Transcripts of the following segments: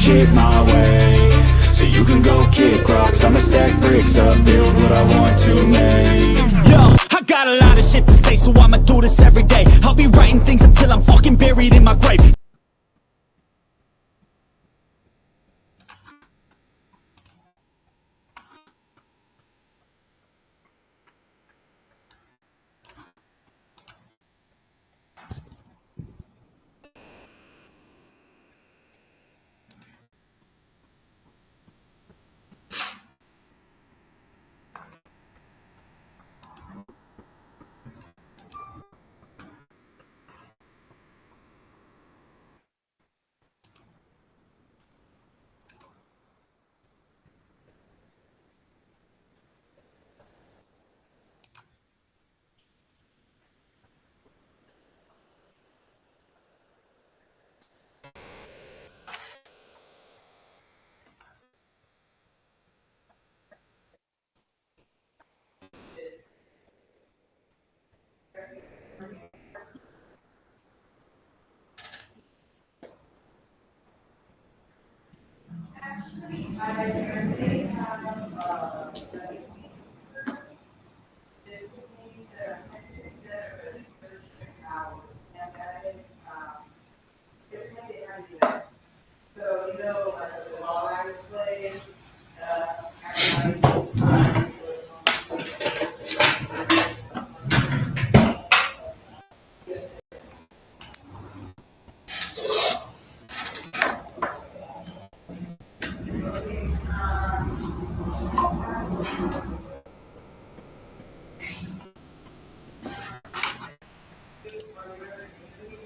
shit my way. So you can go kick rocks, I'ma stack bricks up, build what I want to make. Yo, I got a lot of shit to say, so I'ma do this every day. I'll be writing things until I'm fucking buried in my grave.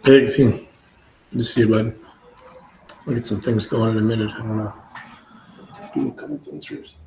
Hey, good to see you, bud. I'll get some things going in a minute. I want to do a couple things first.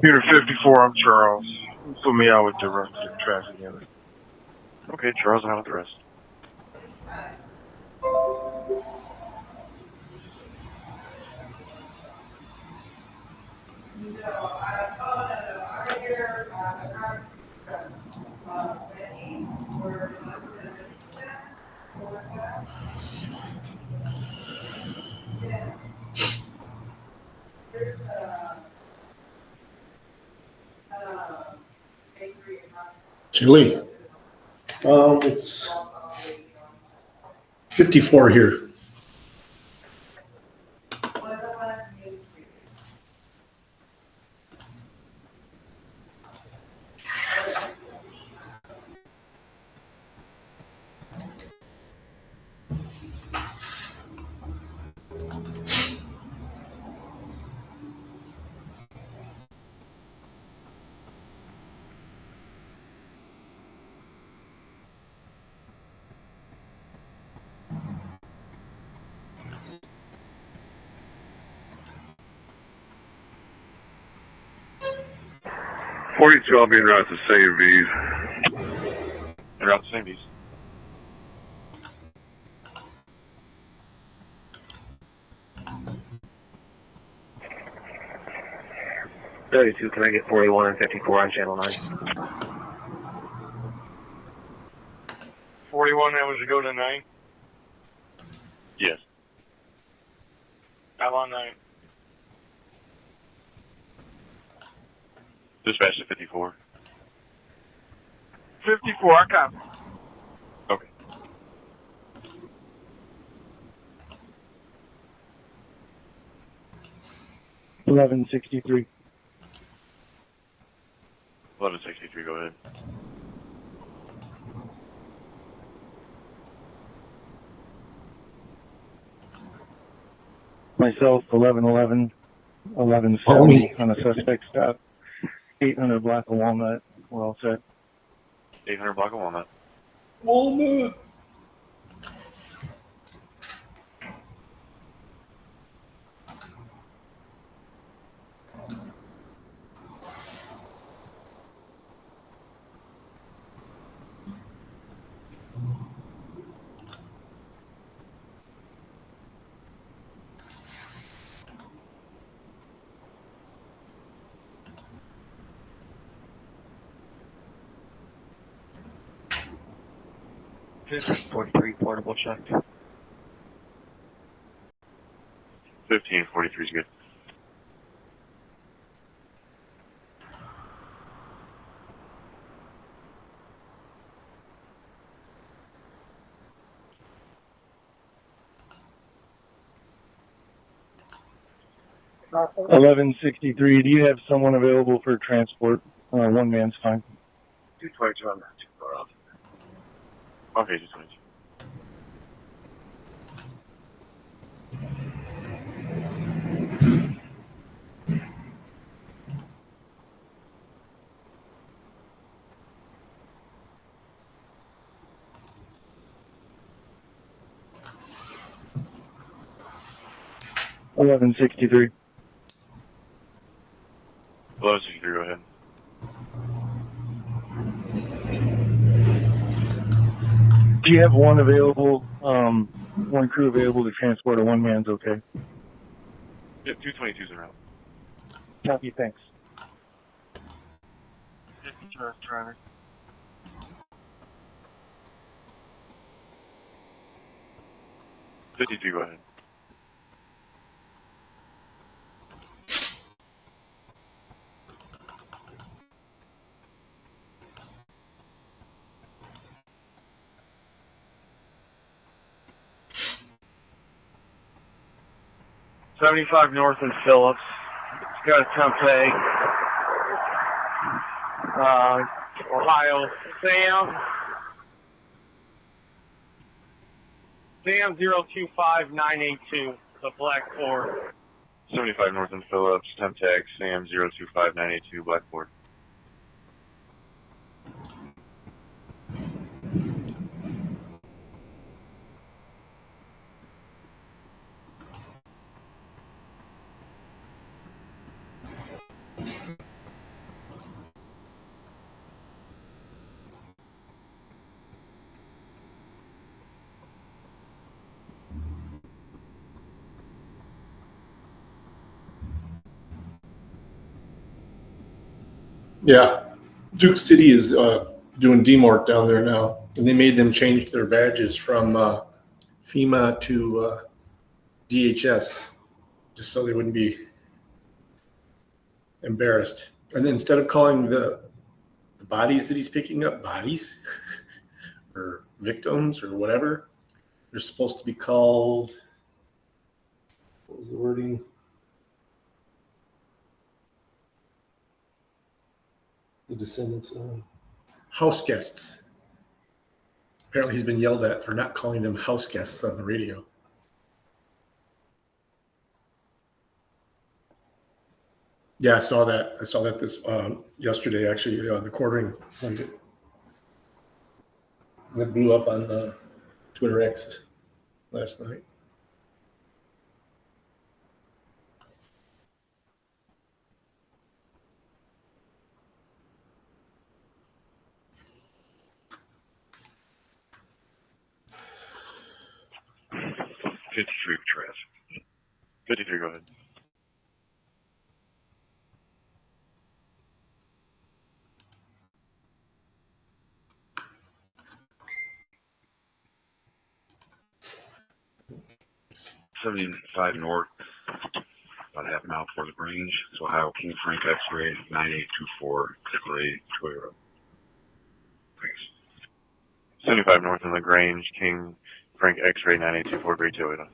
Unit 54, I'm Charles. Put me out with the rest of the traffic unit. Okay, Charles, and how with the rest? Chili. It's 54 here. I'll be out the same V's. They're out the same V's. Can I get 41 and 54 on channel 9? 41 hours to go to 9? Yes. I'm on 9. Dispatch to 54. 54, I copy. Okay. $11.63. 1163, go ahead. Myself, 1111, Call 1170 me. on a suspect stop. 800 block of Walnut. We're all set. 800 block of Walnut. Walnut. Forty-three portable checked. 1543 is good. Uh, 1163, do you have someone available for transport? One man's fine. 222, I'm not too far off. Okay, just 22. Eleven 63. 1163, go ahead. Do you have one available, one crew available to transport a one man's okay? Yep, 222's en route. Copy, thanks. 50 trust driver. 52, go ahead. $75 north in Phillips. It's got a tempe. Ohio. Sam 025982. The Black 4. 75 north in Phillips, temp tag Sam 025982, Blackboard. Yeah. Duke City is doing DMORT down there now, and they made them change their badges from FEMA to DHS, just so they wouldn't be embarrassed. And then instead of calling the bodies that he's picking up bodies or victims or whatever, they're supposed to be called, what was the wording? The descendants of house guests. Apparently he's been yelled at for not calling them house guests on the radio. Yeah, I saw that. I saw that this yesterday, actually, the quartering blanket. That blew up on Twitter X last night. Fifty-three traffic. 53, go ahead. $75 north, about half a mile before the range. It's Ohio King Frank X-ray 9824 X-ray Toyota. Thanks. 75 north in LaGrange, King Frank X-ray 9824, Gray Toyota.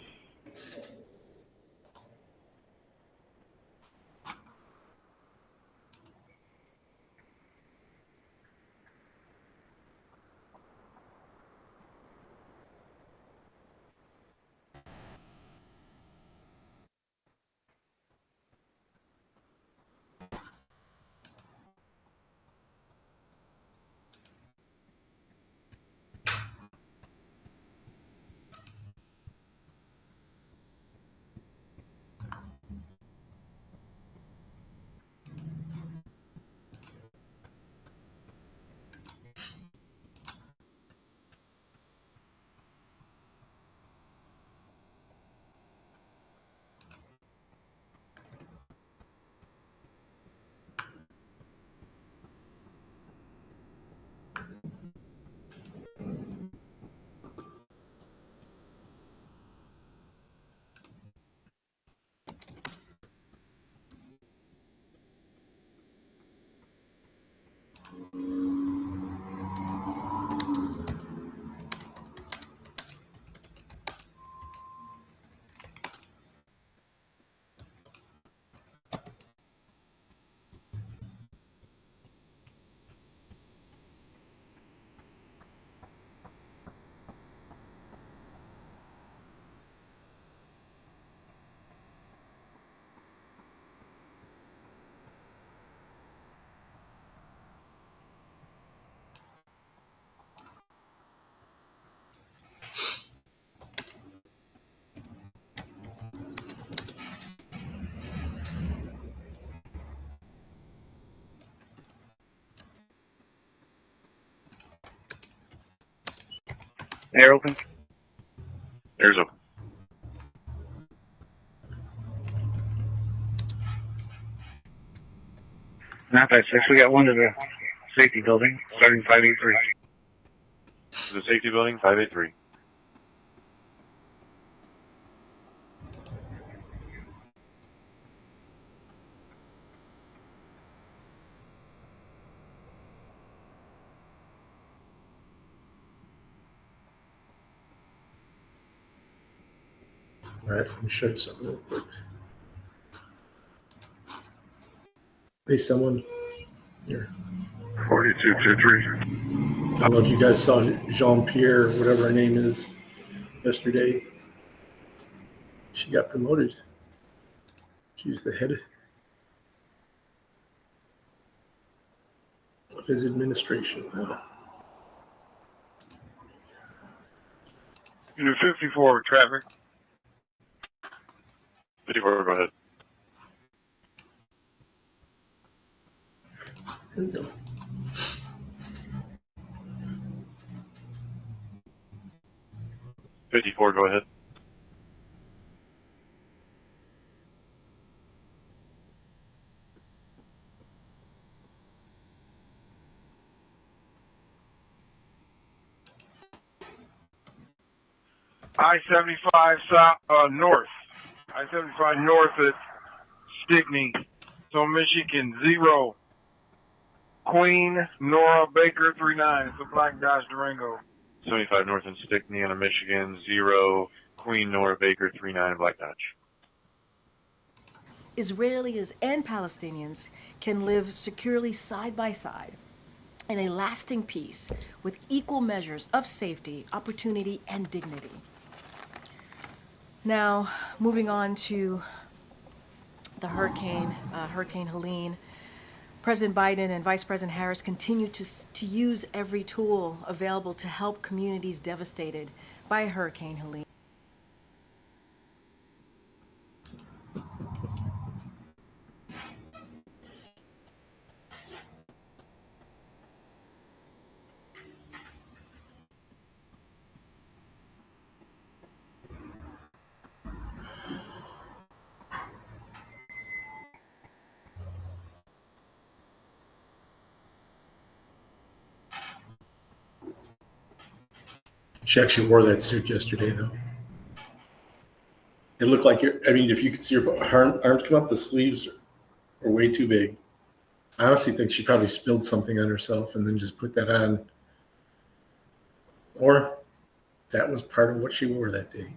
Air open. There's a 956, we got one to the safety building, starting 583. the safety building, 583. All right, let me show you something real quick. Hey, someone here. 4223. I don't know if you guys saw Jean-Pierre, whatever her name is, yesterday. She got promoted. She's the head of his administration now. You're 54 with traffic. 54, go ahead. Here we go. '54, go ahead. I-75 south, north. I-75 north at Stickney. So Michigan 0. Queen Nora Baker 39. It's a black Dodge Durango. 75 North in Stickney on a Michigan, 0, Queen Nora Baker, 39, Black Dodge. Israelis and Palestinians can live securely side by side in a lasting peace with equal measures of safety, opportunity, and dignity. Now, moving on to the hurricane, Hurricane Helene. President Biden and Vice President Harris continue to use every tool available to help communities devastated by Hurricane Helene. She actually wore that suit yesterday, though. It looked like, I mean, if you could see her arms come up, the sleeves are way too big. I honestly think she probably spilled something on herself and then just put that on. Or that was part of what she wore that day.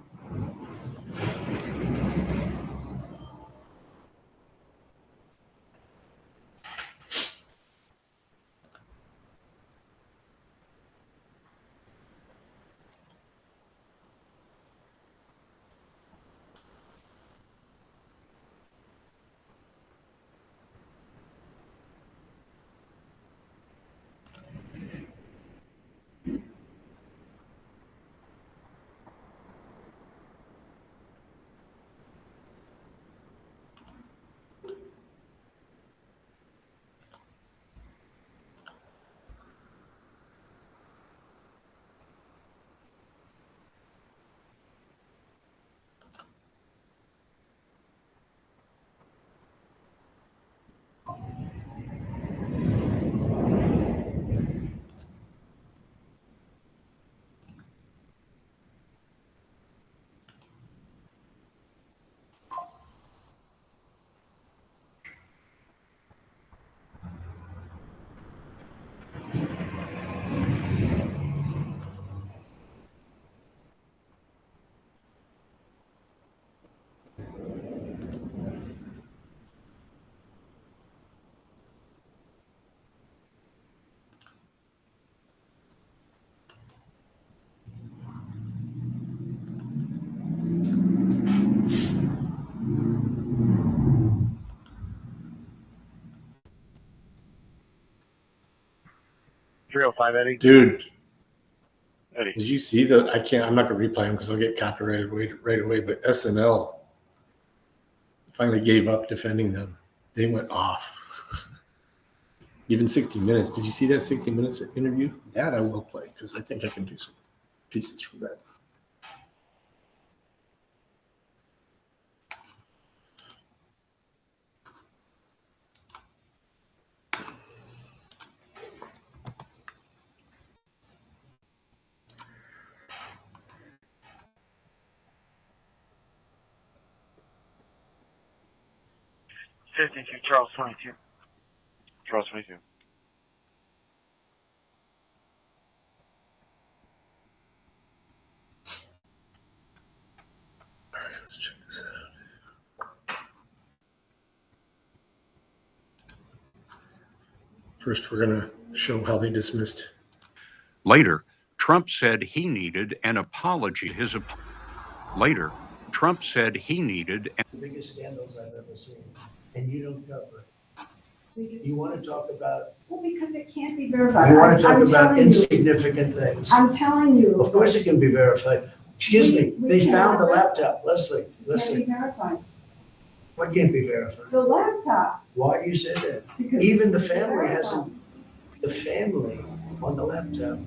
Eddie. Dude, Eddie. did you see I'm not going to replay them because I'll get copyrighted right away, but SNL finally gave up defending them. They went off. Even 60 Minutes. Did you see that 60 Minutes interview? That I will play because I think I can do some. pieces from that. Charles 22. Charles 22. All right, let's check this out. First, we're going to show how they dismissed. Later, Trump said he needed an apology. Later, Trump said he needed The biggest scandals I've ever seen, and you don't cover it. You want to talk about, Well, because it can't be verified. you want to talk I'm about telling you. insignificant things. I'm telling you. Of course it can be verified. Excuse me, We they can't. found the laptop. Leslie, It can't be Leslie, verified. what can't be verified? The laptop. Why do you say that? Because Even the it's family verified. hasn't, the family on the laptop,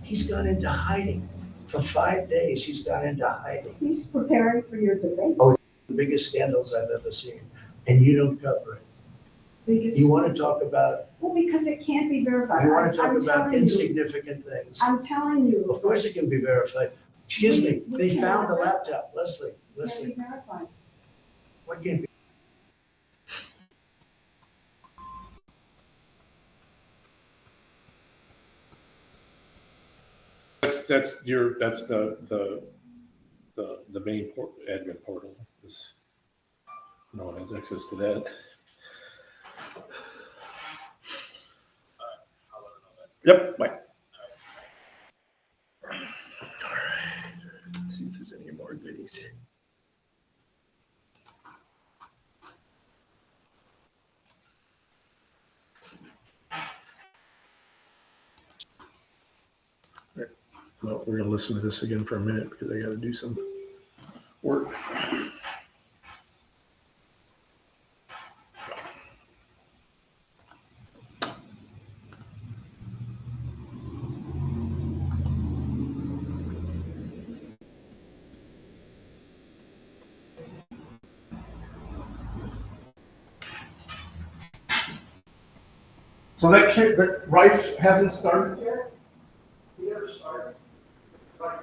he's gone into hiding. For 5 days, he's gone into hiding. He's preparing for your debate. Oh, the biggest scandals I've ever seen, and you don't cover it. Because, You want to talk about, well, because it can't be verified. you want to talk I'm about telling you. insignificant things. I'm telling you. Of course it can be verified. Excuse me, We they cannot. found the laptop. Leslie, It can't be Leslie, verified. what can't be? That's the main admin portal is no one has access to that. Yep, bye. All right. Let's see if there's any more goodies. Well, we're going to listen to this again for a minute because I got to do some work. So that Rife hasn't started yet? He never started. Rife.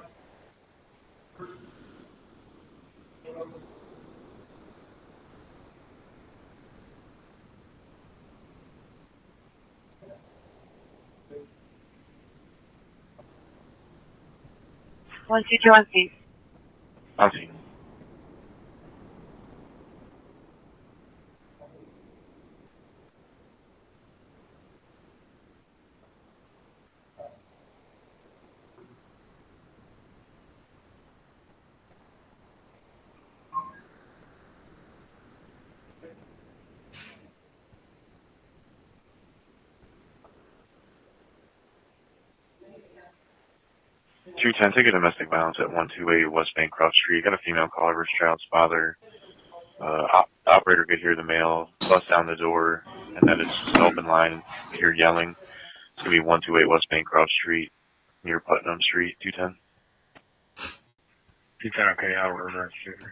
One, two, two, one, please. I'll see. Two ten, take a domestic violence at 128 West Bancroft Street. Got a female caller, her child's father. Operator could hear the male bust down the door, and then it's just an open line. You hear yelling. It's gonna be 128 West Bancroft Street, near Putnam Street. 210. 210, okay, I'll reverse it.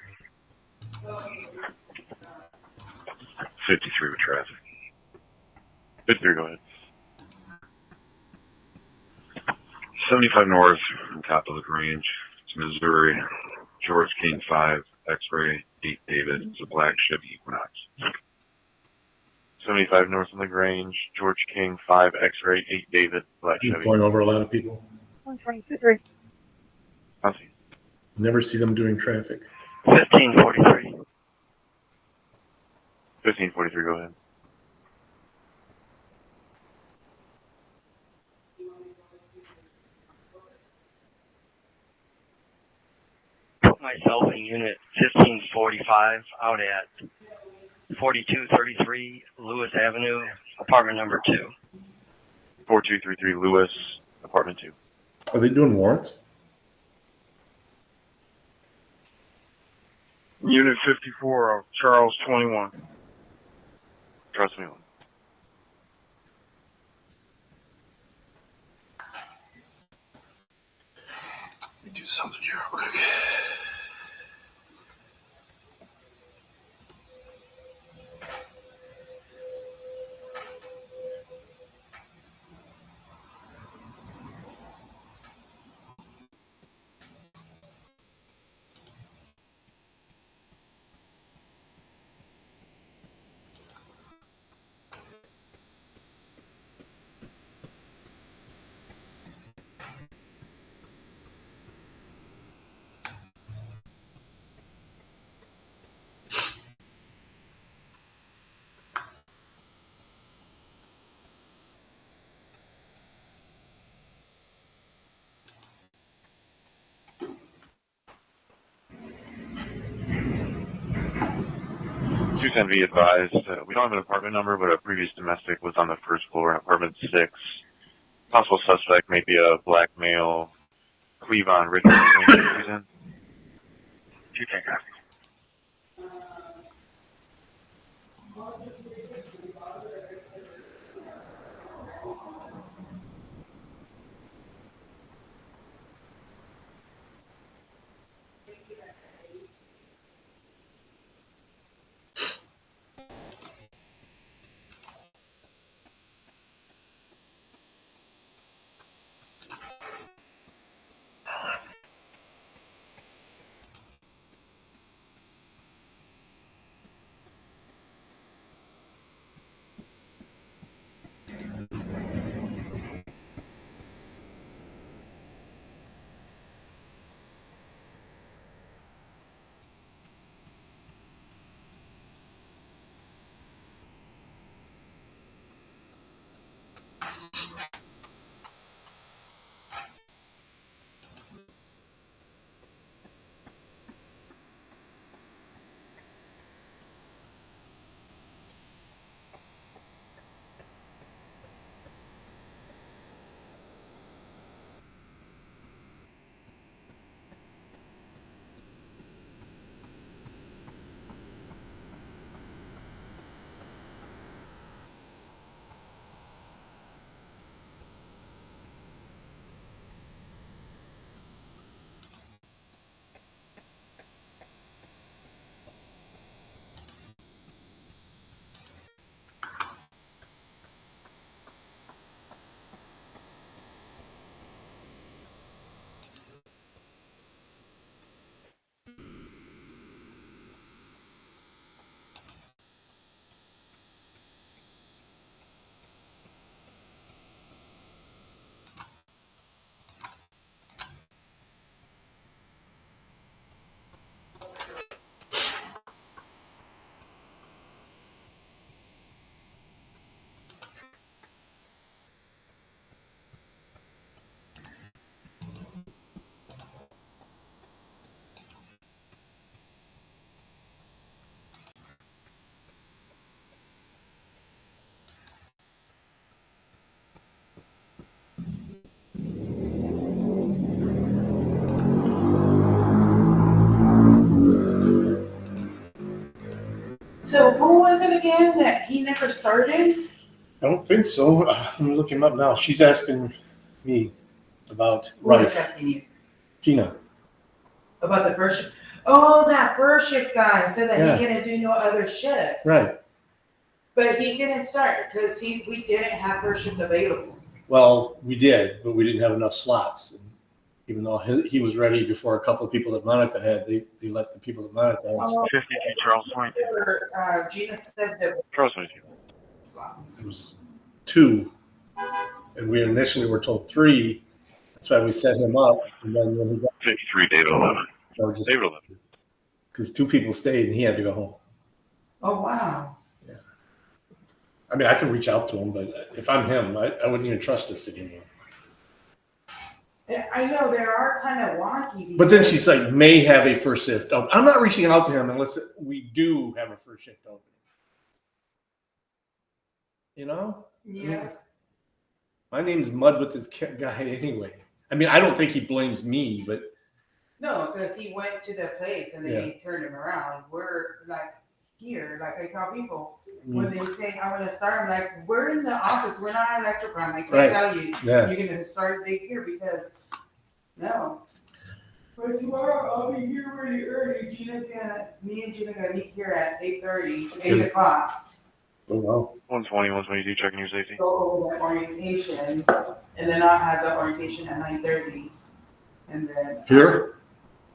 53 with traffic. 53, go ahead. 75 north on top of the Grange. It's Missouri. George King 5, X-ray, 8 David. It's a black Chevy Equinox. 75 north on the Grange, George King, 5 X-ray, 8 David, black You're Chevy. going over a lot of people. 123. I'll see. Never see them doing traffic. 1543. 1543, go ahead. Put myself in unit 1545 out at 4233 Lewis Avenue, apartment number 2. 4233 Lewis, apartment 2. Are they doing warrants? Unit 54, Charles 21. Trust me. something here real quick. 210 be advised, we don't have an apartment number, but a previous domestic was on the first floor in apartment 6. Possible suspect may be a black male. Cleavon Richard. 210. 210 copy. So who was it again that he never started? I don't think so. Let me look him up now. She's asking me about Who was Rife. asking you? Gina. About the first shift? Oh, that first shift guy said that Yeah. he couldn't do no other shifts. Right. But he didn't start because we didn't have first shift available. Well, we did, but we didn't have enough slots. And even though he was ready before a couple of people that Monica had, they let the people that Monica had. 52 Charles Point. Gina said that Charles Point. slots. It was 2, and we initially were told 3. That's why we set him up, and then when he got 53 David 11. David 11. Because 2 people stayed and he had to go home. Oh, wow. Yeah. I mean, I can reach out to him, but if I'm him, I wouldn't even trust this anymore. I know there are kind of wonky. But then she's like, may have a first shift open. I'm not reaching out to him unless we do have a first shift open. You know? Yeah. I mean, my name's Mud with this guy anyway. I mean, I don't think he blames me, but. No, because he went to the place and they turned him around. We're like here, like I tell people, when they say I want to start, I'm like, we're in the office. We're not electrical. I can't tell you you're going to start day here because no. But tomorrow I'll be here really early. Me and Gina gonna meet here at 8:30, 8 o'clock. Oh, wow. 120, 122, checking your safety. Go over the orientation, and then I'll have the orientation at 9:30, and then Here?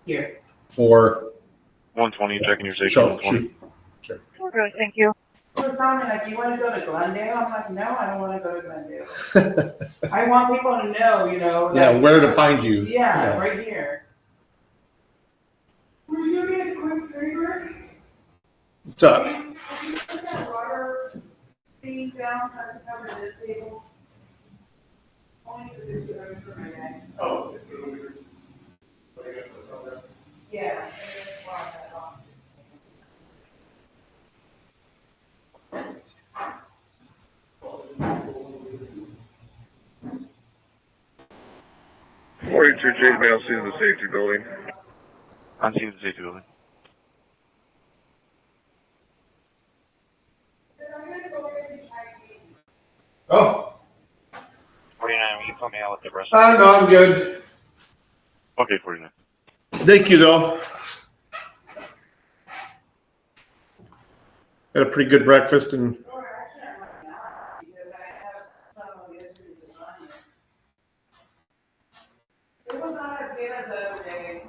here. For 120, checking your safety. shoot. 120. Shoot. Okay, thank you. It was something like, you wanna go to Glendale? I'm like, no, I don't wanna go to Glendale. I want people to know, you know. Yeah, like, where to find you. Yeah, right here. Will you do me a quick favor? What's up? Can you put that water thing down so I can cover this table? Only for this, for my neck. Oh. Yeah. and just wash that off. 42 Jade Mail sees the safety building. I'm seeing the safety building. Oh. 49, will you put me out with the rest? No, I'm good. Okay, 49. Thank you, though. Had a pretty good breakfast and Because I have some of yesterday's lasagna. It was not as good as the other day.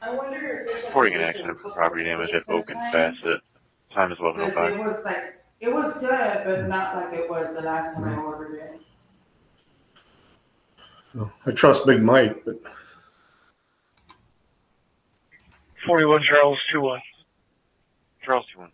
I wonder if there's Reporting an accident for property damage at Oak and Facet. Time is Because 11:05. it was like, it was good, but not like it was the last time I ordered it. I trust Big Mike, but 41 Charles 21. Charles 21.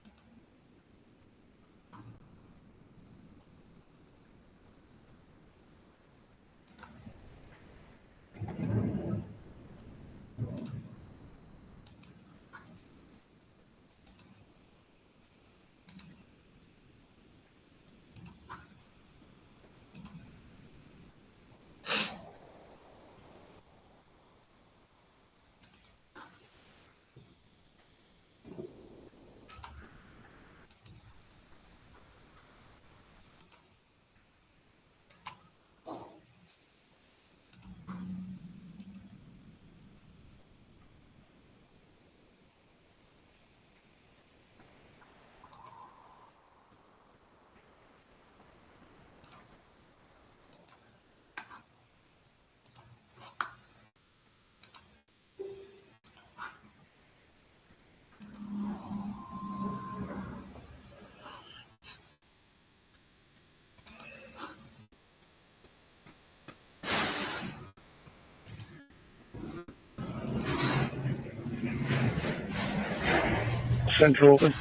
Central open.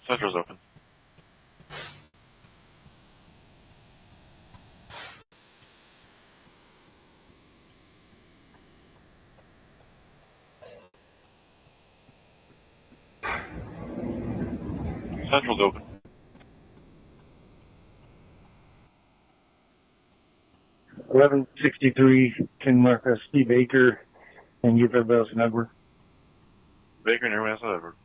Central's open. Central's open. $11.63 can mark us Steve Baker and give everybody else an Edward. Baker and everyone else over.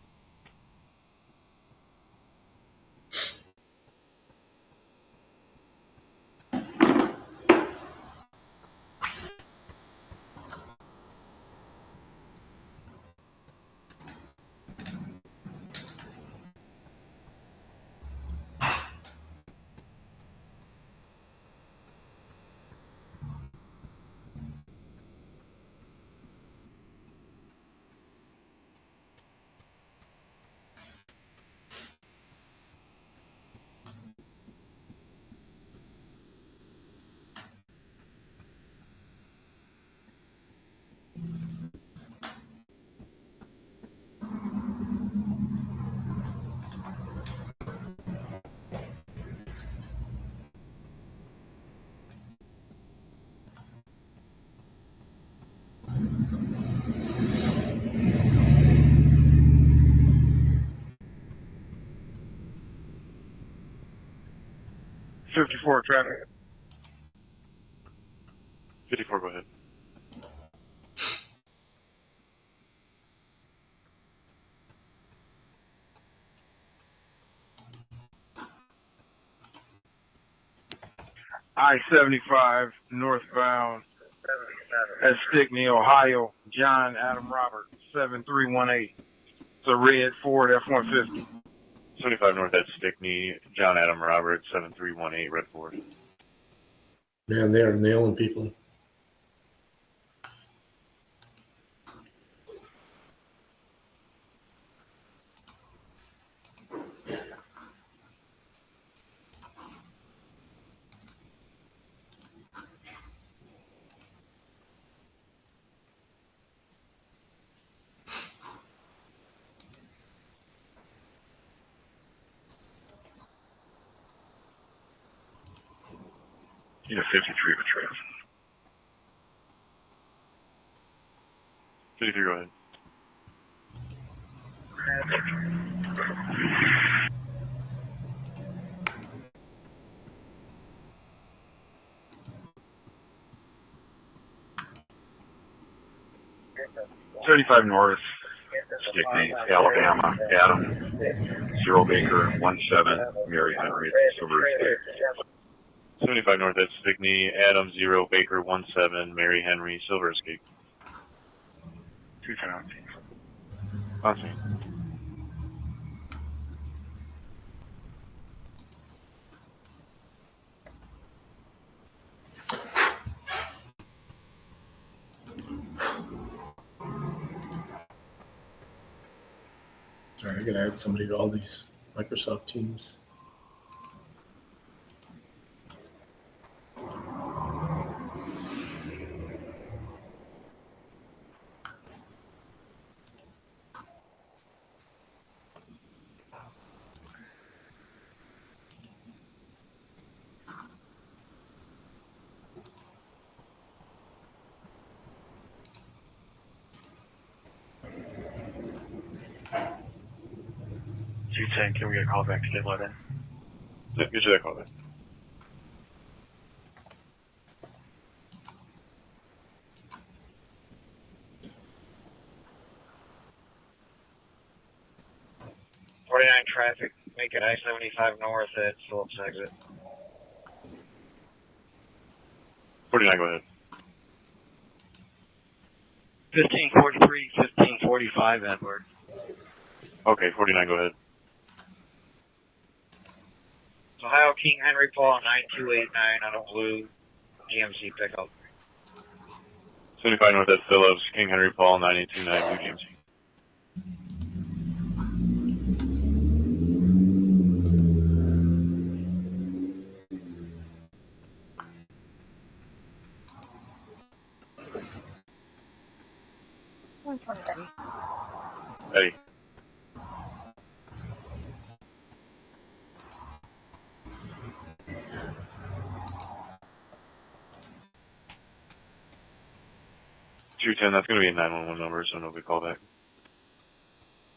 '54 traffic. 54, go ahead. I-75 northbound at Stickney, Ohio. John Adam Robert, 7318. It's a red Ford F-150. 75 north at Stickney, John Adam Robert, 7318, Red Ford. Man, they are nailing people. Yeah, 53 with traffic. 53, go ahead. Thirty-five north, Stickney, Alabama, Adam, 0 Baker, 17, Mary Henry, Silver Estate. 75 north at Stickney, Adam 0, Baker 17, Mary Henry, Silver Escape. 210. On scene. Sorry, I gotta add somebody to all these Microsoft Teams. Can we get a call back to get let in? Yeah, get you that call back. Traffic, make it I-75 north at Phillips exit. 49, go ahead. 1543, 1545, Edward. Okay, 49, go ahead. Ohio King Henry Paul 9289 on a blue GMC pickup. 75 north at Phillips, King Henry Paul 929, Blue GMC. Eddie. $210, that's going to be a 911 number, so no big call back.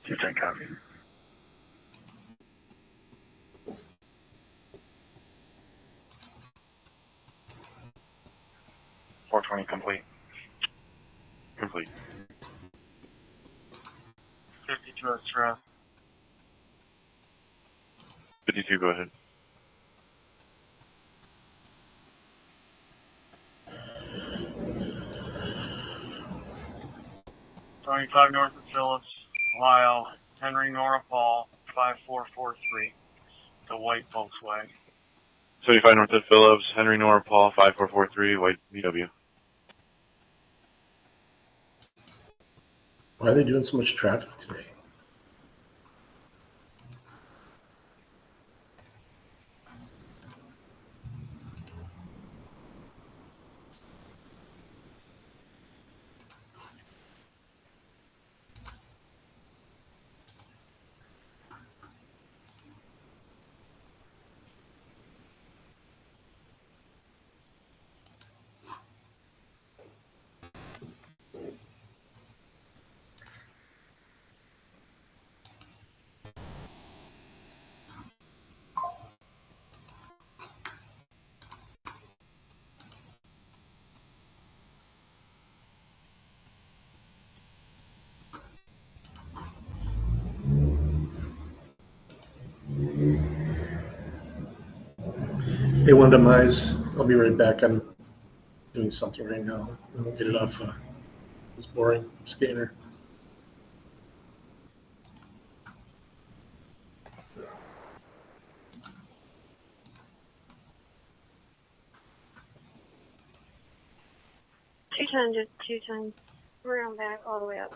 210 copy. $420 complete. Complete. 52 extra. 52, go ahead. Twenty-five north of Phillips, Ohio, Henry Nora Paul, 5443. The white Volkswagen. 75 north at Phillips, Henry Nora Paul 5443, white VW. Why are they doing so much traffic today? Hey, Wanda Mize, I'll be right back. I'm doing something right now. And we'll get it off this boring scanner. Two times, just 2 times. Around back, all the way up.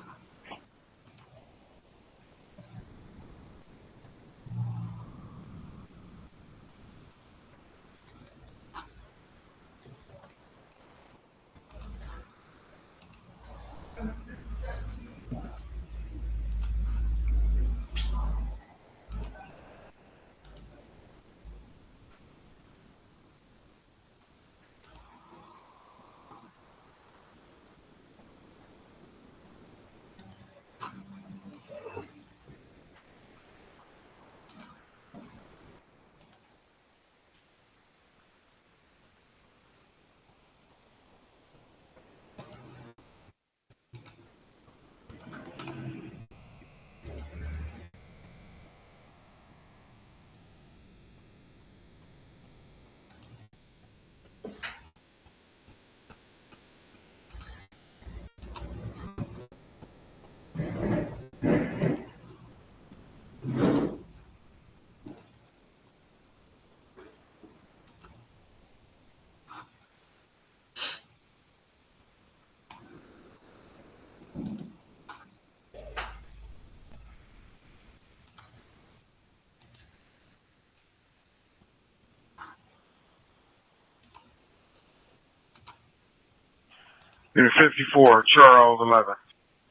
Unit 54, Charles 11.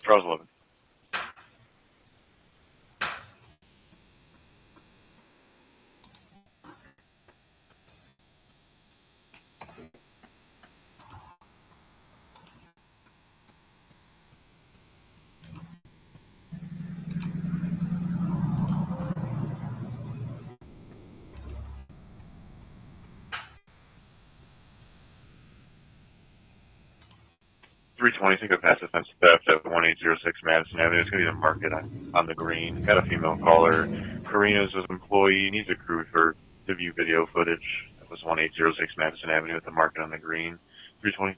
Charles 11. Think of passive fence theft at 1806 Madison Avenue. It's going to be the market on the green. Got a female caller. Karina's was employee. Needs a crew to view video footage. That was 1806 Madison Avenue at the market on the green. 320.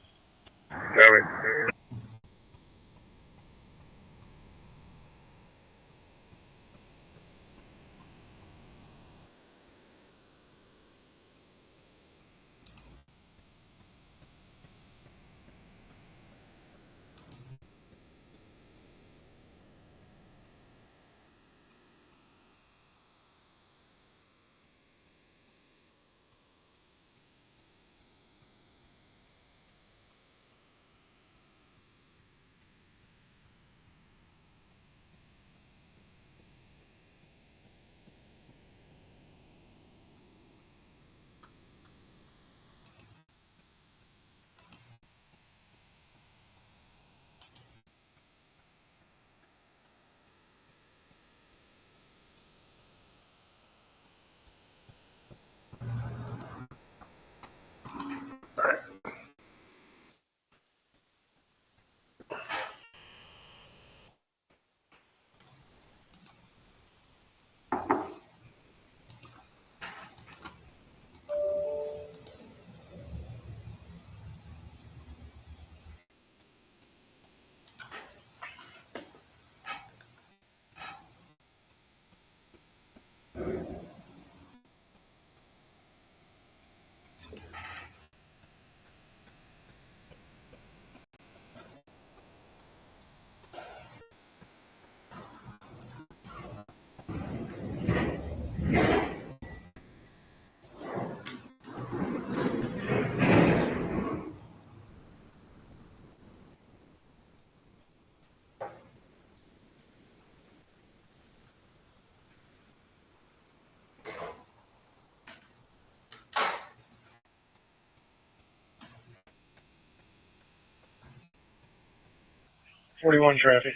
Traffic.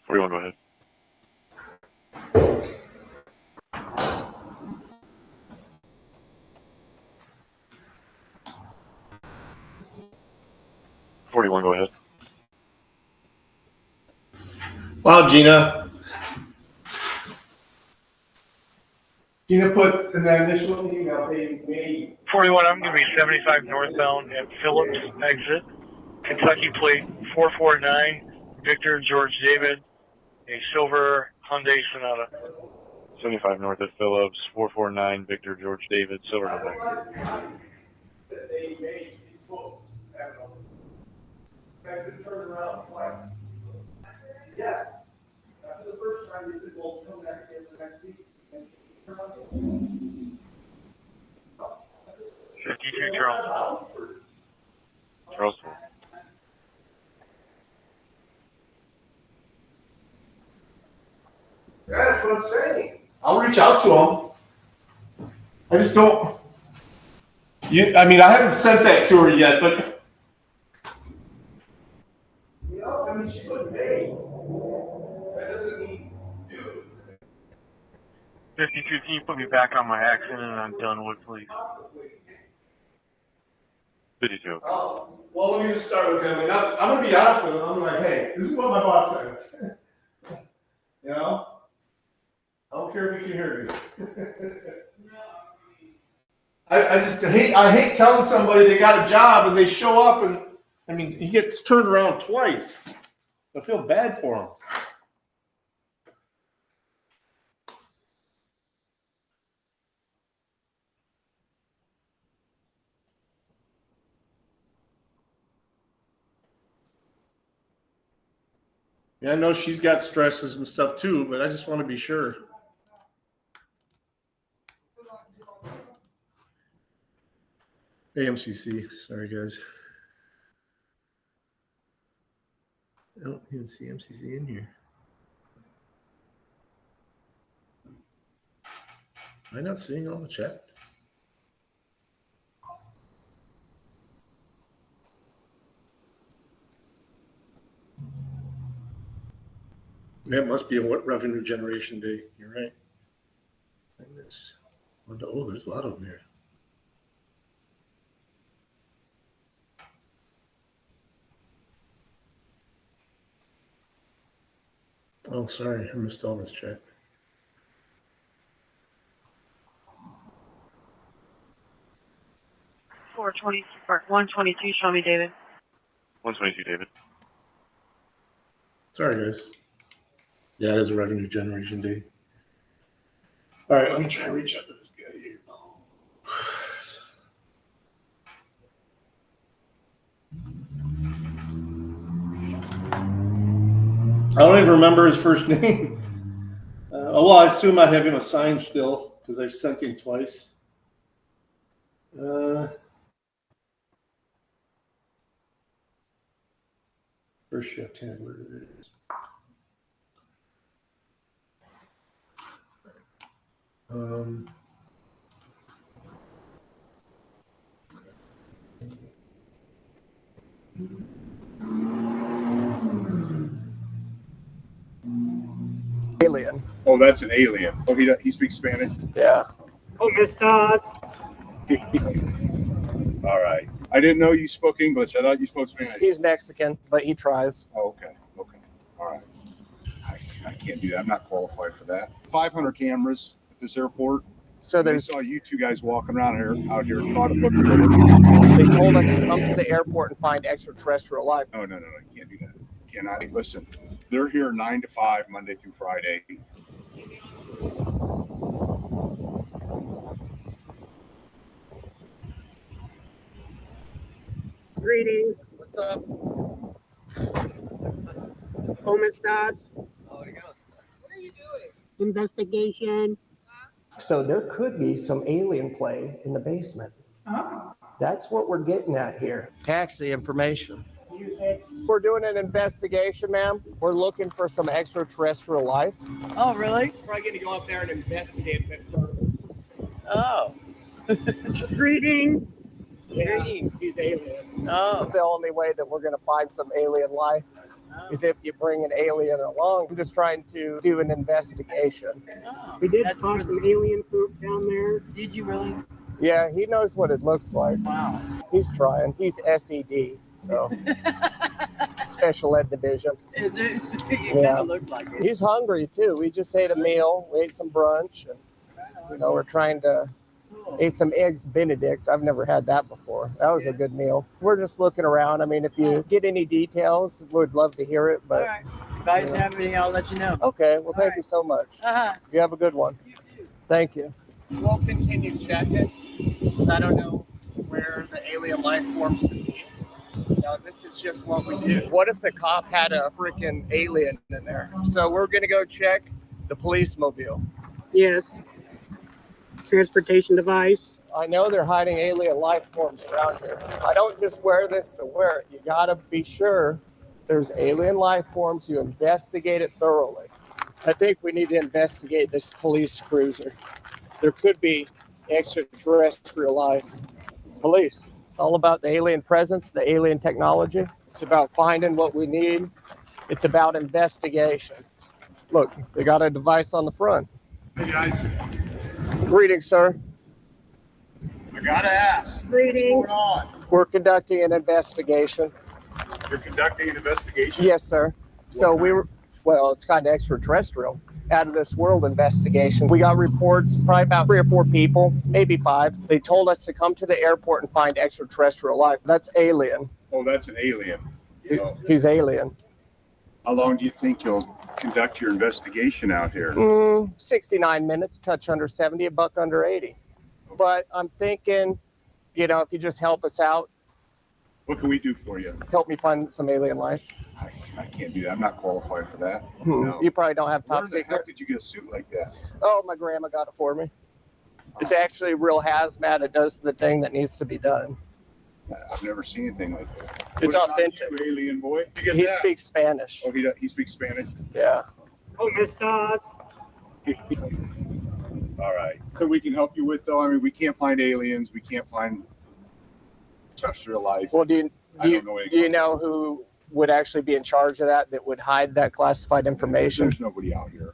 41, go ahead. Go ahead. Wow, Gina. Can you put in that initial email, May 41, I'm going to be 75 northbound at Phillips exit, Kentucky plate 449, Victor George David, a silver Hyundai Sonata. 75 north of Phillips, 449 Victor George David, Silver Hyundai. that they made books. I don't know. Guys been turned around twice. Yes. After the first time, they said, "Well, come back again the next week." 52 Charleston. Charleston. Yeah, that's what I'm saying. I'll reach out to them. I just don't. I mean, I haven't sent that to her yet, but. You know, I mean, she put May. That doesn't mean dude. 52, can you put me back on my accident and I'm done with, please? 52. Oh, well, let me just start with him. And I'm going to be honest with him. I'm like, hey, this is what my boss says. You know? I don't care if you can hear me. I just hate telling somebody they got a job and they show up and, I mean, he gets turned around twice. I feel bad for him. Yeah, I know she's got stresses and stuff too, but I just want to be sure. AMCC, sorry guys. I don't even see MCC in here. Am I not seeing all the chat? That must be a revenue generation day. You're right. Oh, there's a lot of them here. Oh, sorry, I missed all this chat. Or 122, show me, David. 122 David. Sorry, guys. Yeah, it is a revenue generation day. All right, let me try to reach out to this guy here. I don't even remember his first name. Well, I assume I have him assigned still because I've sent him twice. First shift handler. It is. Alien. Oh, that's an alien. Oh, he speaks Spanish? Yeah. ¿Cómo estás? All right. I didn't know you spoke English. I thought you spoke Spanish. He's Mexican, but he tries. Oh, okay. Okay. All right. I can't do that. I'm not qualified for that. 500 cameras at this airport. So I there's. saw you two guys walking around out here. Thought it looked a little. They told us to come to the airport and find extraterrestrial life. No. You can't do that. Cannot. Listen, they're here 9 to 5, Monday through Friday. Greetings. What's up? ¿Cómo estás? What are you doing? Investigation. So there could be some alien play in the basement. Oh. That's what we're getting at here. Taxi information. We're doing an investigation, ma'am. We're looking for some extraterrestrial life. Oh, really? Probably going to go up there and investigate it. Oh. Greetings. Greetings. He's alien. Oh. The only way that we're going to find some alien life is if you bring an alien along. I'm just trying to do an investigation. Oh. We did spot some alien poop down there. Did you really? Yeah, he knows what it looks like. Wow. He's trying. He's SED, so Special Ed Division. Is it? It Yeah. kind of looked like it. He's hungry too. We just ate a meal. We ate some brunch. And You know, we're trying to ate some eggs Benedict. I've never had that before. That was a good meal. We're just looking around. I mean, if you get any details, we'd love to hear it. But All right. If I have any, I'll let you know. okay, well, thank you so much. Uh-huh. You have a good one. Thank you. We'll continue checking because I don't know where the alien life forms could be. Now, this is just what we do. What if the cop had a freaking alien in there? So we're going to go check the police mobile. Yes. Transportation device. I know they're hiding alien life forms around here. I don't just wear this to wear it. You got to be sure there's alien life forms. You investigate it thoroughly. I think we need to investigate this police cruiser. There could be extraterrestrial life. Police. It's all about the alien presence, the alien technology. It's about finding what we need. It's about investigations. Look, they got a device on the front. Hey guys, Greetings, sir. I gotta ask. Greetings. What's going on? We're conducting an investigation. You're conducting an investigation? Yes, sir. So we were, well, it's kind of extraterrestrial, out of this world investigation. We got reports, probably about 3 or 4 people, maybe 5. They told us to come to the airport and find extraterrestrial life. That's alien. Oh, that's an alien. You know, He's alien. how long do you think you'll conduct your investigation out here? 69 minutes, touch under 70, a buck under 80. But I'm thinking, you know, if you just help us out, What can we do for you? help me find some alien life. I can't do that. I'm not qualified for that. No. You probably don't have top Where the secret. heck did you get a suit like that? Oh, my grandma got it for me. It's actually real hazmat. It does the thing that needs to be done. I've never seen anything like that. It's What, authentic. not you, alien boy. You get He that? speaks Spanish. Oh, he speaks Spanish? Yeah. Oh, estás? All right. So we can help you with, though. I mean, we can't find aliens. We can't find terrestrial life. Well, do I don't know anything. you know who would actually be in charge of that would hide that classified information? There's nobody out here.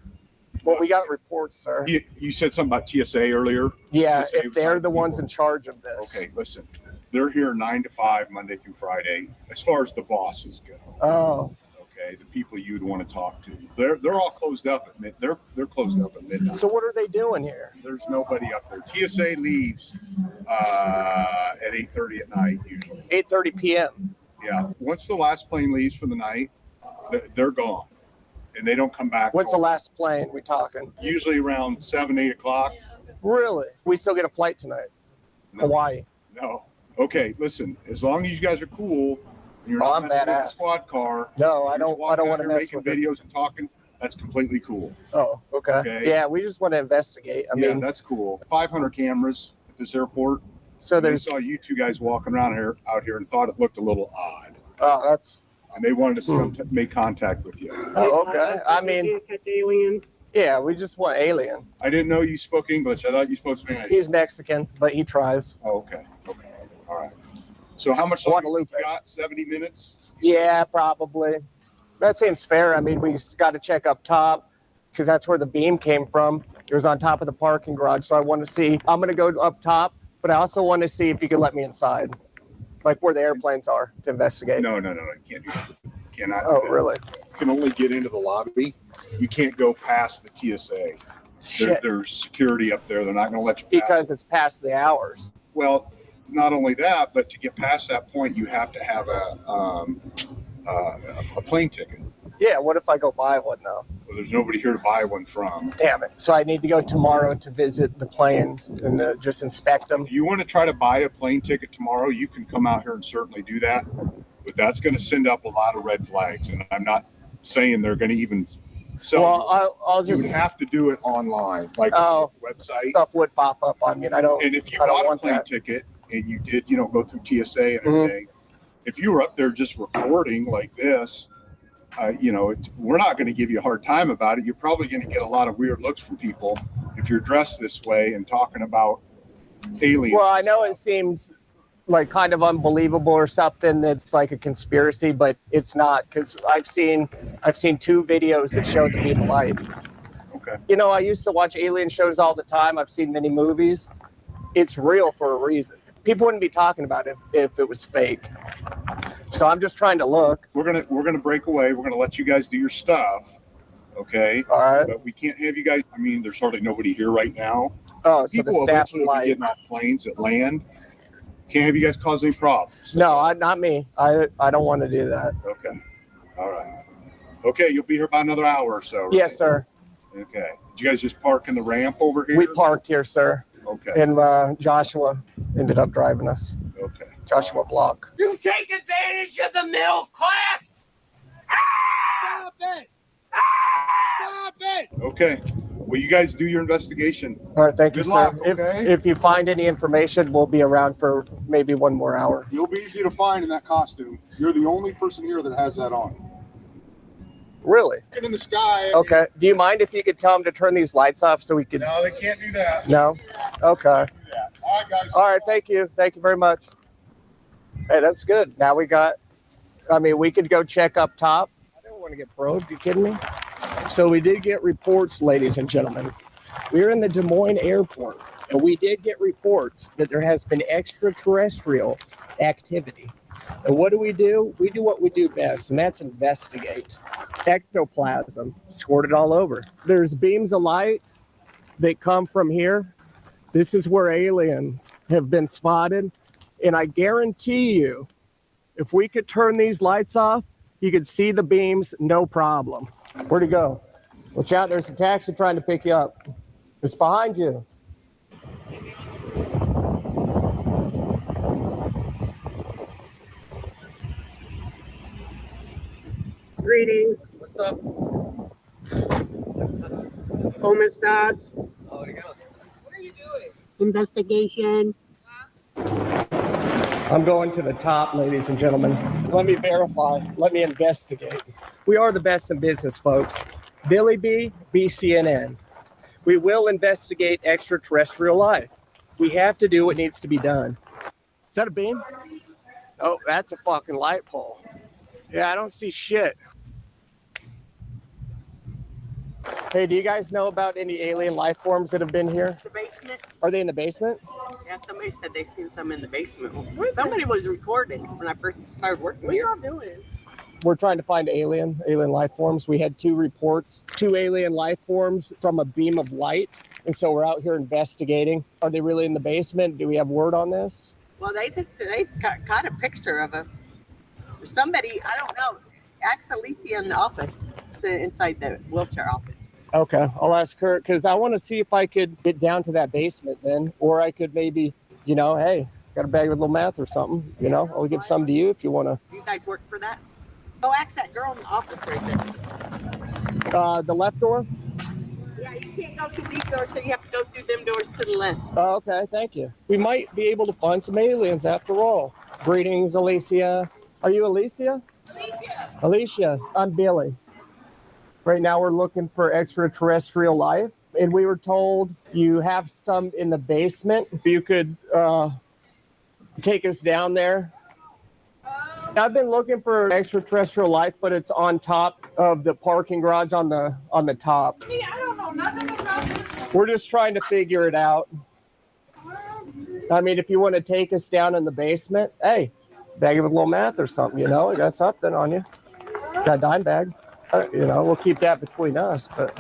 Well, we got reports, sir. You said something about TSA earlier? Yeah, TSA if was they're hiding the ones people. in charge of this. Okay, listen. They're here 9 to 5, Monday through Friday. As far as the bosses go, Oh, okay, the people you'd want to talk to, they're all closed up at they're closed up at midnight. so what are they doing here? There's nobody up there. TSA leaves at 8:30 at night usually. 8:30 p.m. Yeah. Once the last plane leaves for the night, they're gone, and they don't come back. When's the home. last plane we talking? Usually around 7, 8 o'clock. Really? We still get a flight tonight. No. Hawaii. No. Okay, listen. As long as you guys are cool, and you're Oh, not I'm messing with badass. the squad car. No, I you're just don't walking want to out here mess with making it. videos and talking. That's completely cool. Oh, okay. Okay. Yeah, we just want to investigate. I Yeah, mean, that's cool. 500 cameras at this airport. so They there's saw you two guys walking around out here and thought it looked a little odd, oh, that's and they wanted us to come make contact with you. oh, okay. I mean, Can't catch aliens. yeah, we just want alien. I didn't know you spoke English. I thought you spoke Spanish. He's Mexican, but he tries. Oh, okay. Okay. All right. So how much longer you got? 70 minutes? Yeah, probably. That seems fair. I mean, we got to check up top because that's where the beam came from. It was on top of the parking garage. So I want to see, I'm going to go up top, but I also want to see if you can let me inside, like where the airplanes are to investigate. No, you can't do that. You cannot. do Oh, that. really? You can only get into the lobby. You can't go past the TSA. Shit. There's security up there. They're not going to let you pass. Because it's past the hours. Well, not only that, but to get past that point, you have to have a plane ticket. Yeah, what if I go buy one though? Well, there's nobody here to buy one from. Damn it. So I need to go tomorrow to visit the planes and just inspect them. If you want to try to buy a plane ticket tomorrow, you can come out here and certainly do that. But that's going to send up a lot of red flags. And I'm not saying they're going to even sell. Well, I'll you just, would have to do it online, like Oh. on the website. stuff would pop up on me. And I don't, And if you I don't bought a want plane that. ticket and you did, go through TSA and Mhm. everything, if you were up there just recording like this, we're not going to give you a hard time about it. You're probably going to get a lot of weird looks from people if you're dressed this way and talking about aliens. Well, I know it seems like kind of unbelievable or something that's like a conspiracy, but it's not because I've seen 2 videos that show the beam of light. Okay. I used to watch alien shows all the time. I've seen many movies. It's real for a reason. People wouldn't be talking about it if it was fake. So I'm just trying to look. We're gonna break away. We're gonna let you guys do your stuff, okay? All right. But we can't have you guys. I mean, there's hardly nobody here right now. Oh, so People the staff's eventually will be light. getting off planes that land. Can't have you guys cause any problems. No, not me. I don't want to do that. Okay. All right. Okay, you'll be here about another hour or so, right? Yes, sir. Okay. Did you guys just park in the ramp over here? We parked here, sir. Okay. And Joshua ended up driving us. Okay. Joshua Block. You take advantage of the middle class. Stop it! Stop it! Okay. Well, you guys do your investigation. All right, thank you, Good sir. luck, okay? If you find any information, we'll be around for maybe one more hour. You'll be easy to find in that costume. You're the only person here that has that on. Really? Looking in the sky. Okay. Do you mind if you could tell them to turn these lights off so we could? No, they can't do that. No? Okay. Do that. All right, guys. All right, thank you. Thank you very much. Hey, that's good. Now we could go check up top. I don't want to get probed. You kidding me? So we did get reports, ladies and gentlemen. We're in the Des Moines airport, and we did get reports that there has been extraterrestrial activity. And what do? We do what we do best, and that's investigate. Ectoplasm, squirted all over. There's beams of light that come from here. This is where aliens have been spotted. And I guarantee you, if we could turn these lights off, you could see the beams, no problem. Where'd he go? Watch out, there's a taxi trying to pick you up. It's behind you. Greetings. What's up? ¿Cómo estás? Oh, there you go. What are you doing? Investigation. I'm going to the top, ladies and gentlemen. Let me verify. Let me investigate. We are the best in business, folks. Billy B, BCNN. We will investigate extraterrestrial life. We have to do what needs to be done. Is that a beam? Oh, that's a fucking light pole. Yeah, I don't see shit. Hey, do you guys know about any alien life forms that have been here? The basement? Are they in the basement? Yeah, somebody said they seen some in the basement. Somebody was recording when I first started working here. What are y'all doing? We're trying to find alien life forms. We had 2 reports, 2 alien life forms from a beam of light. And so we're out here investigating. Are they really in the basement? Do we have word on this? Well, they got a picture of somebody, I don't know, ask Alicia in the office, inside the wheelchair office. Okay, I'll ask her because I want to see if I could get down to that basement then, or I could maybe, hey, got a bag with a little meth or something, I'll give some to you if you want to. You guys work for that? Go ask that girl in the office right there. The left door? Yeah, you can't go through these doors, so you have to go through them doors to the left. Oh, okay, thank you. We might be able to find some aliens after all. Greetings, Alicia. Are you Alicia? Alicia, I'm Billy. Right now we're looking for extraterrestrial life, and we were told you have some in the basement. If you could take us down there. I've been looking for extraterrestrial life, but it's on top of the parking garage on the top. I don't know nothing about this. We're just trying to figure it out. I mean, if you want to take us down in the basement, hey, bag it with a little meth or something, I got something on you. Got a dime bag. We'll keep that between us, but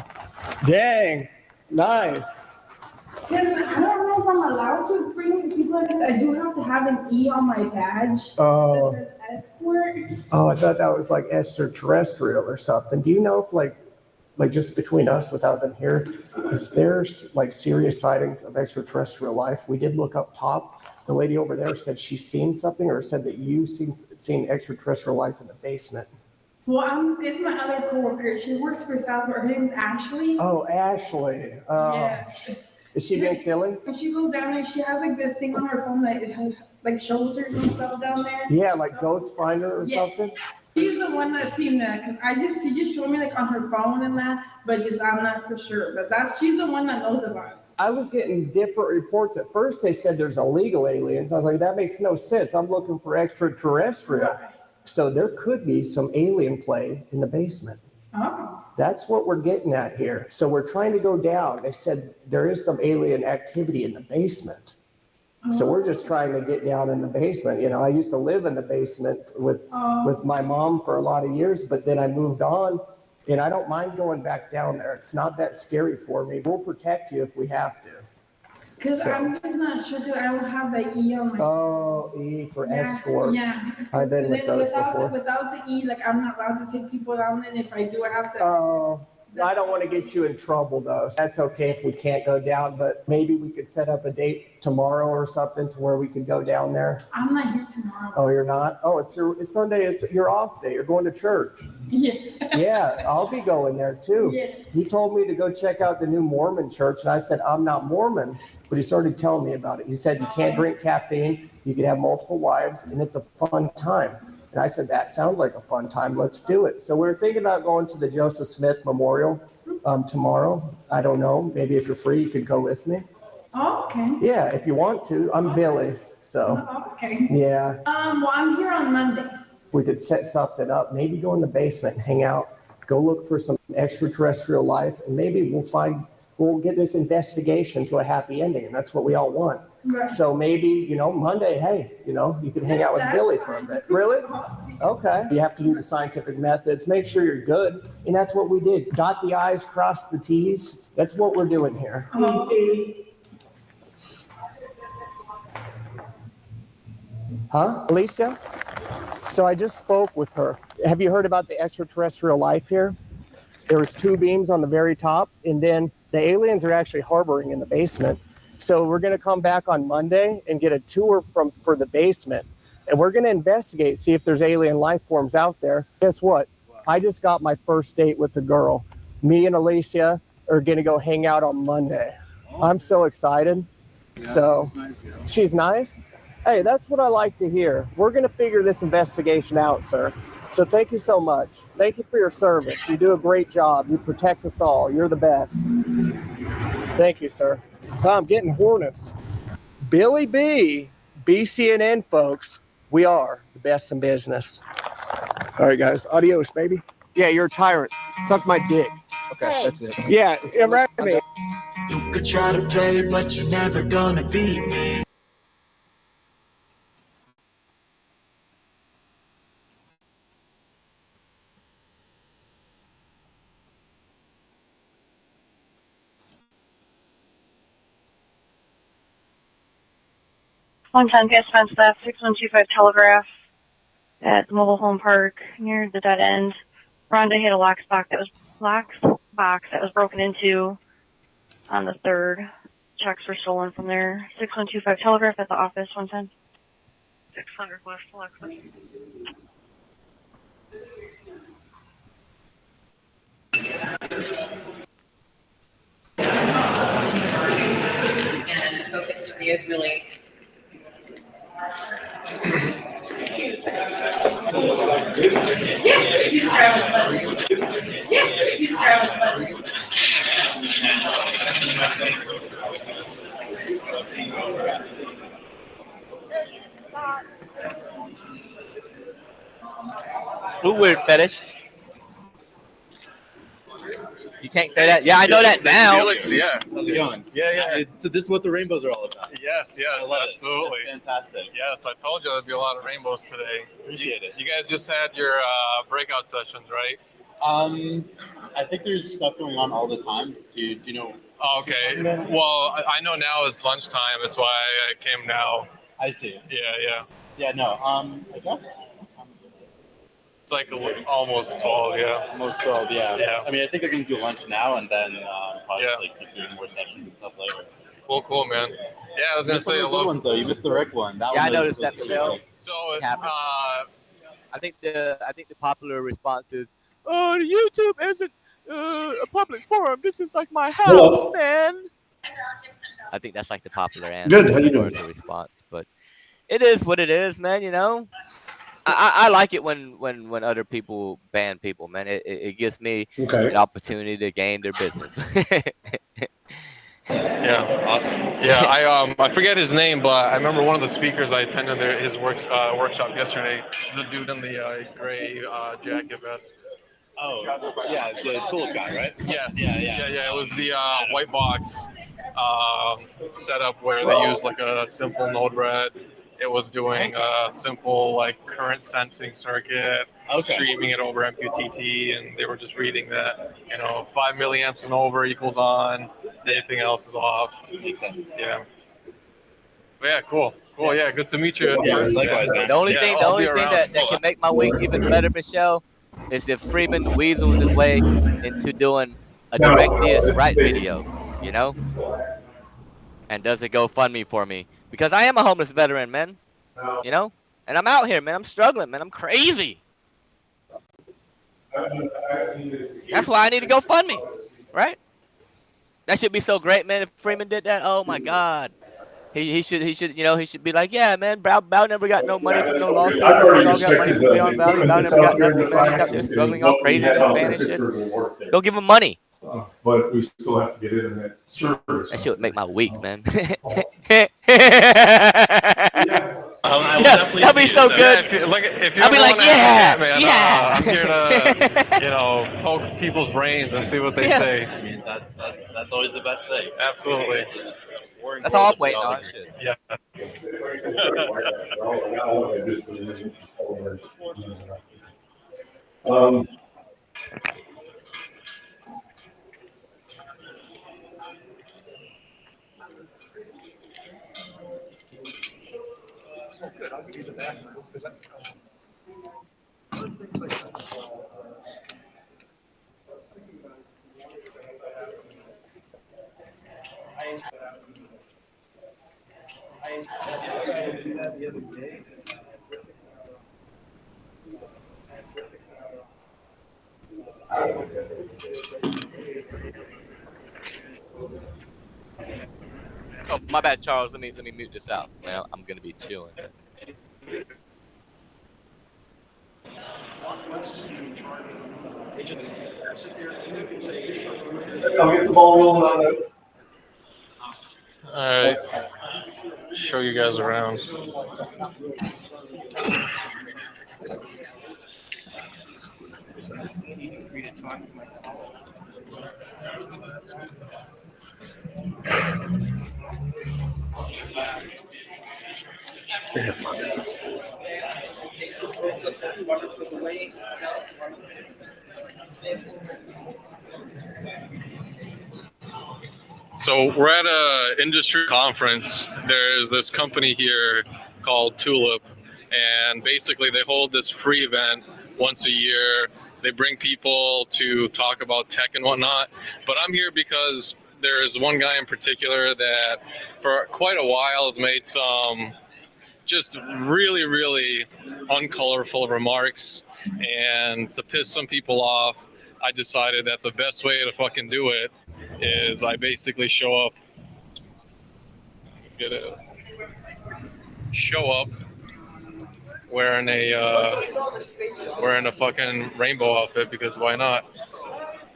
dang, nice. I don't know if I'm allowed to bring people because I do have to have an E on my badge Oh. that says escort. Oh, I thought that was like extraterrestrial or something. Do you know if like just between us without them here, is there like serious sightings of extraterrestrial life? We did look up top. The lady over there said she's seen something or said that you've seen extraterrestrial life in the basement. Well, it's my other coworker. She works for Southport. Her name's Ashley. Oh, Ashley. Yeah. Is she being silly? When she goes down there, she has like this thing on her phone that it has, like shows her some stuff down there. Yeah, like Ghost Finder or something? She's the one that's seen that because she just showed me like on her phone and that, but I'm not for sure. But she's the one that knows about it. I was getting different reports. At first, they said there's illegal aliens. I was like, that makes no sense. I'm looking for extraterrestrial. Right. So there could be some alien play in the basement. Oh. That's what we're getting at here. So we're trying to go down. They said there is some alien activity in the basement. So we're just trying to get down in the basement. I used to live in the basement with my mom for a lot of years, but then I moved on, and I don't mind going back down there. It's not that scary for me. We'll protect you if we have to. Because I'm just not sure that I will have the E on my. Oh, E for escort. Yeah. I've been with those before. Without the E, like I'm not allowed to take people down, and if I do, I have to. Oh, I don't want to get you in trouble though. That's okay if we can't go down, but maybe we could set up a date tomorrow or something to where we could go down there. I'm not here tomorrow. Oh, you're not? Oh, it's Sunday. It's your off day. You're going to church. Yeah. Yeah, I'll be going there too. Yeah. He told me to go check out the new Mormon church, and I said, I'm not Mormon, but he started telling me about it. He said, you can't drink caffeine, you can have multiple wives, and it's a fun time. And I said, that sounds like a fun time. Let's do it. So we're thinking about going to the Joseph Smith Memorial tomorrow. I don't know. Maybe if you're free, you could go with me. Oh, okay. Yeah, if you want to. I'm Billy. So, Okay. yeah. Well, I'm here on Monday. We could set something up, maybe go in the basement, hang out, go look for some extraterrestrial life, and maybe we'll get this investigation to a happy ending, and that's what we all want. Right. So maybe, Monday, hey, you could hang out with Billy for a bit. Really? Okay. You have to do the scientific methods, make sure you're good, and that's what we did. Dot the I's, cross the T's. That's what we're doing here. Huh, Alicia? So I just spoke with her. Have you heard about the extraterrestrial life here? There was 2 beams on the very top, and then the aliens are actually harboring in the basement. So we're going to come back on Monday and get a tour for the basement, and we're going to investigate, see if there's alien life forms out there. Guess what? I just got my first date with the girl. Me and Alicia are going to go hang out on Monday. I'm so excited. So she's nice. Hey, that's what I like to hear. We're going to figure this investigation out, sir. So thank you so much. Thank you for your service. You do a great job. You protect us all. You're the best. Thank you, sir. I'm getting hornets. Billy B, BCNN folks, we are the best in business. All right, guys. Adios, baby. Yeah, you're a tyrant. Suck my dick. Okay, that's it. Yeah, right me. You could try to play, but you're never gonna beat me. One time gas fence left, 6125 Telegraph at the mobile home park near the dead end. Rhonda hit a lock box that was broken into on the 3rd. Checks were stolen from there. 6125 Telegraph at the office, 110. 600 West Alexis. And the focus for you is really use travel button. Use travel button. Ooh, weird fetish. You can't say that. Yeah, I know that now. Felix, yeah. How's it going? Yeah. So this is what the rainbows are all about. Yes, absolutely. It's fantastic. Yes, I told you there'd be a lot of rainbows today. Appreciate it. You guys just had your breakout sessions, right? I think there's stuff going on all the time. Do you know? Oh, okay. Well, I know now is lunchtime. That's why I came now. I see. Yeah. Yeah, no. I guess. It's like almost 12, yeah. Almost 12, yeah. Yeah. I mean, I think they're going to do lunch now and then probably keep doing more sessions and stuff later. Cool, man. Yeah, I was going to say the good ones, though. You missed the Rick one. That Yeah, one I noticed that, Michelle. So, I think the popular response is, "Oh, YouTube isn't a public forum. This is like my house, Hello. man." I think that's like the popular answer. Good, how you doing? The response, but it is what it is, man. I like it when other people ban people, man. It gives me an opportunity to gain their business. Yeah, awesome. Yeah, I forget his name, but I remember one of the speakers I attended his workshop yesterday. The dude in the gray jacket vest. Oh, yeah, the tulip guy, right? Yes. Yeah. It was the white box setup where they used like a simple node RED. It was doing a simple like current sensing circuit, streaming it over MQTT, and they were just reading that 5 milliamps and over equals on, Anything else is off. Makes sense. Yeah. But yeah, cool. Cool. Yeah, good to meet you in Yeah, person. likewise, man. The only Yeah, thing, I'll be around. that can make my week even better, Michelle, is if Freeman weasels his way into doing a direct this right video, you know, and does a GoFundMe for me because I am a homeless veteran, man. You know, and I'm out here, man. I'm struggling, man. I'm crazy. That's why I need to GoFundMe, right? That should be so great, man. If Freeman did that, oh my God. He should you know, he should be like, yeah, man, Bow never got no money from no lawsuit. I've already We all got money inspected from Beyond the Valley. Bow equipment that's never got out there in the nothing, man. He's out flags there and struggling all what we crazy have in out there Spain in and shit. Pittsburgh will work there. Go give him money. But we still have to get internet service. That shit would make my week, man. I will Yeah, definitely that'd be see so you, good. If you I'll ever be like, want to have a yeah, chat, man, yeah. I'm here to, you know, poke people's brains and see what they Yeah. say. I mean, that's always the best thing. Absolutely. Warring That's all worlds I'm waiting we all on. agree. Shit. Yeah. Oh, my bad, Charles. Let me mute this out. Man, I'm gonna be chewing. I'll get the ball rolling on it. All right. Show you guys around. So we're at a industry conference. There's this company here called Tulip, and basically they hold this free event once a year. They bring people to talk about tech and whatnot. But I'm here because there's one guy in particular that for quite a while has made some just really, really uncolorful remarks. And to piss some people off, I decided that the best way to fucking do it is I basically show up wearing a fucking rainbow outfit because why not?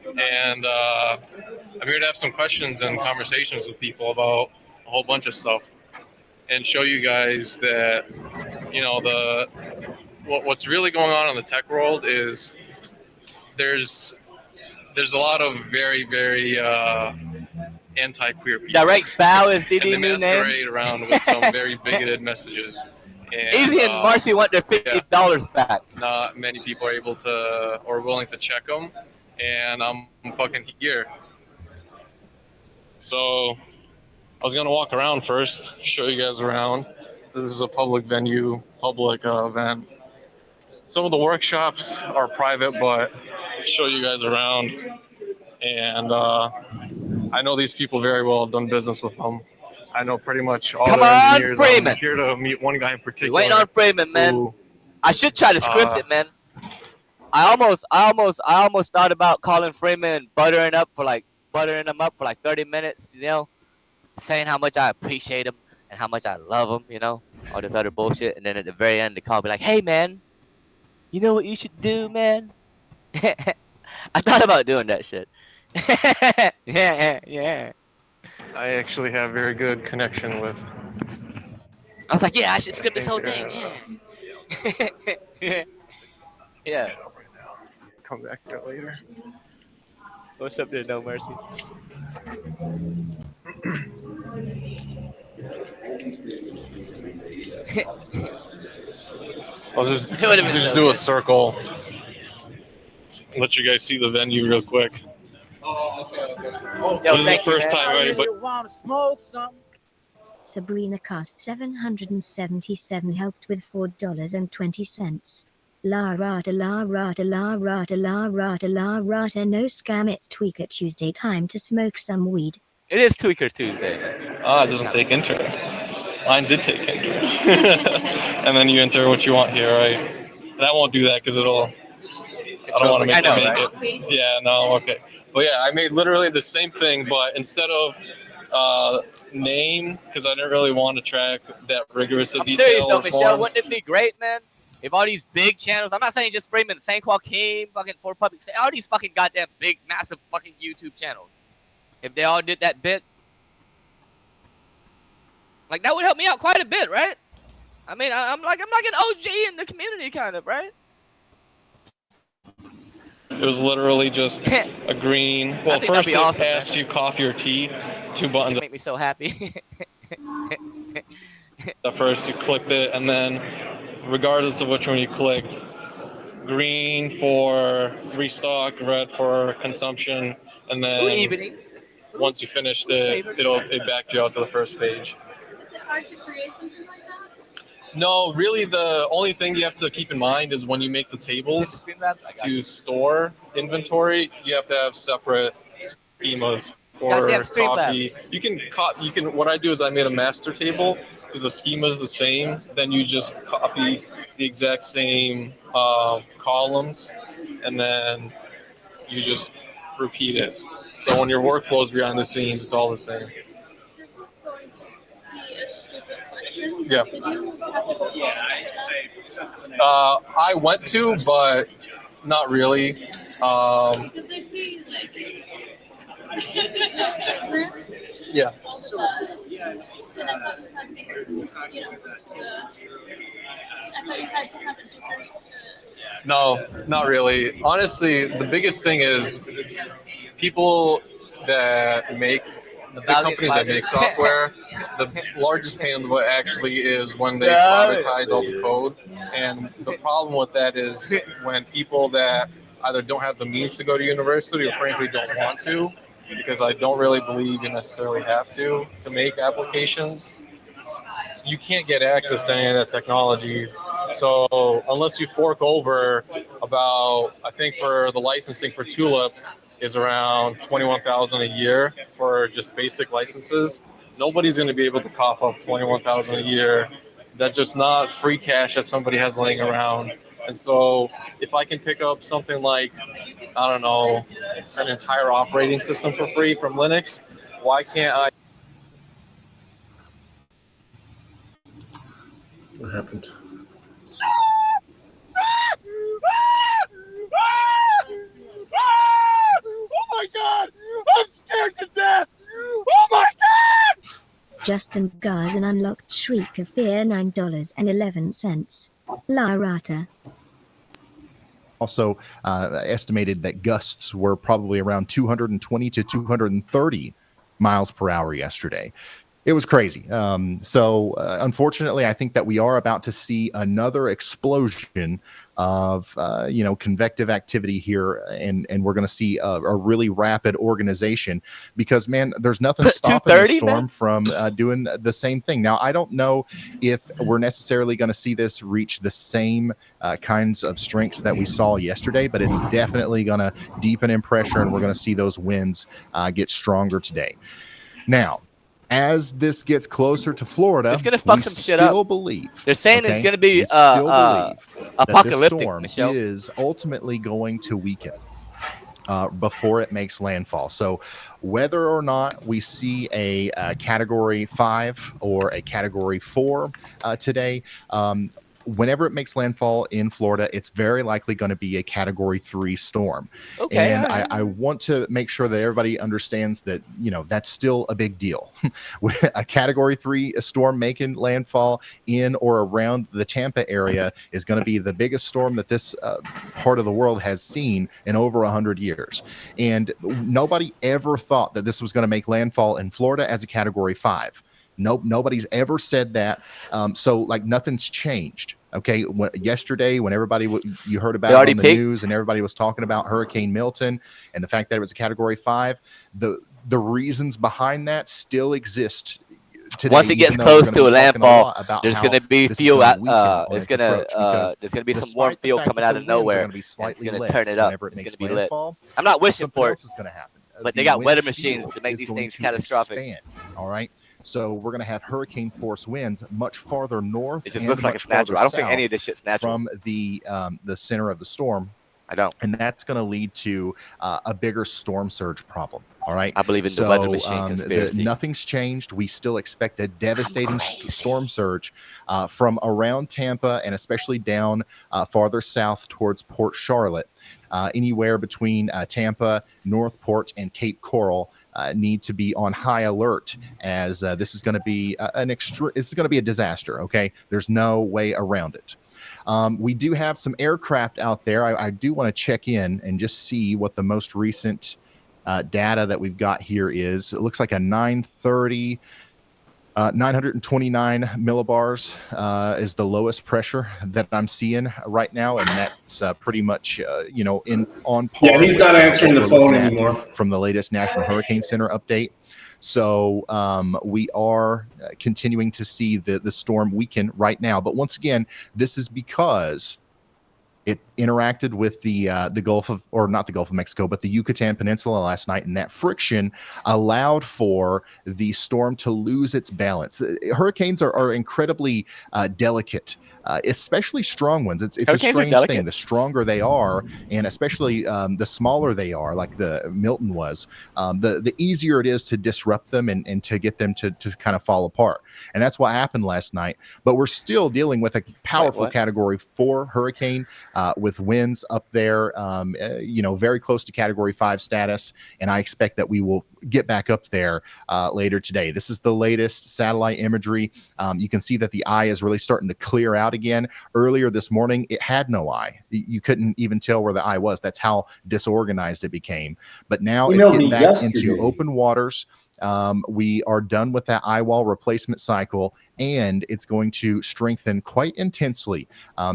And I'm here to have some questions and conversations with people about a whole bunch of stuff and show you guys that, you know, what's really going on in the tech world is there's a lot of very, very anti-queer people. Direct Bow is the and they new masquerade name. around with some very bigoted messages. And, Easy and Marcy want their $50 back. Not many people are able to or willing to check them, and I'm fucking here. So I was gonna walk around first, show you guys around. This is a public venue, public event. Some of the workshops are private, but show you guys around. And I know these people very well. I've done business with them. I know pretty much all their engineers. Freeman. I'm here to meet one guy in particular. Waiting on Freeman, man. I should try to script it, man. I almost thought about calling Freeman and buttering him up for like 30 minutes, you know, saying how much I appreciate him and how much I love him, you know, all this other bullshit, and then at the very end, the call be like, "Hey, man, you know what you should do, man?" I thought about doing that shit. yeah. I actually have very good connection with. I was like, yeah, I should script this whole thing. Yeah. Yeah. Come back to it later. What's up there, No Mercy? I'll just do a circle. Let you guys see the venue real quick. Yo, This is the thank you, first man. time anybody. You want to smoke something? Sabrina Cast 777 helped with $4.20. La rata la rata la rata la rata la rata, no scam, it's Tweaker Tuesday, time to smoke some weed. It is Tweaker Tuesday, man. Ah, it doesn't take enter. Mine did take enter. And then you enter what you want here, right? And I won't do that because I don't want to make it. Yeah, no, okay. But yeah, I made literally the same thing, but instead of name, because I didn't really want to track that rigorous of I'm detail serious though, or Michelle. forms. Wouldn't it be great, man? If all these big channels, I'm not saying just Freeman, St. Joaquin, fucking For Public, all these fucking goddamn big, massive fucking YouTube channels, if they all did that bit, like that would help me out quite a bit, right? I mean, I'm like an OG in the community, kind of, right? It was literally just a green. Well, think that'd first be it awesome, asks you coffee or tea, 2 buttons. It make me so happy. At first you clicked it, and then regardless of which one you clicked, green for restock, red for consumption, and then evening. Once you finished it, it backed you out to the first page. Is it hard to create something like that? No, really the only thing you have to keep in mind is when you make the tables to store inventory, you have to have separate schemas for Goddamn coffee. You can what I do is I made a master table because the schema is the same. Then you just copy the exact same columns, and then you just repeat it. So when your workflow is behind the scenes, it's all the same. This is going to be a stupid question. Yeah. Did you have to go I went to, but not really. Because I see, like, Yeah. No, not really. Honestly, the biggest thing is people that make the companies that make software. The largest pain in the butt actually is when they privatize all the code, and the problem with that is when people that either don't have the means to go to university or frankly don't want to, because I don't really believe you necessarily have to make applications. You can't get access to any of that technology. So unless you fork over about, I think for the licensing for Tulip is around $21,000 a year for just basic licenses, nobody's going to be able to cough up $21,000 a year. That's just not free cash that somebody has laying around. And so if I can pick up something like, I don't know, an entire operating system for free from Linux, why can't I? What happened? Oh my god! I'm scared to death! Oh my god! Justin Gars an unlocked Shriek of Fear $9.11. La Rata. Also estimated that gusts were probably around 220 to 230 miles per hour yesterday. It was crazy. Unfortunately, I think that we are about to see another explosion of, convective activity here, and we're going to see a really rapid organization because, man, there's nothing stopping the storm from doing the same thing. Now, I don't know if we're necessarily going to see this reach the same kinds of strengths that we saw yesterday, but it's definitely going to deepen in pressure, and we're going to see those winds get stronger today. Now, as this gets closer to Florida, it's gonna fuck some shit up. Believe they're saying it's gonna be apocalyptic. apocalyptic. Storm Michelle is ultimately going to weaken before it makes landfall. So, whether or not we see a Category 5 or a Category 4 today. Whenever it makes landfall in Florida, it's very likely going to be a Category 3 storm. Okay, and right. I want to make sure that everybody understands that, that's still a big deal. A Category 3 storm making landfall in or around the Tampa area is going to be the biggest storm that this part of the world has seen in over 100 years. And nobody ever thought that this was going to make landfall in Florida as a Category 5. Nope, nobody's ever said that. So like nothing's changed. Okay, yesterday when everybody you heard about it on the news and everybody was talking about Hurricane Milton and the fact that it was a Category 5, the reasons behind that still exist today. Once it gets close to a landfall, there's going to be fuel. There's going to be some warm fuel coming out of nowhere. It's going to turn it up. It's going to be lit. I'm not wishing for it. Is going to happen. But they got weather machines to make these things catastrophic. Expand, all right. So we're going to have hurricane force winds much farther north. It just looks like it's natural. I don't think any of this shit's natural. From the center of the storm. I don't. And that's going to lead to a bigger storm surge problem. All right. I believe in the weather machine conspiracy. Nothing's changed. We still expect a devastating storm surge from around Tampa and especially down farther south towards Port Charlotte. Anywhere between Tampa, Northport, and Cape Coral need to be on high alert, as this is going to be it's going to be a disaster. Okay, there's no way around it. We do have some aircraft out there. I do want to check in and just see what the most recent data that we've got here is. It looks like a 930. 929 millibars is the lowest pressure that I'm seeing right now, and that's pretty much on par. Yeah, he's not answering the phone anymore from the latest National Hurricane Center update. So we are continuing to see the storm weaken right now. But once again, this is because it interacted with the Gulf of, or not the Gulf of Mexico, but the Yucatan Peninsula last night, and that friction allowed for the storm to lose its balance. Hurricanes are incredibly delicate, especially strong ones. It's a strange thing. The stronger they are, and especially the smaller they are, like the Milton was, the easier it is to disrupt them and to get them to kind of fall apart. And that's what happened last night. But we're still dealing with a powerful Category 4 hurricane with winds up there, very close to Category 5 status. And I expect that we will get back up there later today. This is the latest satellite imagery. You can see that the eye is really starting to clear out again. Earlier this morning, it had no eye. You couldn't even tell where the eye was. That's how disorganized it became. But now it's getting back into open waters. We are done with that eye wall replacement cycle, and it's going to strengthen quite intensely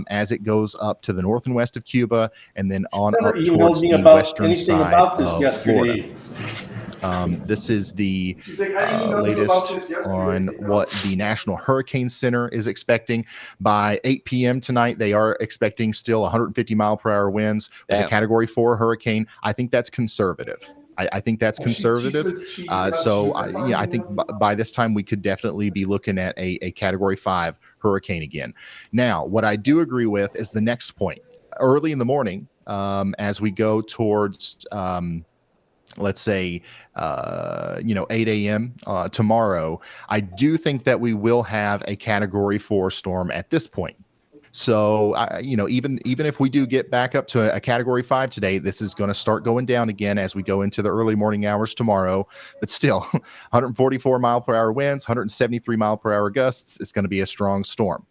as it goes up to the north and west of Cuba, and then on up towards the western side of Florida. This is the latest on what the National Hurricane Center is expecting. By 8 p.m. tonight, they are expecting still 150 mile per hour winds with a Category 4 hurricane. I think that's conservative. I think that's conservative. I think by this time we could definitely be looking at a Category 5 hurricane again. Now, what I do agree with is the next point. Early in the morning, as we go towards, let's say, 8 a.m. Tomorrow, I do think that we will have a Category 4 storm at this point. So, even if we do get back up to a Category 5 today, this is going to start going down again as we go into the early morning hours tomorrow. But still, 144 mile per hour winds, 173 mile per hour gusts. It's going to be a strong storm.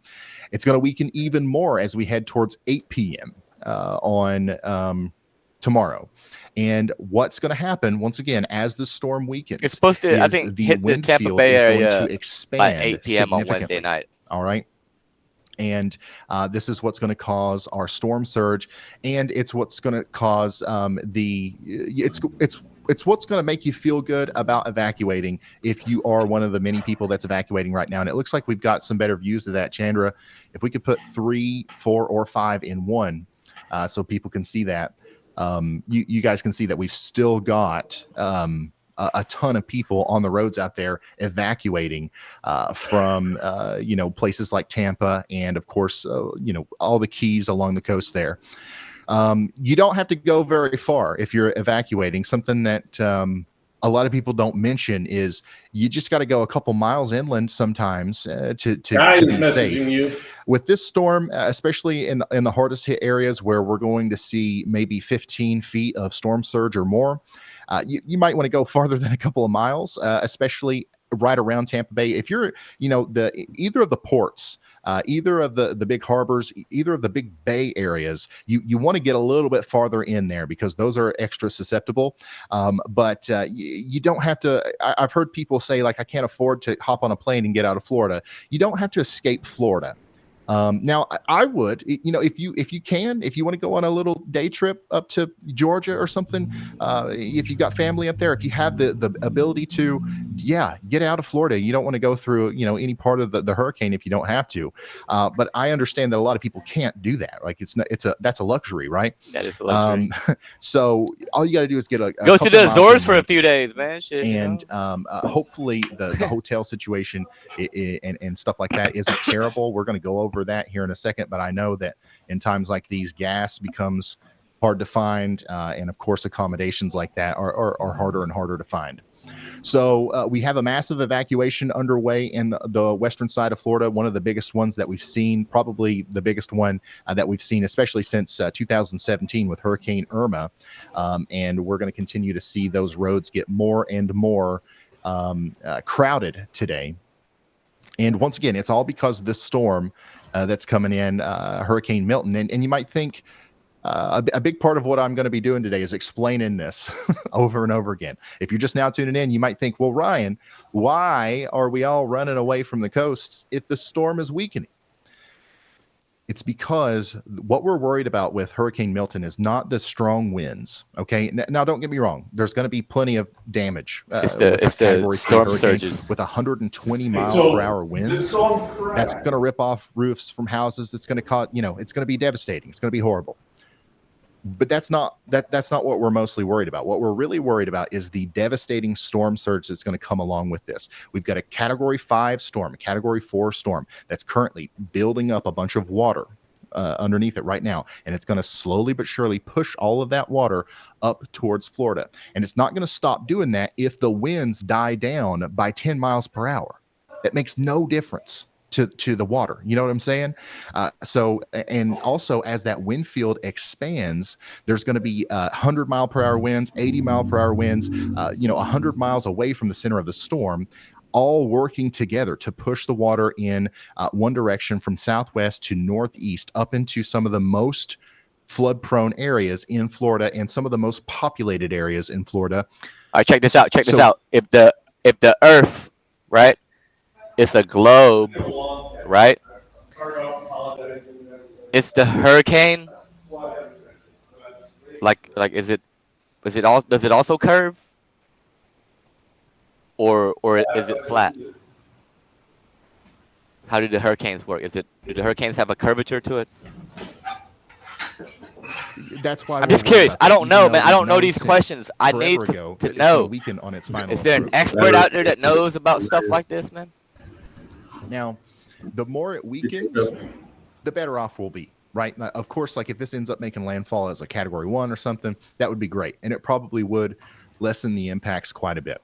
It's going to weaken even more as we head towards 8 p.m. On tomorrow. And what's going to happen once again as the storm weakens? It's supposed to, I think, hit the Tampa Bay area to expand by 8 p.m. on Wednesday night. All right. And this is what's going to cause our storm surge, and it's what's going to cause it's what's going to make you feel good about evacuating if you are one of the many people that's evacuating right now. And it looks like we've got some better views of that, Chandra. If we could put 3, 4, or 5 in one, so people can see that. You guys can see that we've still got a ton of people on the roads out there evacuating from places like Tampa and of course all the keys along the coast there. You don't have to go very far if you're evacuating. Something that a lot of people don't mention is you just got to go a couple miles inland sometimes to be safe. With this storm, especially in the hardest hit areas where we're going to see maybe 15 feet of storm surge or more, you might want to go farther than a couple of miles, especially right around Tampa Bay. If you're, either of the ports either of the big harbors, either of the big bay areas, you want to get a little bit farther in there because those are extra susceptible. But you don't have to. I've heard people say, like, I can't afford to hop on a plane and get out of Florida. You don't have to escape Florida. Now, I would, if you want to go on a little day trip up to Georgia or something, if you've got family up there, if you have the ability to, get out of Florida. You don't want to go through, any part of the hurricane if you don't have to. But I understand that a lot of people can't do that. Like that's a luxury, right? That is a luxury. So all you got to do is get a Go to couple the miles Azores in for there. a few days, man. Shit, And hopefully the hotel situation and stuff like that isn't terrible. We're going to go over that here in a second, but I know that in times like these, gas becomes hard to find, and of course accommodations like that are harder and harder to find. So we have a massive evacuation underway in the western side of Florida, one of the biggest ones that we've seen, probably the biggest one that we've seen, especially since 2017 with Hurricane Irma. And we're going to continue to see those roads get more and more crowded today. And once again, it's all because of this storm that's coming in, Hurricane Milton. And you might think, a big part of what I'm going to be doing today is explaining this over and over again. If you're just now tuning in, you might think, well, Ryan, why are we all running away from the coasts if the storm is weakening? It's because what we're worried about with Hurricane Milton is not the strong winds. Okay. Now, don't get me wrong. There's going to be plenty of damage. It's the storm surges with 120 miles per hour winds. That's going to rip off roofs from houses. That's going to cause, it's going to be devastating. It's going to be horrible. But that's not what we're mostly worried about. What we're really worried about is the devastating storm surge that's going to come along with this. We've got a Category 5 storm, a Category 4 storm that's currently building up a bunch of water underneath it right now. And it's going to slowly but surely push all of that water up towards Florida. And it's not going to stop doing that if the winds die down by 10 miles per hour. It makes no difference to the water. You know what I'm saying? So, and also as that wind field expands, there's going to be 100 mile per hour winds, 80 mile per hour winds, 100 miles away from the center of the storm, all working together to push the water in one direction from southwest to northeast up into some of the most flood prone areas in Florida and some of the most populated areas in Florida. All right, check this out. This out. If the Earth, right, it's a globe, right? It's the hurricane. Like does it also curve? Or is it flat? How do the hurricanes work? Do the hurricanes have a curvature to it? That's why I'm just curious. I don't know, man. I don't know these questions. I need to know. Weaken on its final Is there an approach. expert out there that knows about stuff like this, man? Now, the more it weakens, the better off we'll be, right? Now, of course, like if this ends up making landfall as a Category 1 or something, that would be great. And it probably would lessen the impacts quite a bit.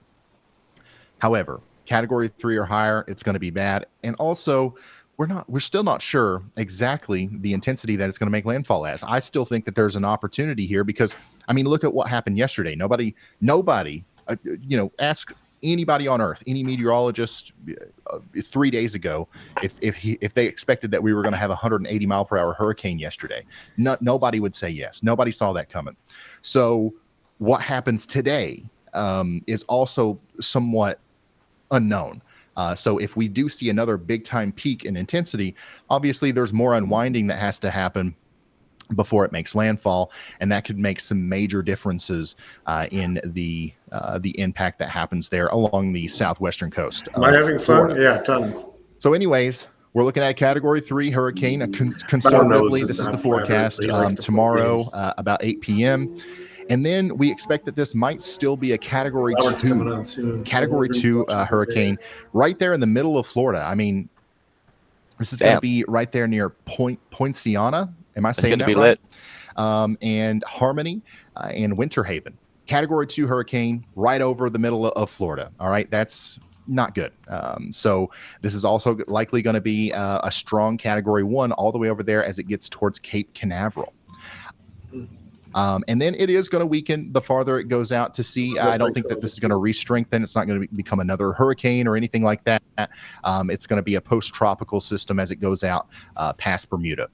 However, Category 3 or higher, it's going to be bad. And also, we're still not sure exactly the intensity that it's going to make landfall as. I still think that there's an opportunity here because, I mean, look at what happened yesterday. Nobody, ask anybody on Earth, any meteorologist 3 days ago, if they expected that we were going to have a 180 mile per hour hurricane yesterday. Nobody would say yes. Nobody saw that coming. So what happens today is also somewhat unknown. So if we do see another big time peak in intensity, obviously there's more unwinding that has to happen before it makes landfall, and that could make some major differences in the impact that happens there along the southwestern coast. Am I having fun? Florida. Yeah, tons. So anyways, we're looking at a Category 3 hurricane. Conservatively, this is the forecast tomorrow about 8 p.m. And then we expect that this might still be a Category 2 hurricane right there in the middle of Florida. I mean, this is going to be right there near Poinciana. Am I saying that right? And Harmony and Winter Haven. Category 2 hurricane right over the middle of Florida. All right, that's not good. So this is also likely going to be a strong Category 1 all the way over there as it gets towards Cape Canaveral. And then it is going to weaken the farther it goes out to sea. I don't think that this is going to re-strengthen. It's not going to become another hurricane or anything like that. It's going to be a post-tropical system as it goes out past Bermuda.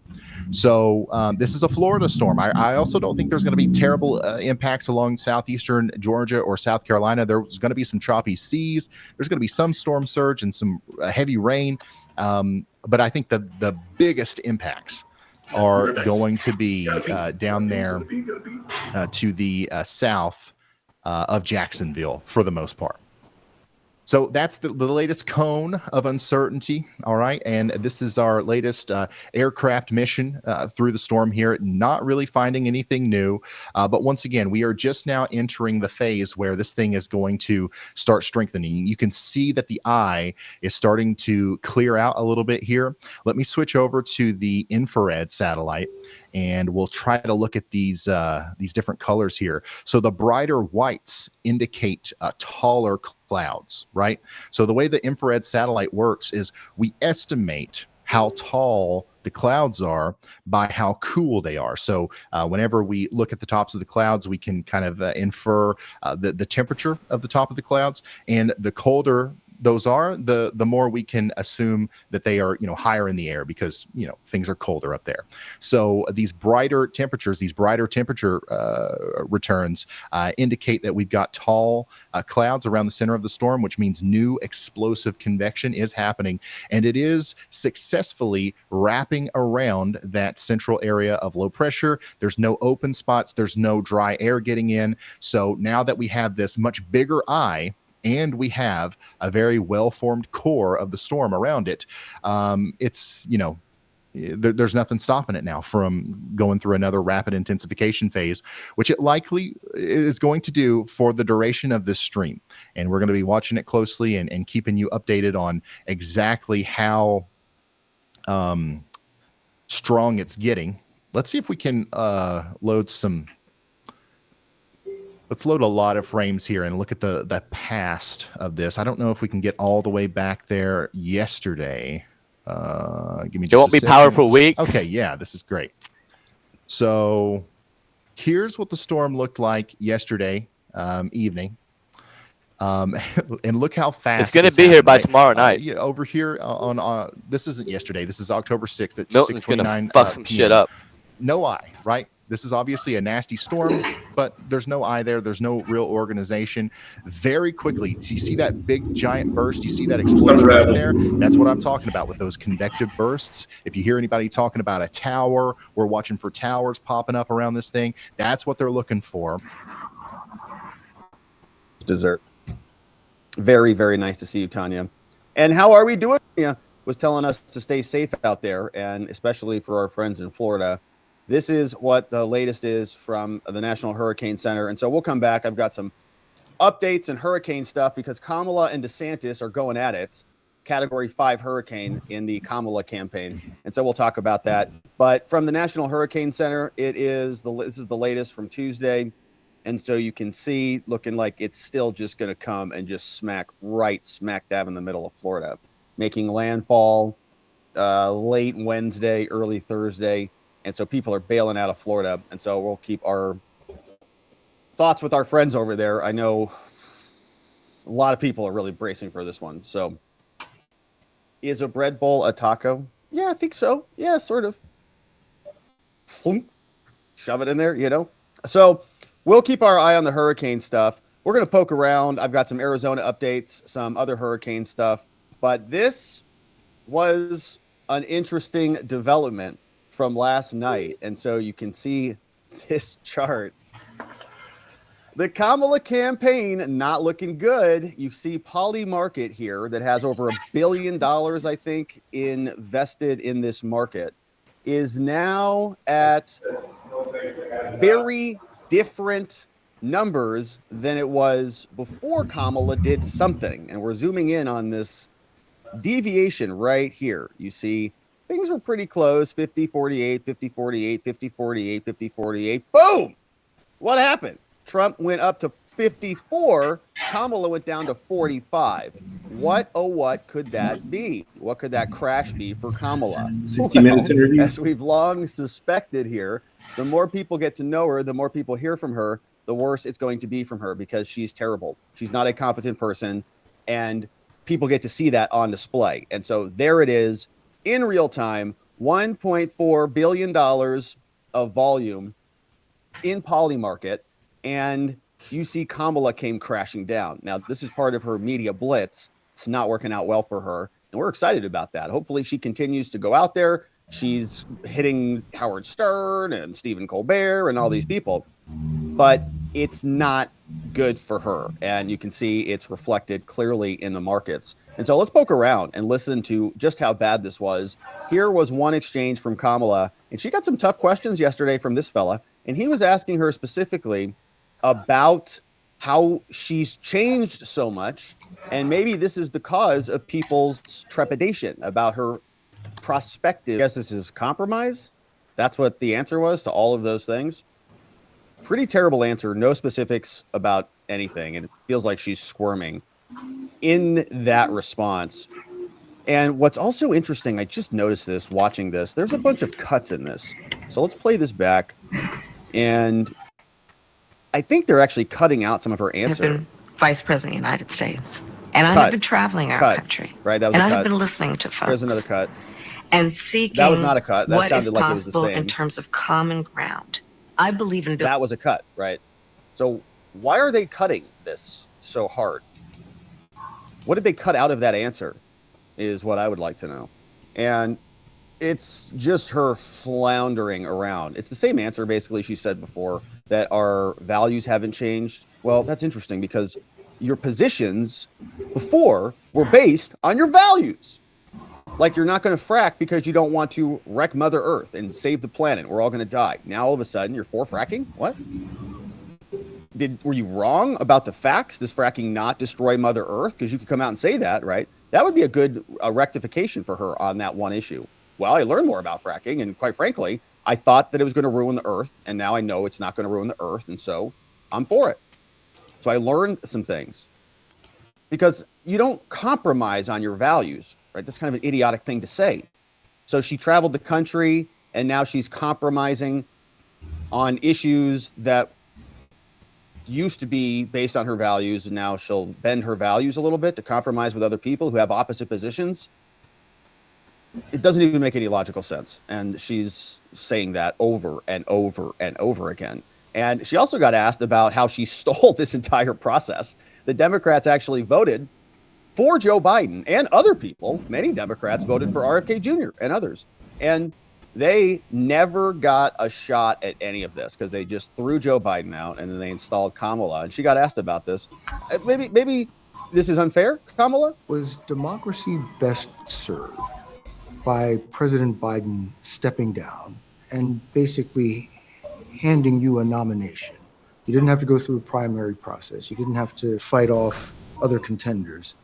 So this is a Florida storm. I also don't think there's going to be terrible impacts along southeastern Georgia or South Carolina. There's going to be some choppy seas. There's going to be some storm surge and some heavy rain. But I think the biggest impacts are going to be down there to the south of Jacksonville for the most part. So that's the latest cone of uncertainty, all right? And this is our latest aircraft mission through the storm here, not really finding anything new. But once again, we are just now entering the phase where this thing is going to start strengthening. You can see that the eye is starting to clear out a little bit here. Let me switch over to the infrared satellite, and we'll try to look at these different colors here. So the brighter whites indicate taller clouds, right? So the way the infrared satellite works is we estimate how tall the clouds are by how cool they are. So whenever we look at the tops of the clouds, we can kind of infer the temperature of the top of the clouds, and the colder those are, the more we can assume that they are, higher in the air because, things are colder up there. So these brighter temperatures, returns indicate that we've got tall clouds around the center of the storm, which means new explosive convection is happening, and it is successfully wrapping around that central area of low pressure. There's no open spots. There's no dry air getting in. So now that we have this much bigger eye, and we have a very well-formed core of the storm around it, it's, there's nothing stopping it now from going through another rapid intensification phase, which it likely is going to do for the duration of this stream. And we're going to be watching it closely and keeping you updated on exactly how strong it's getting. Let's see if we can load some... Let's load a lot of frames here and look at the past of this. I don't know if we can get all the way back there yesterday. Give me just It won't be second. power for weeks. Okay, yeah, this is great. So here's what the storm looked like yesterday evening. And look how fast it's going to be here by tomorrow night. Over here on this isn't yesterday. This is October 6th at Milton's going 6:29 to fuck some PM. shit up. No eye, right? This is obviously a nasty storm, but there's no eye there. There's no real organization. Very quickly, you see that big giant burst? You see that explosion right there? That's what I'm talking about with those convective bursts. If you hear anybody talking about a tower, we're watching for towers popping up around this thing. That's what they're looking for. Dessert. Very, very nice to see you, Tanya. And how are we doing? Tanya was telling us to stay safe out there, and especially for our friends in Florida. This is what the latest is from the National Hurricane Center. And so we'll come back. I've got some updates and hurricane stuff because Kamala and DeSantis are going at it. Category 5 hurricane in the Kamala campaign. And so we'll talk about that. But from the National Hurricane Center, this is the latest from Tuesday. And so you can see looking like it's still just going to come and just smack dab in the middle of Florida, making landfall late Wednesday, early Thursday. And so people are bailing out of Florida. And so we'll keep our thoughts with our friends over there. I know a lot of people are really bracing for this one. So is a bread bowl a taco? Yeah, I think so. Yeah, sort of. Shove it in there, So we'll keep our eye on the hurricane stuff. We're going to poke around. I've got some Arizona updates, some other hurricane stuff. But this was an interesting development from last night. And so you can see this chart. The Kamala campaign not looking good. You see Poly Market here that has over $1 billion, I think, invested in this market, is now at very different numbers than it was before Kamala did something. And we're zooming in on this deviation right here. You see things were pretty close, 50-48, 50-48, 50-48, 50-48. Boom! What happened? Trump went up to 54, Kamala went down to 45. What, oh, what could that be? What could that crash be for Kamala? 60 Minutes interview. As we've long suspected here, the more people get to know her, the more people hear from her, the worse it's going to be from her because she's terrible. She's not a competent person, and people get to see that on display. And so there it is in real time, $1.4 billion of volume in Polymarket, and you see Kamala came crashing down. Now, this is part of her media blitz. It's not working out well for her, and we're excited about that. Hopefully she continues to go out there. She's hitting Howard Stern and Stephen Colbert and all these people, but it's not good for her, and you can see it's reflected clearly in the markets. And so let's poke around and listen to just how bad this was. Here was one exchange from Kamala, and she got some tough questions yesterday from this fella, and he was asking her specifically about how she's changed so much, and maybe this is the cause of people's trepidation about her prospective. I guess this is compromise. That's what the answer was to all of those things. Pretty terrible answer. No specifics about anything, and it feels like she's squirming in that response. And what's also interesting, I just noticed this watching this, there's a bunch of cuts in this. So let's play this back. And I think they're actually cutting out some of her answer. I've been Vice President of the United States, and I Cut. have been traveling our Cut. country. Right, that was and a I cut. have been listening to folks. There's another cut. And seeking That was not a cut. That what is sounded like it was the possible same. in terms of common ground. I believe in That was a cut, right? So why are they cutting this so hard? What did they cut out of that answer is what I would like to know. And it's just her floundering around. It's the same answer, basically, she said before, that our values haven't changed. Well, that's interesting because your positions before were based on your values. Like you're not going to frack because you don't want to wreck Mother Earth and save the planet. We're all going to die. Now, all of a sudden, you're for fracking? What? Were you wrong about the facts? Does fracking not destroy Mother Earth? Because you could come out and say that, right? That would be a good rectification for her on that one issue. Well, I learned more about fracking, and quite frankly, I thought that it was going to ruin the Earth, and now I know it's not going to ruin the Earth, and so I'm for it. So I learned some things. Because you don't compromise on your values, right? That's kind of an idiotic thing to say. So she traveled the country, and now she's compromising on issues that used to be based on her values, and now she'll bend her values a little bit to compromise with other people who have opposite positions. It doesn't even make any logical sense. And she's saying that over and over and over again. And she also got asked about how she stole this entire process. The Democrats actually voted for Joe Biden and other people. Many Democrats voted for RFK Jr. and others. And they never got a shot at any of this because they just threw Joe Biden out and then they installed Kamala. And she got asked about this. Maybe this is unfair, Kamala? Was democracy best served by President Biden stepping down and basically handing you a nomination? You didn't have to go through a primary process. You didn't have to fight off other contenders.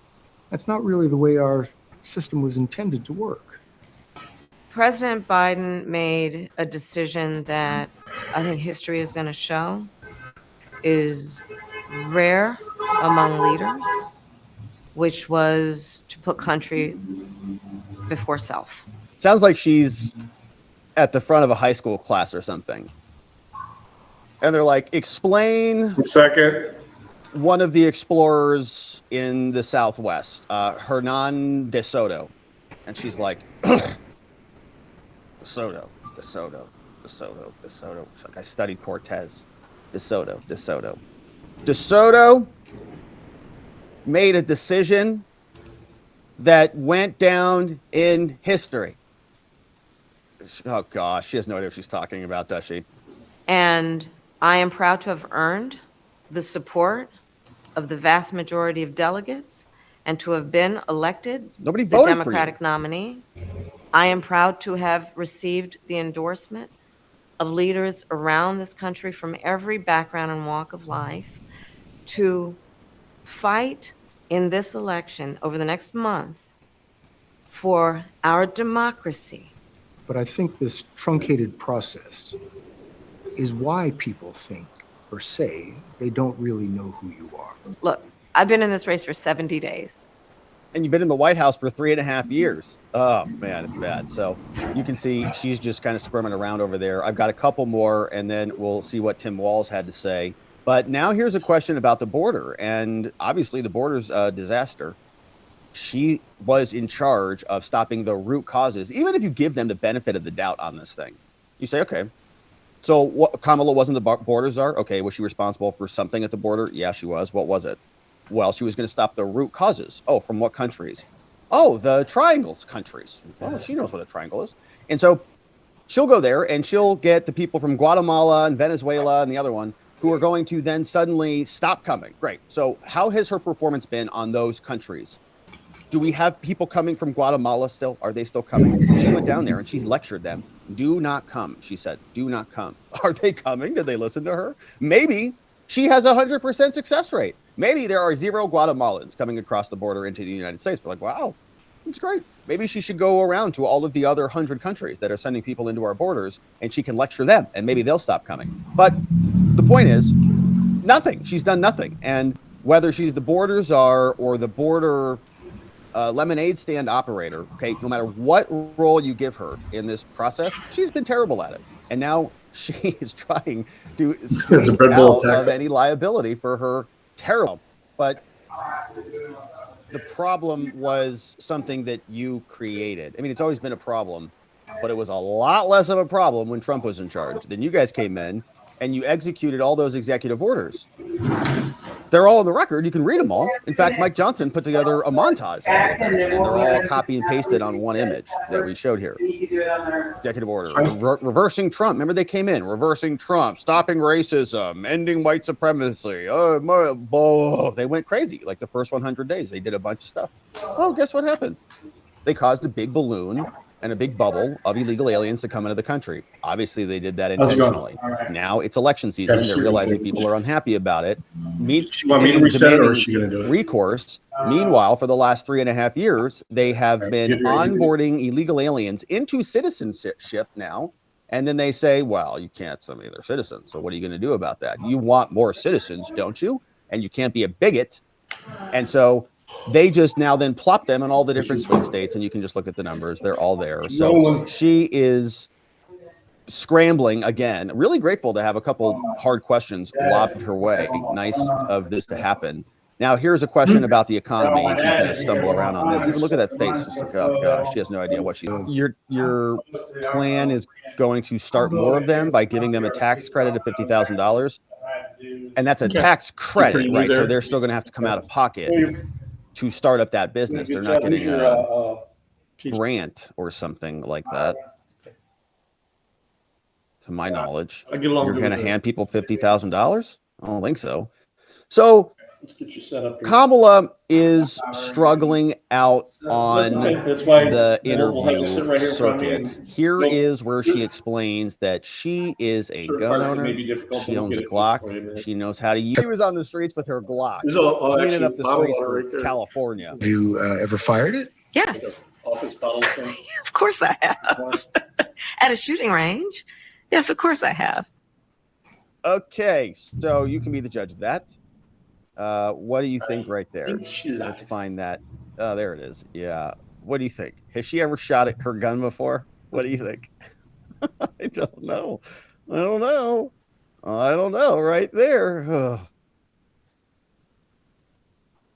That's not really the way our system was intended to work. President Biden made a decision that I think history is going to show is rare among leaders, which was to put country before self. Sounds like she's at the front of a high school class or something. And they're like, explain one of the explorers in the Southwest, Hernan de Soto. And she's like, De Soto. It's like I studied Cortez. De Soto. De Soto made a decision that went down in history. Oh gosh, she has no idea what she's talking about, does she? And I am proud to have earned the support of the vast majority of delegates and to have been elected the Democratic nominee. I am proud to have received the endorsement of leaders around this country from every background and walk of life to fight in this election over the next month for our democracy. But I think this truncated process is why people think per se. They don't really know who you are. Look, I've been in this race for 70 days. And you've been in the White House for 3.5 years. Oh, man, it's bad. So you can see she's just kind of squirming around over there. I've got a couple more, and then we'll see what Tim Walz had to say. But now here's a question about the border. And obviously the border's a disaster. She was in charge of stopping the root causes, even if you give them the benefit of the doubt on this thing. You say, okay, so what, Kamala wasn't the border czar? Okay, was she responsible for something at the border? Yeah, she was. What was it? Well, she was going to stop the root causes. Oh, from what countries? Oh, the triangles countries. Oh, she knows what a triangle is. And so she'll go there and she'll get the people from Guatemala and Venezuela and the other one who are going to then suddenly stop coming. Great. So how has her performance been on those countries? Do we have people coming from Guatemala still? Are they still coming? She went down there and she lectured them. Do not come, she said. Do not come. Are they coming? Did they listen to her? Maybe she has a 100% success rate. Maybe there are 0 Guatemalans coming across the border into the United States. We're like, wow, that's great. Maybe she should go around to all of the other 100 countries that are sending people into our borders and she can lecture them and maybe they'll stop coming. But the point is, nothing. She's done nothing. And whether she's the border czar or the border lemonade stand operator, okay, no matter what role you give her in this process, she's been terrible at it. And now she is trying to squeeze out of any liability for her terrible. But the problem was something that you created. I mean, it's always been a problem, but it was a lot less of a problem when Trump was in charge. Then you guys came in and you executed all those executive orders. They're all on the record. You can read them all. In fact, Mike Johnson put together a montage, and they're all copy and pasted on one image that we showed here. Executive order, reversing Trump. Remember, they came in, reversing Trump, stopping racism, ending white supremacy. They went crazy. Like the first 100 days, they did a bunch of stuff. Oh, guess what happened? They caused a big balloon and a big bubble of illegal aliens to come into the country. Obviously, they did that intentionally. Now it's election season. They're realizing people are unhappy about it. You want me to reset it, or is she going to do it? Recourse. Meanwhile, for the last 3.5 years, they have been onboarding illegal aliens into citizenship now. And then they say, well, you can't send me their citizens. So what are you going to do about that? You want more citizens, don't you? And you can't be a bigot. And so they just now then plop them in all the different swing states, and you can just look at the numbers. They're all there. So she is scrambling again. Really grateful to have a couple hard questions lobbed her way. Nice of this to happen. Now, here's a question about the economy, and she's going to stumble around on this. Even look at that face. Just like, oh, gosh, she has no idea what she's doing. Your plan is going to start more of them by giving them a tax credit of $50,000. And that's a tax credit, right? So they're still going to have to come out of pocket to start up that business. They're not getting a grant or something like that, to my knowledge. You're going to hand people $50,000? I don't think so. So let's get you set up here. Kamala is struggling out on the interview circuit. Here is where she explains that she is a gun owner. She owns a Glock. She knows how to use it. She was on the streets with her Glock, cleaning up the streets for California. Have you ever fired it? Yes. Office bottle thing. Of course I have. At a shooting range. Yes, of course I have. Okay, so you can be the judge of that. What do you think right there? Let's find that. Oh, there it is. Yeah. What do you think? Has she ever shot at her gun before? What do you think? I don't know. I don't know. Right there. Ugh.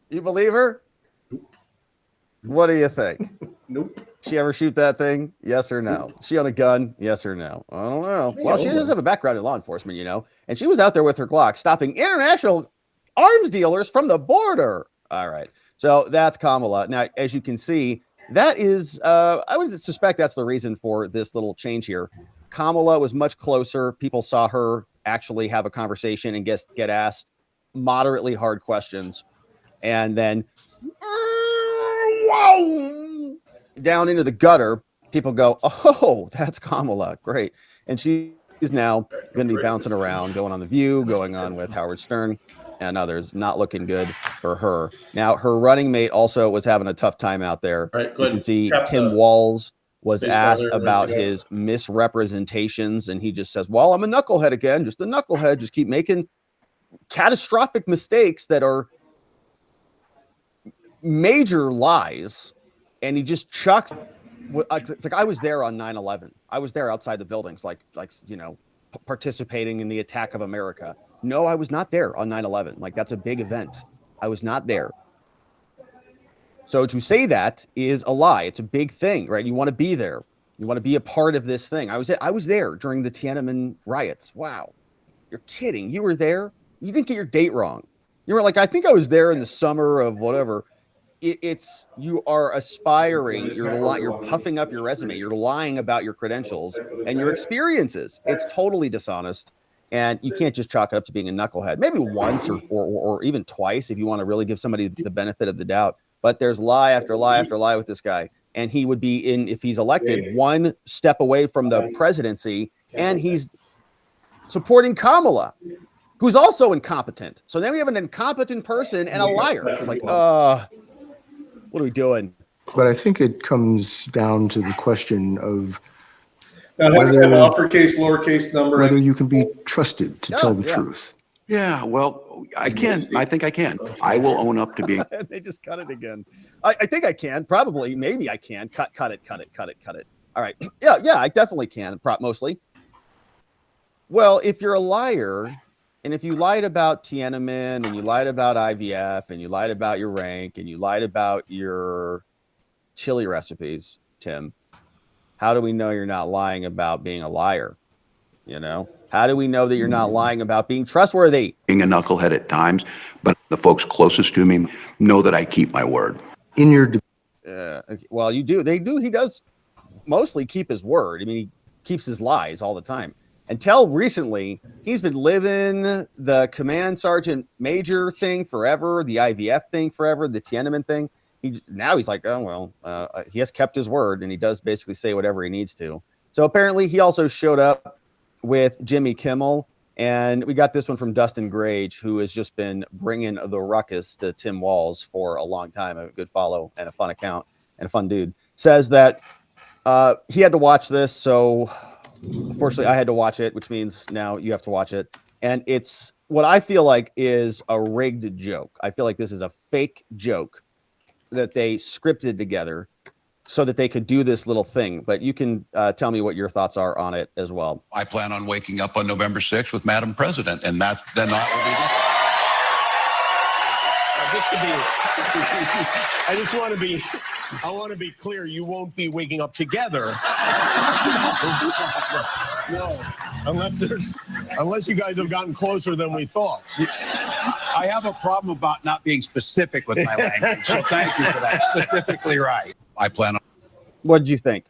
You believe her? What do you think? Nope. She ever shoot that thing? Yes or no? She on a gun? Yes or no? I don't know. Well, she does have a background in law enforcement, you know, and she was out there with her Glock stopping international arms dealers from the border. All right. So that's Kamala. Now, as you can see, that is, I would suspect that's the reason for this little change here. Kamala was much closer. People saw her actually have a conversation and get asked moderately hard questions. And then down into the gutter, people go, oh, that's Kamala. Great. And she's now going to be bouncing around, going on The View, going on with Howard Stern and others. Not looking good for her. Now, her running mate also was having a tough time out there. Right, you can see Tim Walz was asked about his misrepresentations, and he just says, well, I'm a knucklehead again, just a knucklehead, just keep making catastrophic mistakes that are major lies, and he just chucks. It's like I was there on 9/11. I was there outside the buildings, like participating in the attack of America. No, I was not there on 9/11. Like, that's a big event. I was not there. So to say that is a lie. It's a big thing, right? You want to be there. You want to be a part of this thing. I was there during the Tiananmen riots. Wow. You're kidding. You were there? You didn't get your date wrong. You were like, I think I was there in the summer of whatever. It's you are aspiring. You're puffing up your resume. You're lying about your credentials and your experiences. It's totally dishonest. And you can't just chalk it up to being a knucklehead. Maybe once or even twice if you want to really give somebody the benefit of the doubt. But there's lie after lie after lie with this guy. And he would be if he's elected, one step away from the presidency, and he's supporting Kamala, who's also incompetent. So then we have an incompetent person and a liar. It's like, what are we doing? But I think it comes down to the question of whether uppercase, lowercase number, whether you can be trusted to tell the truth. Yeah, well, I can. I think I can. I will own up to being. They just cut it again. I think I can. Probably. Maybe I can. Cut it. All right. Yeah, I definitely can. Mostly. Well, if you're a liar, and if you lied about Tiananmen, and you lied about IVF, and you lied about your rank, and you lied about your chili recipes, Tim, how do we know you're not lying about being a liar? How do we know that you're not lying about being trustworthy? Being a knucklehead at times, but the folks closest to me know that I keep my word. In your well, you do. They do. He does mostly keep his word. I mean, he keeps his lies all the time. Until recently, he's been living the command sergeant major thing forever, the IVF thing forever, the Tiananmen thing. Now he's like, oh, well, he has kept his word, and he does basically say whatever he needs to. So apparently he also showed up with Jimmy Kimmel, and we got this one from Dustin Grage, who has just been bringing the ruckus to Tim Walz for a long time. A good follow and a fun account and a fun dude. Says that he had to watch this, so unfortunately I had to watch it, which means now you have to watch it. And it's what I feel like is a rigged joke. I feel like this is a fake joke that they scripted together so that they could do this little thing. But you can tell me what your thoughts are on it as well. I plan on waking up on November 6th with Madam President, and that will be I want to be clear. You won't be waking up together. No, unless you guys have gotten closer than we thought. I have a problem about not being specific with my language, so thank you for that. Specifically right. I plan on. What did you think?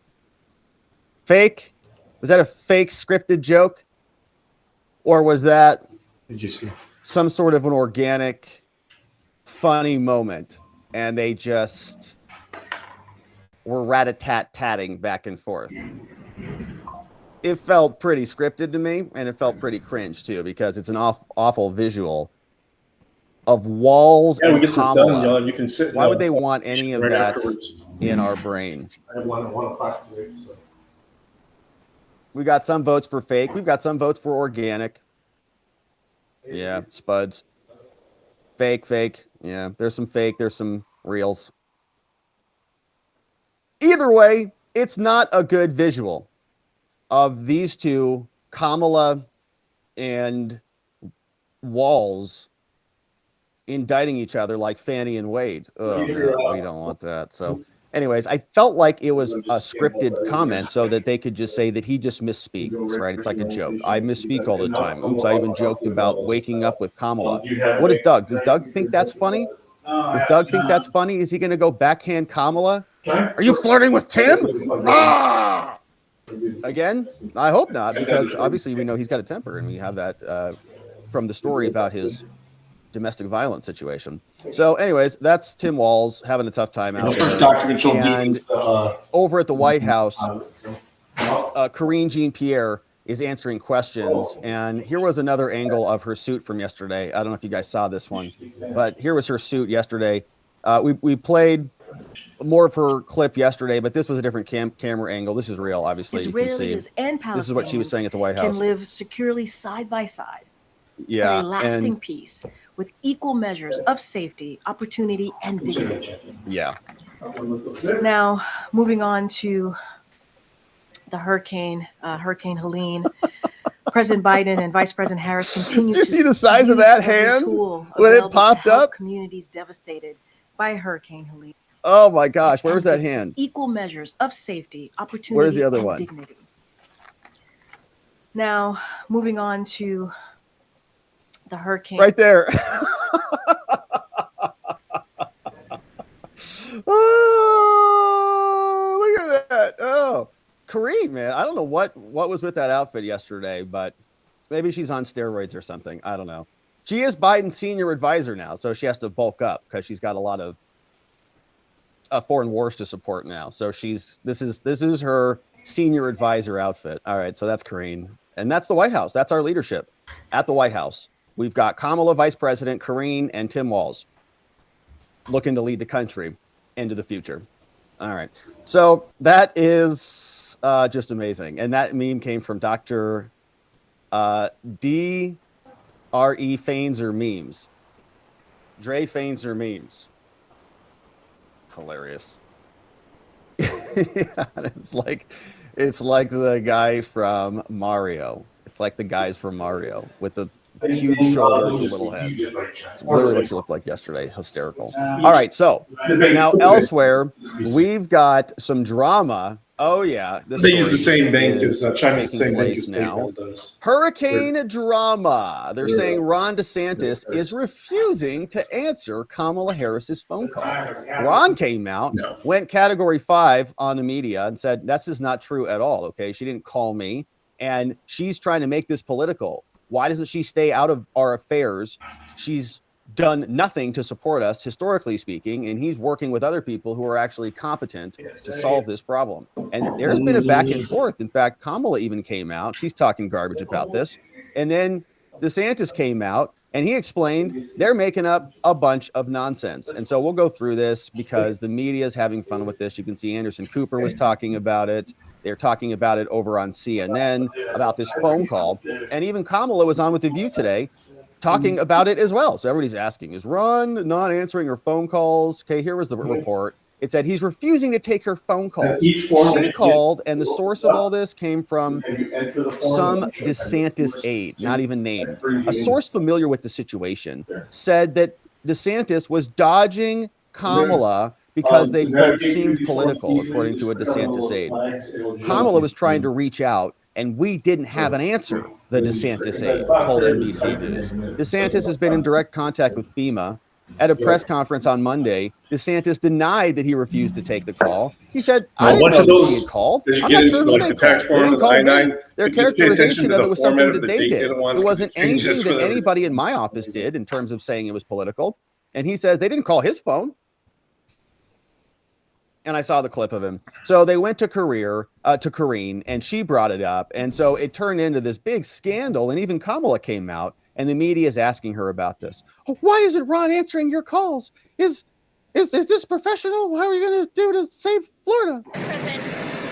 Fake? Was that a fake scripted joke? Or was that some sort of an organic, funny moment, and they just were rat-a-tat-tatting back and forth? It felt pretty scripted to me, and it felt pretty cringe too, because it's an awful visual of Walz and Kamala. You can sit. Why would they want any of right that afterwards. in our brain? I have one at 1 o'clock today. So. We got some votes for fake. We've got some votes for organic. Yeah, spuds. Fake. Yeah, there's some fake. There's some reals. Either way, it's not a good visual of these two, Kamala and Walz, indicting each other like Fannie and Wade. Oh, no, we don't want that. So anyways, I felt like it was a scripted comment so that they could just say that he just misspeaks, right? It's like a joke. I misspeak all the time. Oops, I even joked about waking up with Kamala. What is Doug? Does Doug think that's funny? Does Doug think that's funny? Is he going to go backhand Kamala? Are you flirting with Tim? Ah! Again? I hope not, because obviously we know he's got a temper, and we have that from the story about his domestic violence situation. So anyways, that's Tim Walz having a tough time out there. And over at the White House, Karine Jean-Pierre is answering questions. And here was another angle of her suit from yesterday. I don't know if you guys saw this one, but here was her suit yesterday. We played more of her clip yesterday, but this was a different camera angle. This is real, obviously. You can see. And This is what she was saying at the White House. Can live securely side by side. Yeah, and a lasting and peace with equal measures of safety, opportunity, and dignity. yeah. Now, moving on to the hurricane, Hurricane Helene. President Biden and Vice President Harris continue Did you see the size of that hand when it popped up? Communities devastated by Hurricane Helene. Oh my gosh, where was that hand? Equal measures of safety, opportunity, Where's the other and one? dignity. Now, moving on to the hurricane. Right there. Oh, look at that. Oh, Kareem, man. I don't know what was with that outfit yesterday, but maybe she's on steroids or something. I don't know. She is Biden's senior advisor now, so she has to bulk up because she's got a lot of foreign wars to support now. So this is her senior advisor outfit. All right, so that's Karine. And that's the White House. That's our leadership at the White House. We've got Kamala, Vice President, Karine, and Tim Walz looking to lead the country into the future. All right. So that is just amazing. And that meme came from Dr. D.R.E. Fainzer memes. Dre Fainzer memes. Hilarious. Yeah, it's like the guy from Mario. It's like the guys from Mario with the huge shoulders and little heads. It's literally what she looked like yesterday. Hysterical. All right, so now elsewhere, we've got some drama. Oh yeah, they use the same bank as China's the same bank as now. does. Hurricane drama. They're saying Ron DeSantis is refusing to answer Kamala Harris's phone call. Ron came out, went Category 5 on the media and said, "This is not true at all. Okay, she didn't call me, and she's trying to make this political. Why doesn't she stay out of our affairs? She's done nothing to support us, historically speaking, and he's working with other people who are actually competent to solve this problem." And there's been a back and forth. In fact, Kamala even came out. She's talking garbage about this. And then DeSantis came out, and he explained they're making up a bunch of nonsense. And so we'll go through this because the media is having fun with this. You can see Anderson Cooper was talking about it. They're talking about it over on CNN, about this phone call. And even Kamala was on with The View today talking about it as well. So everybody's asking, is Ron not answering her phone calls? Okay, here was the report. It said he's refusing to take her phone calls. She called, and the source of all this came from some DeSantis aide, not even named. A source familiar with the situation said that DeSantis was dodging Kamala because they, quote, seemed political, according to a DeSantis aide. Kamala was trying to reach out, and we didn't have an answer, the DeSantis aide told NBC News. DeSantis has been in direct contact with FEMA. At a press conference on Monday, DeSantis denied that he refused to take the call. He said, I didn't know he had called. I'm not sure who they called. They didn't call me. Their characterization of it was something that they did. It wasn't anything that anybody in my office did in terms of saying it was political. And he says they didn't call his phone. And I saw the clip of him. So they went to Karine, and she brought it up. And so it turned into this big scandal. And even Kamala came out, and the media is asking her about this. Oh, why isn't Ron answering your calls? Is this professional? How are you going to do to save Florida? President,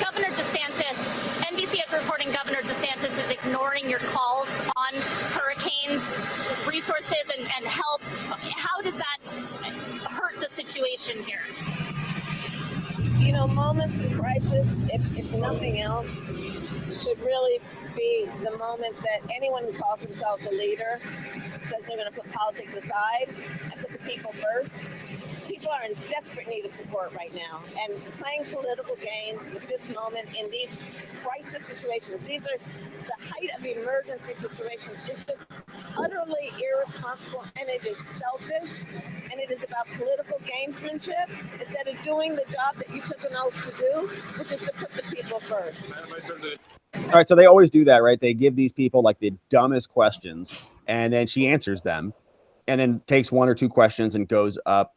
Governor DeSantis, NBC is reporting Governor DeSantis is ignoring your calls on hurricanes, resources, and help. How does that hurt the situation here? You know, moments of crisis, if nothing else, should really be the moment that anyone who calls themselves a leader says they're going to put politics aside and put the people first. People are in desperate need of support right now, and playing political games with this moment in these crisis situations, these are the height of emergency situations. It's just utterly irresponsible, and it is selfish, and it is about political gamesmanship instead of doing the job that you took an oath to do, which is to put the people first. All right, so they always do that, right? They give these people like the dumbest questions, and then she answers them, and then takes one or two questions and goes up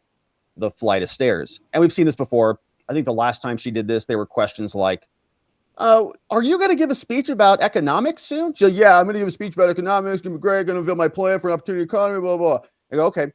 the flight of stairs. And we've seen this before. I think the last time she did this, there were questions like, are you going to give a speech about economics soon? She said, yeah, I'm going to give a speech about economics. It's going to be great. I'm going to reveal my plan for an opportunity economy, blah, blah, blah. I go, okay.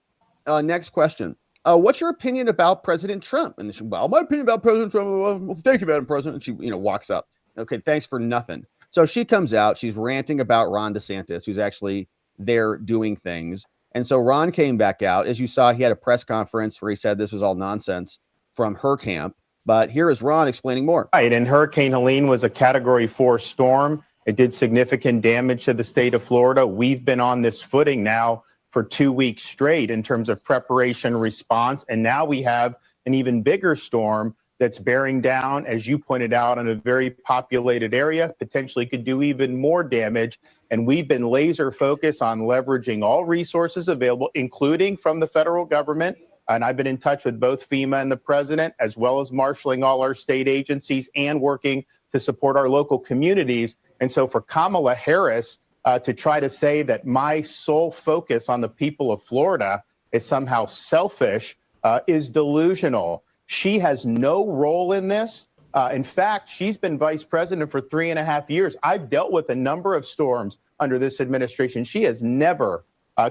Next question. What's your opinion about President Trump? And she, well, my opinion about President Trump, well, thank you, Madam President. And she, walks up. Okay, thanks for nothing. So she comes out. She's ranting about Ron DeSantis, who's actually they're doing things. And so Ron came back out. As you saw, he had a press conference where he said this was all nonsense from her camp. But here is Ron explaining more. Right, and Hurricane Helene was a Category 4 storm. It did significant damage to the state of Florida. We've been on this footing now for 2 weeks straight in terms of preparation, response, and now we have an even bigger storm that's bearing down, as you pointed out, in a very populated area, potentially could do even more damage. And we've been laser focused on leveraging all resources available, including from the federal government. And I've been in touch with both FEMA and the president, as well as marshaling all our state agencies and working to support our local communities. And so for Kamala Harris to try to say that my sole focus on the people of Florida is somehow selfish is delusional. She has no role in this. In fact, she's been vice president for 3.5 years. I've dealt with a number of storms under this administration. She has never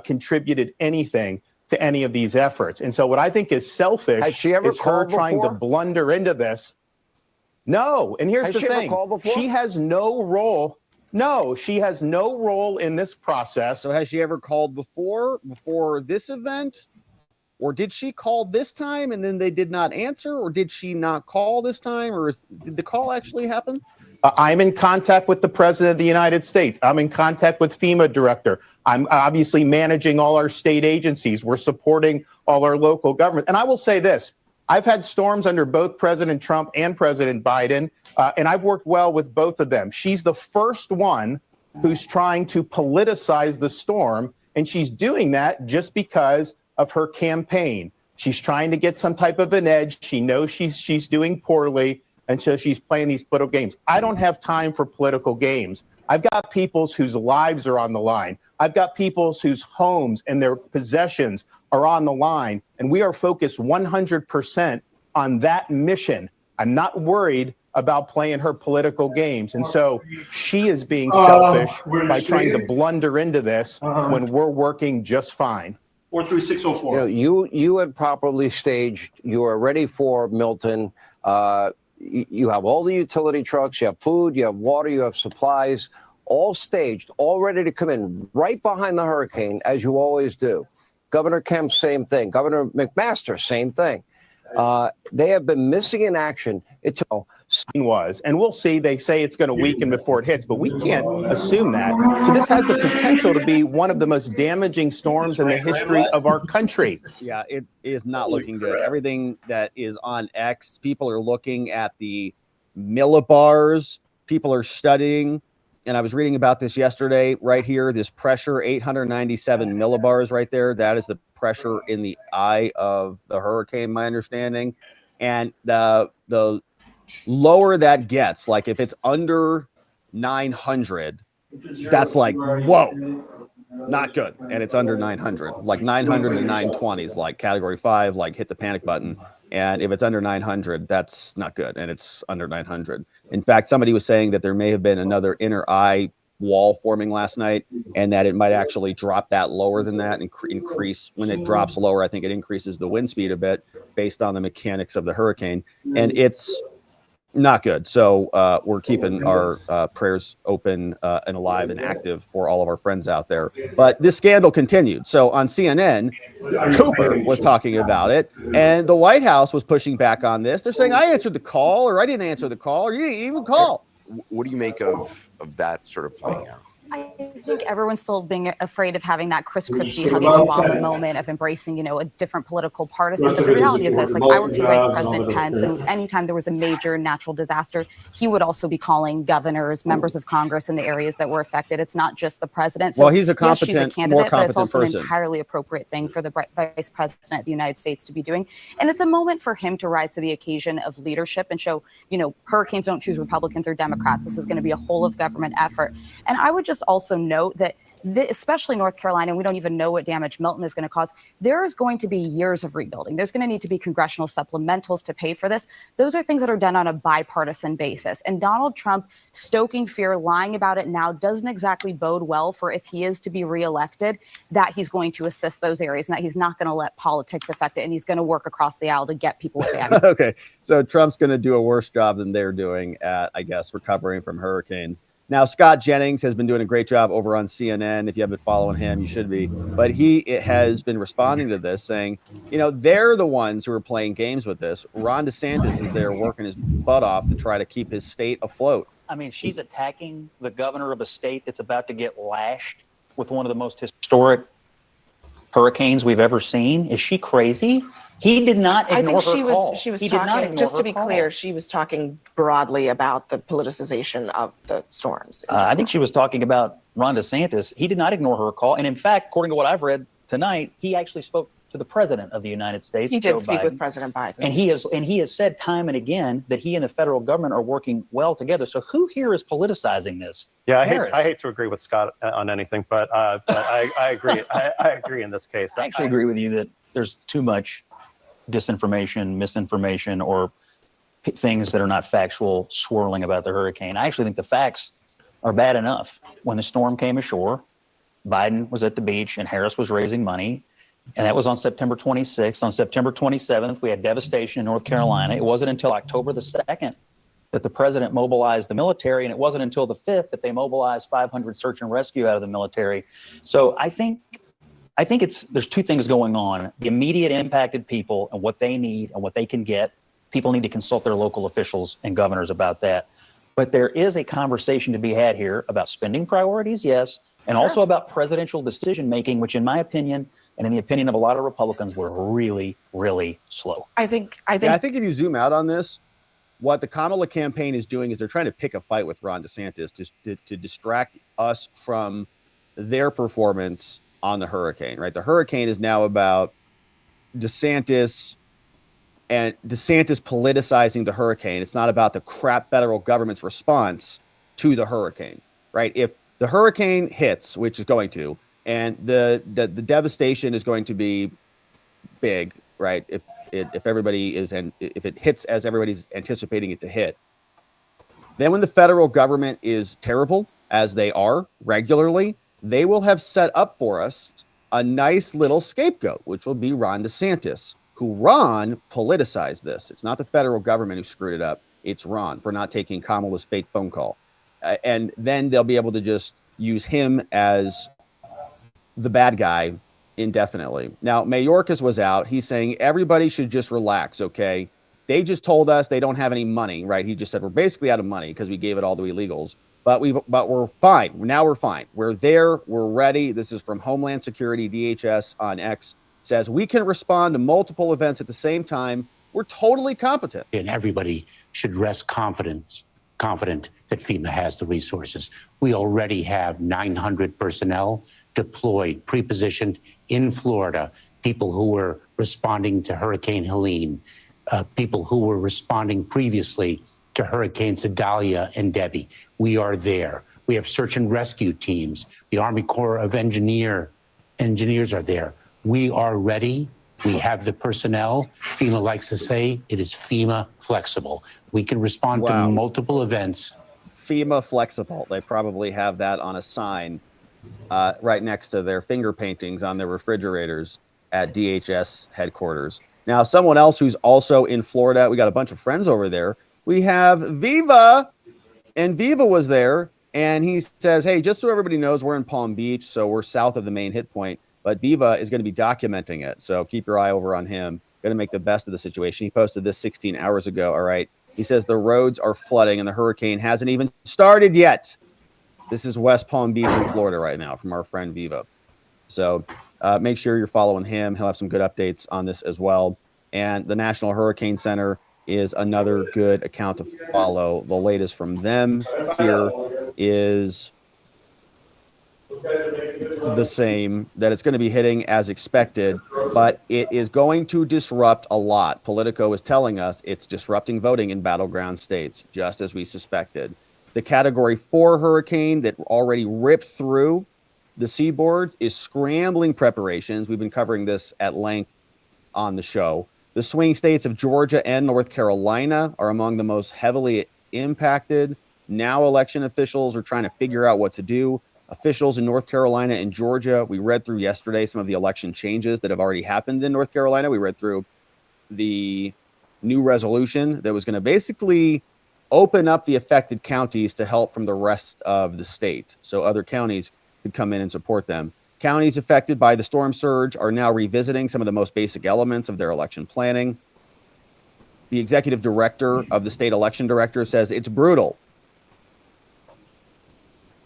contributed anything to any of these efforts. And so what I think is selfish is her trying to blunder into this. No. And here's the thing. She has no role. No, she has no role in this process. So has she ever called before this event? Or did she call this time and then they did not answer? Or did she not call this time? Or did the call actually happen? I'm in contact with the president of the United States. I'm in contact with FEMA director. I'm obviously managing all our state agencies. We're supporting all our local government. And I will say this. I've had storms under both President Trump and President Biden, and I've worked well with both of them. She's the first one who's trying to politicize the storm, and she's doing that just because of her campaign. She's trying to get some type of an edge. She knows she's doing poorly, and so she's playing these political games. I don't have time for political games. I've got peoples whose lives are on the line. I've got peoples whose homes and their possessions are on the line, and we are focused 100% on that mission. I'm not worried about playing her political games. And so she is being selfish by trying to blunder into this when we're working just fine. 43604. You had properly staged. You are ready for Milton. You have all the utility trucks. You have food. You have water. You have supplies. All staged, all ready to come in right behind the hurricane, as you always do. Governor Kemp, same thing. Governor McMaster, same thing. They have been missing in action. And we'll see. They say it's going to weaken before it hits, but we can't assume that. So this has the potential to be one of the most damaging storms in the history of our country. Yeah, it is not looking good. Everything that is on X, people are looking at the millibars. People are studying. And I was reading about this yesterday right here, this pressure, 897 millibars right there. That is the pressure in the eye of the hurricane, my understanding. And the lower that gets, like if it's under 900, that's like, whoa, not good. And it's under 900, like 900 to 920 is like category 5, like hit the panic button. And if it's under 900, that's not good. And it's under 900. In fact, somebody was saying that there may have been another inner eye wall forming last night, and that it might actually drop that lower than that and increase. When it drops lower, I think it increases the wind speed a bit based on the mechanics of the hurricane. And it's not good. So we're keeping our prayers open and alive and active for all of our friends out there. But this scandal continued. So on CNN, Cooper was talking about it, and the White House was pushing back on this. They're saying, I answered the call, or I didn't answer the call, or you didn't even call. What do you make of that sort of playing out? I think everyone's still being afraid of having that Chris Christie hugging Obama moment of embracing, a different political partisan. But the reality is this, like I worked for Vice President Pence, and anytime there was a major natural disaster, he would also be calling governors, members of Congress in the areas that were affected. It's not just the president. So, well, he's a competent, yes, she's a candidate, more competent but it's also person. An entirely appropriate thing for the Vice President of the United States to be doing. And it's a moment for him to rise to the occasion of leadership and show, hurricanes don't choose Republicans or Democrats. This is going to be a whole of government effort. And I would just also note that especially North Carolina, we don't even know what damage Milton is going to cause. There is going to be years of rebuilding. There's going to need to be congressional supplementals to pay for this. Those are things that are done on a bipartisan basis. And Donald Trump stoking fear, lying about it now doesn't exactly bode well for if he is to be reelected, that he's going to assist those areas and that he's not going to let politics affect it. And he's going to work across the aisle to get people back. Okay. So Trump's going to do a worse job than they're doing at, I guess, recovering from hurricanes. Now, Scott Jennings has been doing a great job over on CNN. If you haven't been following him, you should be. But he has been responding to this, saying, they're the ones who are playing games with this. Ron DeSantis is there working his butt off to try to keep his state afloat. I mean, she's attacking the governor of a state that's about to get lashed with one of the most historic hurricanes we've ever seen. Is she crazy? He did not ignore her call. She was He did not talking, ignore just to her be call. clear, she was talking broadly about the politicization of the storms. I think she was talking about Ron DeSantis. He did not ignore her call. And in fact, according to what I've read tonight, he actually spoke to the president of the United States. He Joe did speak Biden. with President Biden. And he has said time and again that he and the federal government are working well together. So who here is politicizing this? Yeah, Harris. I hate to agree with Scott on anything, but I agree. I agree in this case. I actually agree with you that there's too much disinformation, misinformation, or things that are not factual swirling about the hurricane. I actually think the facts are bad enough. When the storm came ashore, Biden was at the beach and Harris was raising money. And that was on September 26th. On September 27th, we had devastation in North Carolina. It wasn't until October the 2nd that the president mobilized the military. And it wasn't until the 5th that they mobilized 500 search and rescue out of the military. So I think there's two things going on. The immediate impacted people and what they need and what they can get. People need to consult their local officials and governors about that. But there is a conversation to be had here about spending priorities, yes, and also about presidential decision-making, which in my opinion, and in the opinion of a lot of Republicans, were really, really slow. I think if you zoom out on this, what the Kamala campaign is doing is they're trying to pick a fight with Ron DeSantis to distract us from their performance on the hurricane, right? The hurricane is now about DeSantis politicizing the hurricane. It's not about the crap federal government's response to the hurricane, right? If the hurricane hits, which is going to, and the devastation is going to be big, right? If it hits as everybody's anticipating it to hit, then when the federal government is terrible, as they are regularly, they will have set up for us a nice little scapegoat, which will be Ron DeSantis, who Ron politicized this. It's not the federal government who screwed it up. It's Ron for not taking Kamala's fake phone call. And then they'll be able to just use him as the bad guy indefinitely. Now, Mayorkas was out. He's saying everybody should just relax, okay? They just told us they don't have any money, right? He just said we're basically out of money because we gave it all to illegals. But we're fine. Now we're fine. We're there. We're ready. This is from Homeland Security. DHS on X says we can respond to multiple events at the same time. We're totally competent. And everybody should rest confident that FEMA has the resources. We already have 900 personnel deployed, pre-positioned in Florida, people who were responding to Hurricane Helene, people who were responding previously to Hurricanes Idalia and Debbie. We are there. We have search and rescue teams. The Army Corps of Engineers are there. We are ready. We have the personnel. FEMA likes to say it is FEMA flexible. We can respond to multiple events. FEMA flexible. They probably have that on a sign right next to their finger paintings on their refrigerators at DHS headquarters. Now, someone else who's also in Florida, we got a bunch of friends over there. We have Viva, and Viva was there, and he says, hey, just so everybody knows, we're in Palm Beach, so we're south of the main hit point, but Viva is going to be documenting it, so keep your eye over on him. Going to make the best of the situation. He posted this 16 hours ago, all right? He says the roads are flooding, and the hurricane hasn't even started yet. This is West Palm Beach in Florida right now from our friend Viva. So make sure you're following him. He'll have some good updates on this as well. And the National Hurricane Center is another good account to follow. The latest from them here is the same, that it's going to be hitting as expected, but it is going to disrupt a lot. Politico is telling us it's disrupting voting in battleground states, just as we suspected. The Category 4 hurricane that already ripped through the seaboard is scrambling preparations. We've been covering this at length on the show. The swing states of Georgia and North Carolina are among the most heavily impacted. Now election officials are trying to figure out what to do. Officials in North Carolina and Georgia, we read through yesterday some of the election changes that have already happened in North Carolina. We read through the new resolution that was going to basically open up the affected counties to help from the rest of the state. So other counties could come in and support them. Counties affected by the storm surge are now revisiting some of the most basic elements of their election planning. The executive director of the state election director says it's brutal.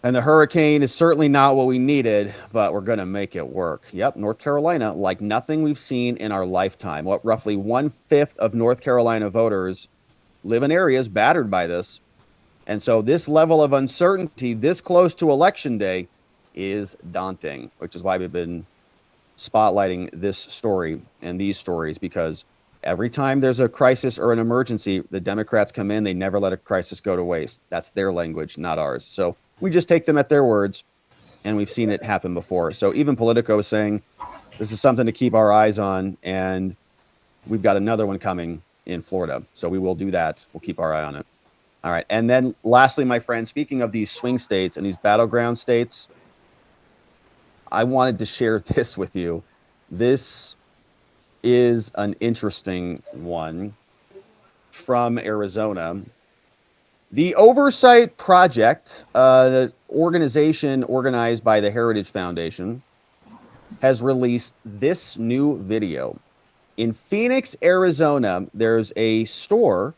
And the hurricane is certainly not what we needed, but we're going to make it work. Yep, North Carolina, like nothing we've seen in our lifetime. What, roughly 1/5 of North Carolina voters live in areas battered by this. And so this level of uncertainty this close to election day is daunting, which is why we've been spotlighting this story and these stories, because every time there's a crisis or an emergency, the Democrats come in, they never let a crisis go to waste. That's their language, not ours. So we just take them at their words, and we've seen it happen before. So even Politico is saying this is something to keep our eyes on, and we've got another one coming in Florida. So we will do that. We'll keep our eye on it. All right. And then lastly, my friend, speaking of these swing states and these battleground states, I wanted to share this with you. This is an interesting one from Arizona. The Oversight Project, organization organized by the Heritage Foundation, has released this new video. In Phoenix, Arizona, there's a store,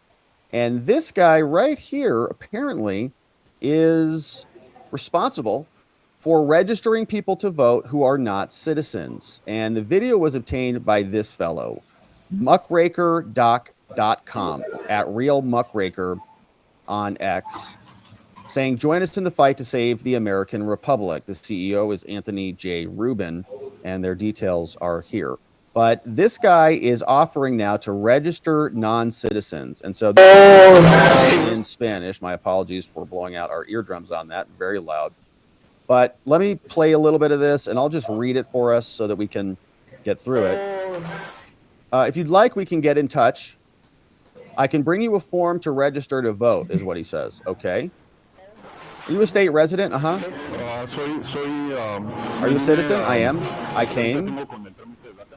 and this guy right here apparently is responsible for registering people to vote who are not citizens. And the video was obtained by this fellow, muckrakerdoc.com, at Real Muckraker on X, saying, join us in the fight to save the American Republic. The CEO is Anthony J. Rubin, and their details are here. But this guy is offering now to register non-citizens. And so this is in Spanish. My apologies for blowing out our eardrums on that. Very loud. But let me play a little bit of this, and I'll just read it for us so that we can get through it. If you'd like, we can get in touch. I can bring you a form to register to vote, is what he says. Okay. Are you a state resident? Are you a citizen? I am. I came.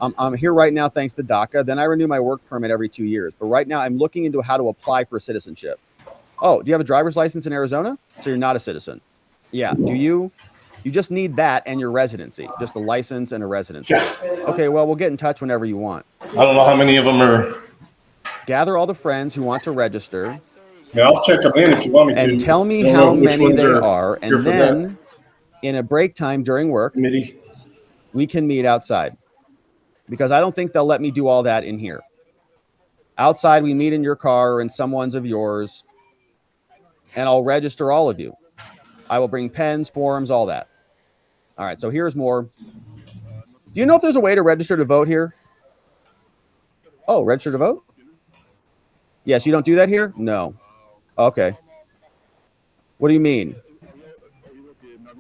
I'm here right now thanks to DACA. Then I renew my work permit every 2 years. But right now I'm looking into how to apply for citizenship. Oh, do you have a driver's license in Arizona? So you're not a citizen. Yeah. Do you? You just need that and your residency. Just a license and a residency. Yeah. Okay, well, we'll get in touch whenever you want. I don't know how many of them are. Gather all the friends who want to register. Yeah, I'll check them in if you want me to. And tell me how many there are. And then in a break time during work, we can meet outside. Because I don't think they'll let me do all that in here. Outside, we meet in your car or in someone's of yours, and I'll register all of you. I will bring pens, forms, all that. All right, so here's more. Do you know if there's a way to register to vote here? Oh, register to vote? Yes, you don't do that here? No. Okay. What do you mean?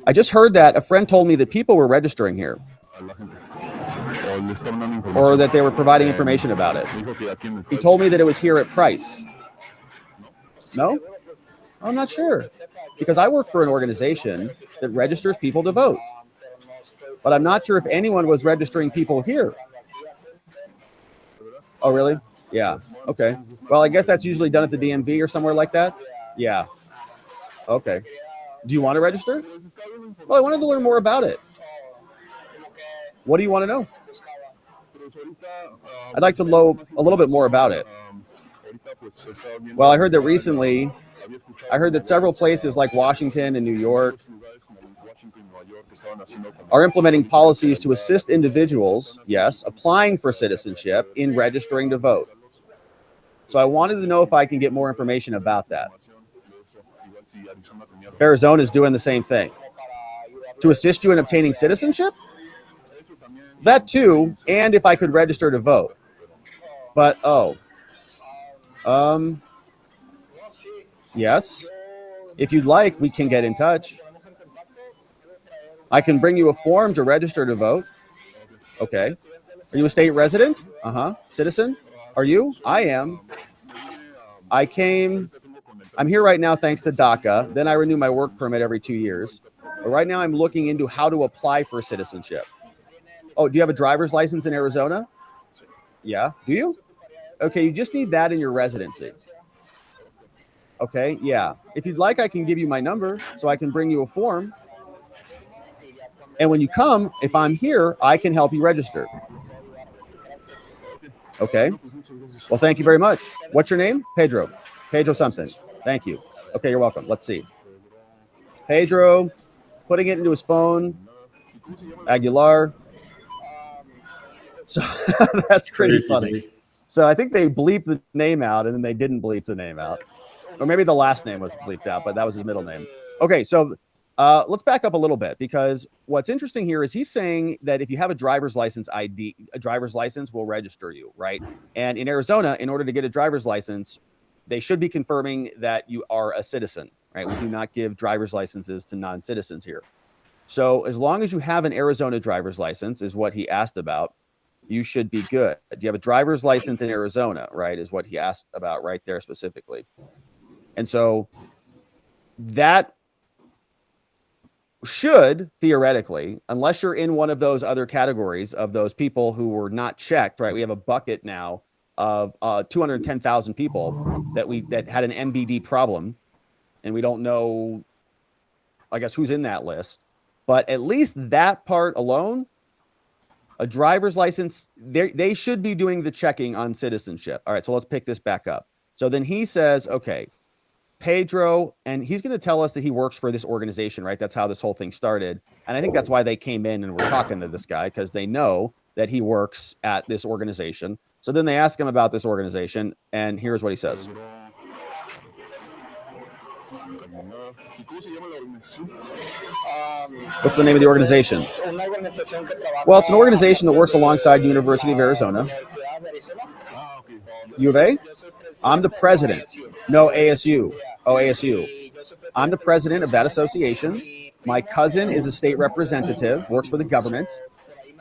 I just heard that a friend told me that people were registering here. Or that they were providing information about it. He told me that it was here at Price. No? I'm not sure. Because I work for an organization that registers people to vote. But I'm not sure if anyone was registering people here. Oh, really? Yeah. Okay. Well, I guess that's usually done at the DMV or somewhere like that. Yeah. Okay. Do you want to register? Well, I wanted to learn more about it. What do you want to know? I'd like to know a little bit more about it. Well, I heard that recently, several places like Washington and New York are implementing policies to assist individuals, yes, applying for citizenship in registering to vote. So I wanted to know if I can get more information about that. Arizona is doing the same thing. To assist you in obtaining citizenship? That too, and if I could register to vote. But, yes. If you'd like, we can get in touch. I can bring you a form to register to vote. Okay. Are you a state resident? Citizen? Are you? I am. I'm here right now thanks to DACA. Then I renew my work permit every 2 years. But right now I'm looking into how to apply for citizenship. Oh, do you have a driver's license in Arizona? Yeah. Do you? Okay, you just need that in your residency. Okay, yeah. If you'd like, I can give you my number so I can bring you a form. And when you come, if I'm here, I can help you register. Okay. Well, thank you very much. What's your name? Pedro. Pedro something. Thank you. Okay, you're welcome. Let's see. Pedro, putting it into his phone. Aguilar. So that's pretty Crazy, funny. dude. So I think they bleeped the name out, and then they didn't bleep the name out. Or maybe the last name was bleeped out, but that was his middle name. Okay, so let's back up a little bit, because what's interesting here is he's saying that if you have a driver's license ID, a driver's license will register you, right? And in Arizona, in order to get a driver's license, they should be confirming that you are a citizen, right? We do not give driver's licenses to non-citizens here. So as long as you have an Arizona driver's license, is what he asked about, you should be good. Do you have a driver's license in Arizona, right? Is what he asked about right there specifically. And so that should theoretically, unless you're in one of those other categories of those people who were not checked, right? We have a bucket now of 210,000 people that had an MVD problem, and we don't know, I guess, who's in that list. But at least that part alone, a driver's license, they should be doing the checking on citizenship. All right, so let's pick this back up. So then he says, okay, Pedro, and he's going to tell us that he works for this organization, right? That's how this whole thing started. And I think that's why they came in and were talking to this guy, because they know that he works at this organization. So then they ask him about this organization, and here's what he says. What's the name of the organization? Well, it's an organization that works alongside University of Arizona. U of A? I'm the president. No, ASU. Oh, ASU. I'm the president of that association. My cousin is a state representative, works for the government.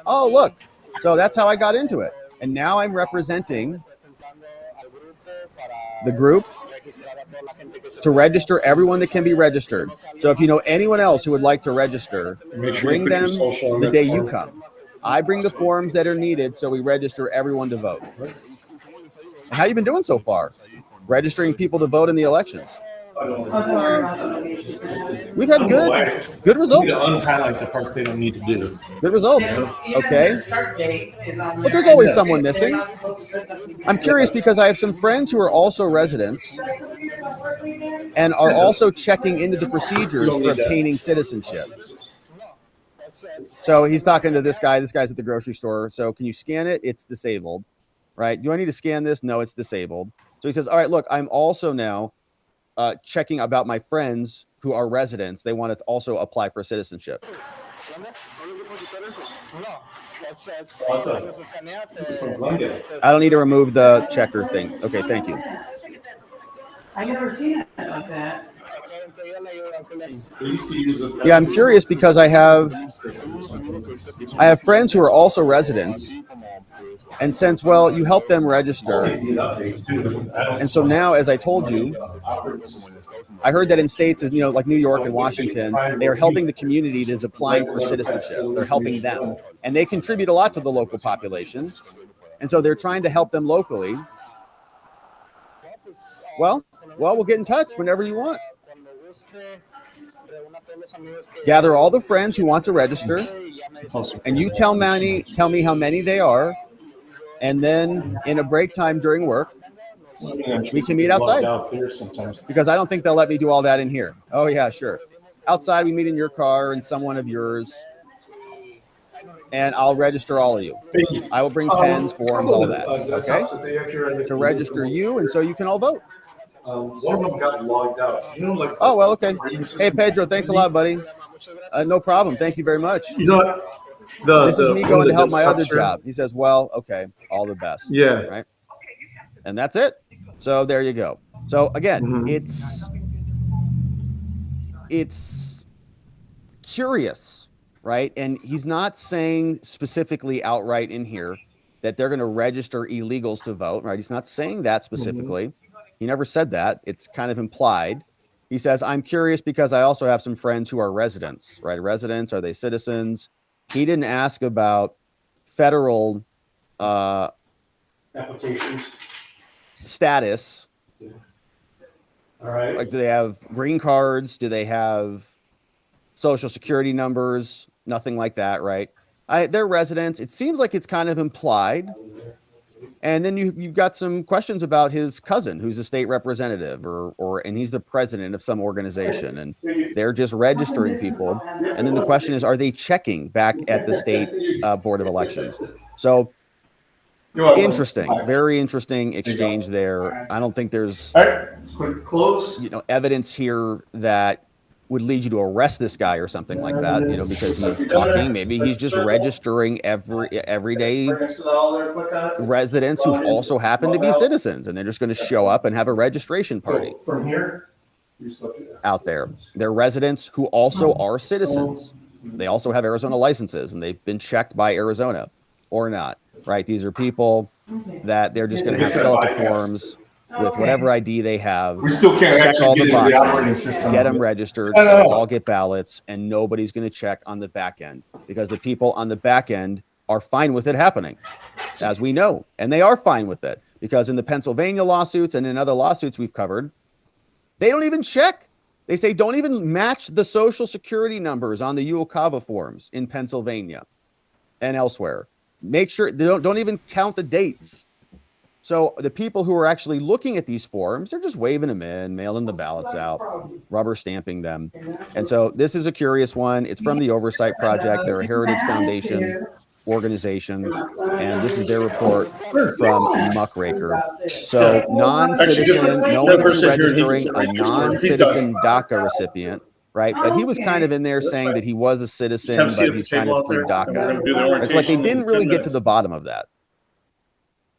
Oh, look. So that's how I got into it. And now I'm representing the group to register everyone that can be registered. So if you know anyone else who would like to register, bring them the day you come. I bring the forms that are needed, so we register everyone to vote. How you been doing so far? Registering people to vote in the elections. We've had good results. You need to unhighlight the parts they don't need to do. Good results. Okay. But there's always someone missing. I'm curious because I have some friends who are also residents and are also checking into the procedures for obtaining citizenship. So he's talking to this guy. This guy's at the grocery store. So can you scan it? It's disabled, right? Do I need to scan this? No, it's disabled. So he says, all right, look, I'm also now checking about my friends who are residents. They want to also apply for citizenship. I don't need to remove the checker thing. Okay, thank you. I never seen it like that. Yeah, I'm curious because I have friends who are also residents. And since, well, you help them register. And so now, as I told you, I heard that in states, like New York and Washington, they are helping the community that is applying for citizenship. They're helping them. And they contribute a lot to the local population. And so they're trying to help them locally. Well, we'll get in touch whenever you want. Gather all the friends who want to register, and you tell me how many they are. And then in a break time during work, we can meet outside. Because I don't think they'll let me do all that in here. Oh, yeah, sure. Outside, we meet in your car and someone of yours. And I'll register all of you. I will bring pens, forms, all of that. Okay? To register you, and so you can all vote. One of them got logged out. Oh, well, okay. Hey, Pedro, thanks a lot, buddy. No problem. Thank you very much. You know what? This is me going to help my other job. He says, well, okay, all the best. Yeah. Right. And that's it. So there you go. So again, it's curious, right? And he's not saying specifically outright in here that they're going to register illegals to vote, right? He's not saying that specifically. He never said that. It's kind of implied. He says, I'm curious because I also have some friends who are residents, right? Residents, are they citizens? He didn't ask about federal applications status. All right. Like, do they have green cards? Do they have social security numbers? Nothing like that, right? They're residents. It seems like it's kind of implied. And then you've got some questions about his cousin, who's a state representative, and he's the president of some organization, and they're just registering people. And then the question is, are they checking back at the state board of elections? So interesting, very interesting exchange there. I don't think there's evidence here that would lead you to arrest this guy or something like that, because he's talking. Maybe he's just registering everyday residents who also happen to be citizens, and they're just going to show up and have a registration party From here, out there. They're residents who also are citizens. They also have Arizona licenses, and they've been checked by Arizona or not, right? These are people that they're just going to have to fill out the forms with whatever ID they have. We still can't check actually all get the into the operating boxes, system. get them registered, No. they'll all get ballots, and nobody's going to check on the back end, because the people on the back end are fine with it happening, as we know. And they are fine with it, because in the Pennsylvania lawsuits and in other lawsuits we've covered, they don't even check. They say don't even match the social security numbers on the UOCAVA forms in Pennsylvania and elsewhere. Make sure they don't even count the dates. So the people who are actually looking at these forms, they're just waving them in, mailing the ballots out, rubber stamping them. And so this is a curious one. It's from the Oversight Project. They're a Heritage Foundation organization, and this is their report from Muckraker. So non-citizen, no one's registering a non-citizen DACA recipient, right? But he was kind of in there saying that he was a citizen, but he's kind of through DACA. It's like they didn't really get to the bottom of that.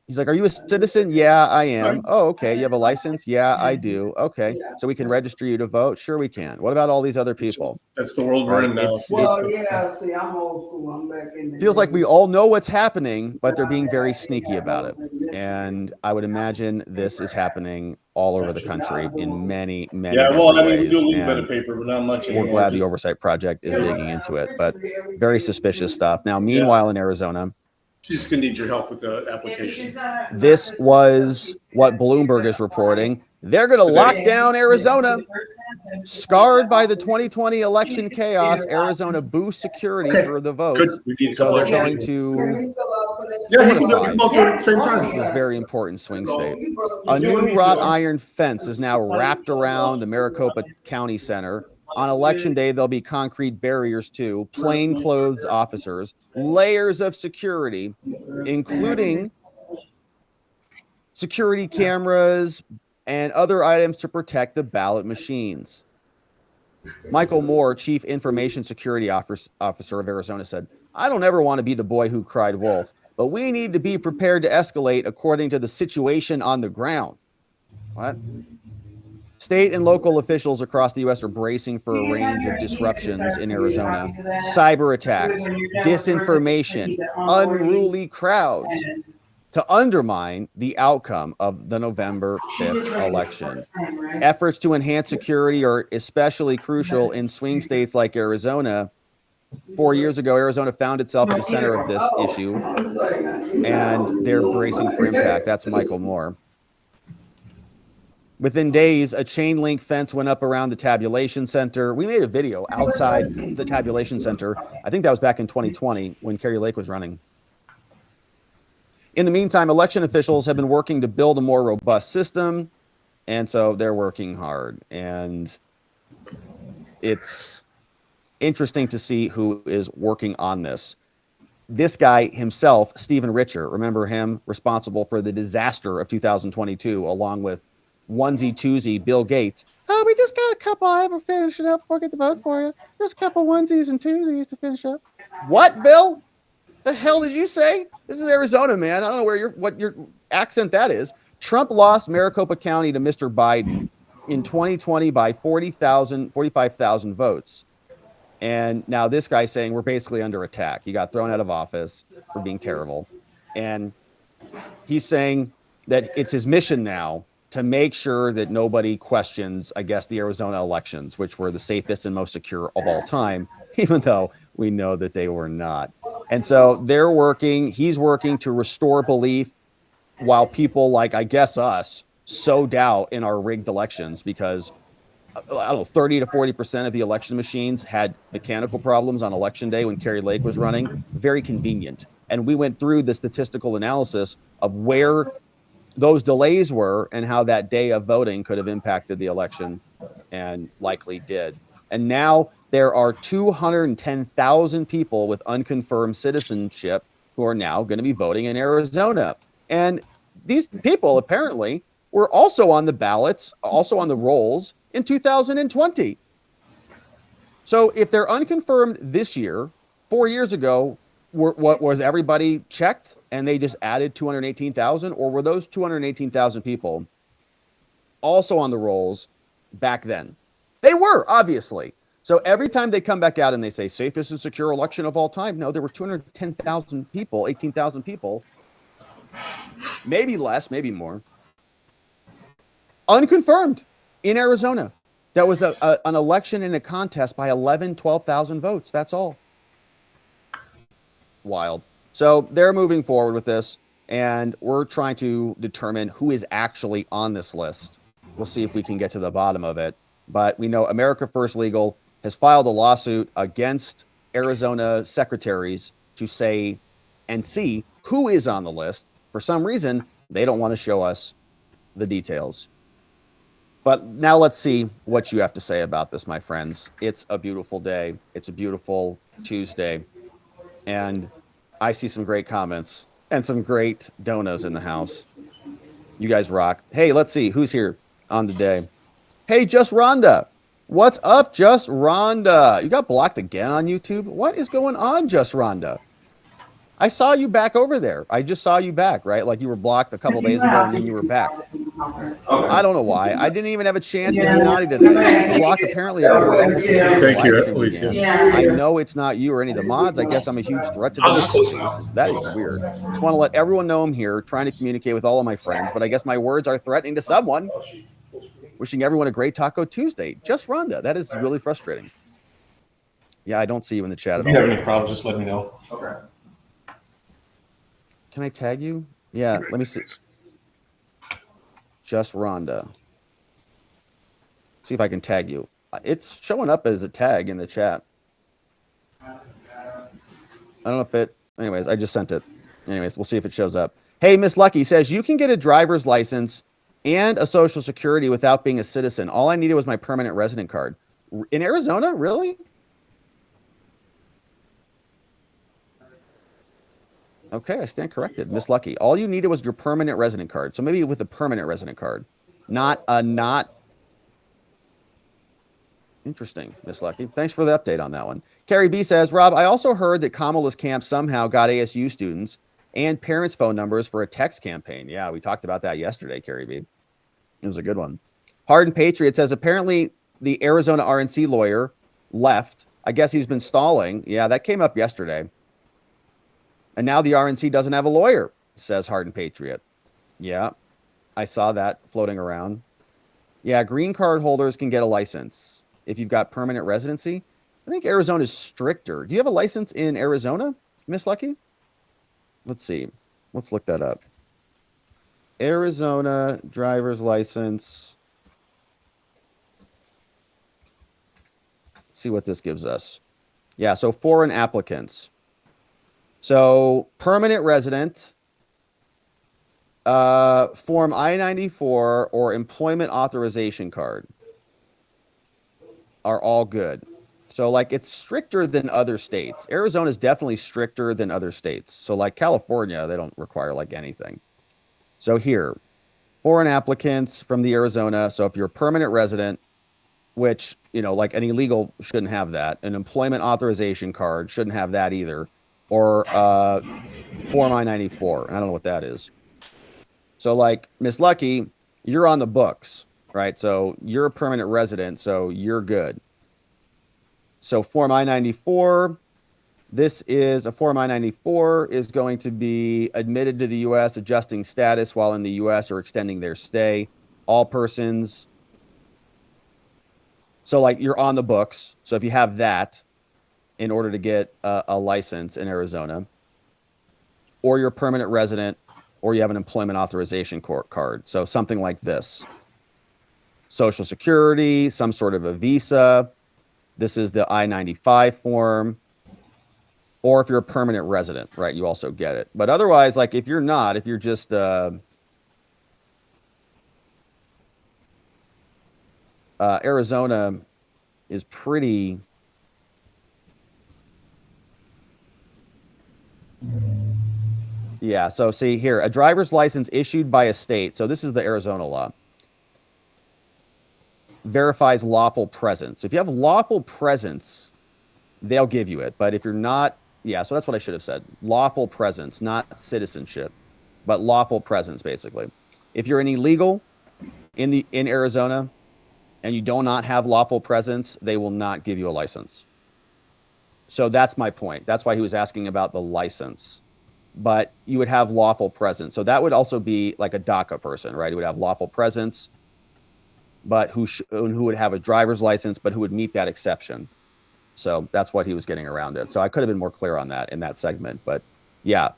He's like, are you a citizen? Yeah, I am. Oh, okay. You have a license? Yeah, I do. Okay. So we can register you to vote? Sure, we can. What about all these other people? That's the world we're in now. See, I'm old school. I'm back in the Feels like we all know what's happening, but they're being very sneaky about it. And I would imagine this is happening all over the country in many, many we ways. do a little bit of paper, but not much We're glad the Oversight Project is digging into it, but very suspicious stuff. Now, meanwhile, in Arizona, she's just going to need your help with the application. this was what Bloomberg is reporting. They're going to lock down Arizona. Scarred by the 2020 election chaos, Arizona boosts security for the vote. So they're going to fortify this very important swing state. A new wrought iron fence is now wrapped around the Maricopa County Center. On election day, there'll be concrete barriers too, plainclothes officers, layers of security, including security cameras and other items to protect the ballot machines. Michael Moore, Chief Information Security Officer of Arizona, said, I don't ever want to be the boy who cried wolf, but we need to be prepared to escalate according to the situation on the ground. What? State and local officials across the U.S. are bracing for a range of disruptions in Arizona. Cyber attacks, disinformation, unruly crowds to undermine the outcome of the November 5th election. Efforts to enhance security are especially crucial in swing states like Arizona. 4 years ago, Arizona found itself at the center of this issue, and they're bracing for impact. That's Michael Moore. Within days, a chain link fence went up around the tabulation center. We made a video outside the tabulation center. I think that was back in 2020 when Kerry Lake was running. In the meantime, election officials have been working to build a more robust system, and so they're working hard. And it's interesting to see who is working on this. This guy himself, Stephen Richer, remember him, responsible for the disaster of 2022, along with onesie twosie Bill Gates. Oh, we just got a couple. I haven't finished it up before I get the vote for you. There's a couple onesies and twosies to finish up. What, Bill? The hell did you say? This is Arizona, man. I don't know what your accent that is. Trump lost Maricopa County to Mr. Biden in 2020 by 45,000 votes. And now this guy's saying we're basically under attack. He got thrown out of office for being terrible. And he's saying that it's his mission now to make sure that nobody questions, I guess, the Arizona elections, which were the safest and most secure of all time, even though we know that they were not. And so he's working to restore belief while people like, I guess, us sow doubt in our rigged elections because I don't know, 30 to 40% of the election machines had mechanical problems on election day when Kari Lake was running. Very convenient. And we went through the statistical analysis of where those delays were and how that day of voting could have impacted the election and likely did. And now there are 210,000 people with unconfirmed citizenship who are now going to be voting in Arizona. And these people apparently were also on the ballots, also on the rolls in 2020. So if they're unconfirmed this year, 4 years ago, what was everybody checked and they just added 218,000, or were those 218,000 people also on the rolls back then? They were, obviously. So every time they come back out and they say safest and secure election of all time, no, there were 210,000 people, 18,000 people, maybe less, maybe more, unconfirmed in Arizona. That was an election in a contest by 12,000 votes. That's all. Wild. So they're moving forward with this, and we're trying to determine who is actually on this list. We'll see if we can get to the bottom of it. But we know America First Legal has filed a lawsuit against Arizona secretaries to say and see who is on the list. For some reason, they don't want to show us the details. But now let's see what you have to say about this, my friends. It's a beautiful day. It's a beautiful Tuesday. And I see some great comments and some great donos in the house. You guys rock. Hey, let's see who's here on the day. Hey, Just Rhonda. What's up, Just Rhonda? You got blocked again on YouTube? What is going on, Just Rhonda? I saw you back over there. I just saw you back, right? Like you were blocked a couple days ago and then you were back. I don't know why. I didn't even have a chance to be naughty today. The block apparently occurred almost as soon as the Thank you, live stream Alicia. began. I know it's not you or any of the mods. I guess I'm a huge threat to democracy. That is weird. Just want to let everyone know I'm here, trying to communicate with all of my friends, but I guess my words are threatening to someone. Wishing everyone a great Taco Tuesday. Just Rhonda. That is really frustrating. Yeah, I don't see you in the chat at all. If you have any problems, just let me know. Okay. Can I tag you? Yeah, let me see. Just Rhonda. See if I can tag you. It's showing up as a tag in the chat. I don't know if it... Anyways, I just sent it. Anyways, we'll see if it shows up. Hey, Miss Lucky says, you can get a driver's license and a social security without being a citizen. All I needed was my permanent resident card. In Arizona? Really? Okay, I stand corrected. Miss Lucky. All you needed was your permanent resident card. So maybe with a permanent resident card. Not interesting, Miss Lucky. Thanks for the update on that one. Carrie B says, Rob, I also heard that Kamala's camp somehow got ASU students and parents' phone numbers for a text campaign. Yeah, we talked about that yesterday, Carrie B. It was a good one. Hardened Patriot says, apparently the Arizona RNC lawyer left. I guess he's been stalling. Yeah, that came up yesterday. And now the RNC doesn't have a lawyer, says Hardened Patriot. Yeah, I saw that floating around. Yeah, green card holders can get a license if you've got permanent residency. I think Arizona's stricter. Do you have a license in Arizona, Miss Lucky? Let's see. Let's look that up. Arizona driver's license. Let's see what this gives us. Yeah, so foreign applicants. So permanent resident, Form I-94 or employment authorization card are all good. So like it's stricter than other states. Arizona is definitely stricter than other states. So like California, they don't require like anything. So here, foreign applicants from the Arizona. So if you're a permanent resident, which, you know, like an illegal shouldn't have that. An employment authorization card shouldn't have that either. Or Form I-94. I don't know what that is. So like Miss Lucky, you're on the books, right? So you're a permanent resident, so you're good. So Form I-94, this is a Form I-94 is going to be admitted to the U.S., adjusting status while in the U.S. or extending their stay. All persons. So like you're on the books. So if you have that, in order to get a license in Arizona, or you're a permanent resident, or you have an employment authorization card. So something like this. Social Security, some sort of a visa. This is the I-95 form. Or if you're a permanent resident, right, you also get it. But otherwise, like if you're not, if you're just Arizona is pretty yeah, so see here, a driver's license issued by a state. So this is the Arizona law. Verifies lawful presence. So if you have lawful presence, they'll give you it. But if you're not, yeah, so that's what I should have said. Lawful presence, not citizenship, but lawful presence, basically. If you're an illegal in Arizona and you do not have lawful presence, they will not give you a license. So that's my point. That's why he was asking about the license. But you would have lawful presence. So that would also be like a DACA person, right? He would have lawful presence, but who would have a driver's license, but who would meet that exception. So that's what he was getting around it. So I could have been more clear on that in that segment. But yeah.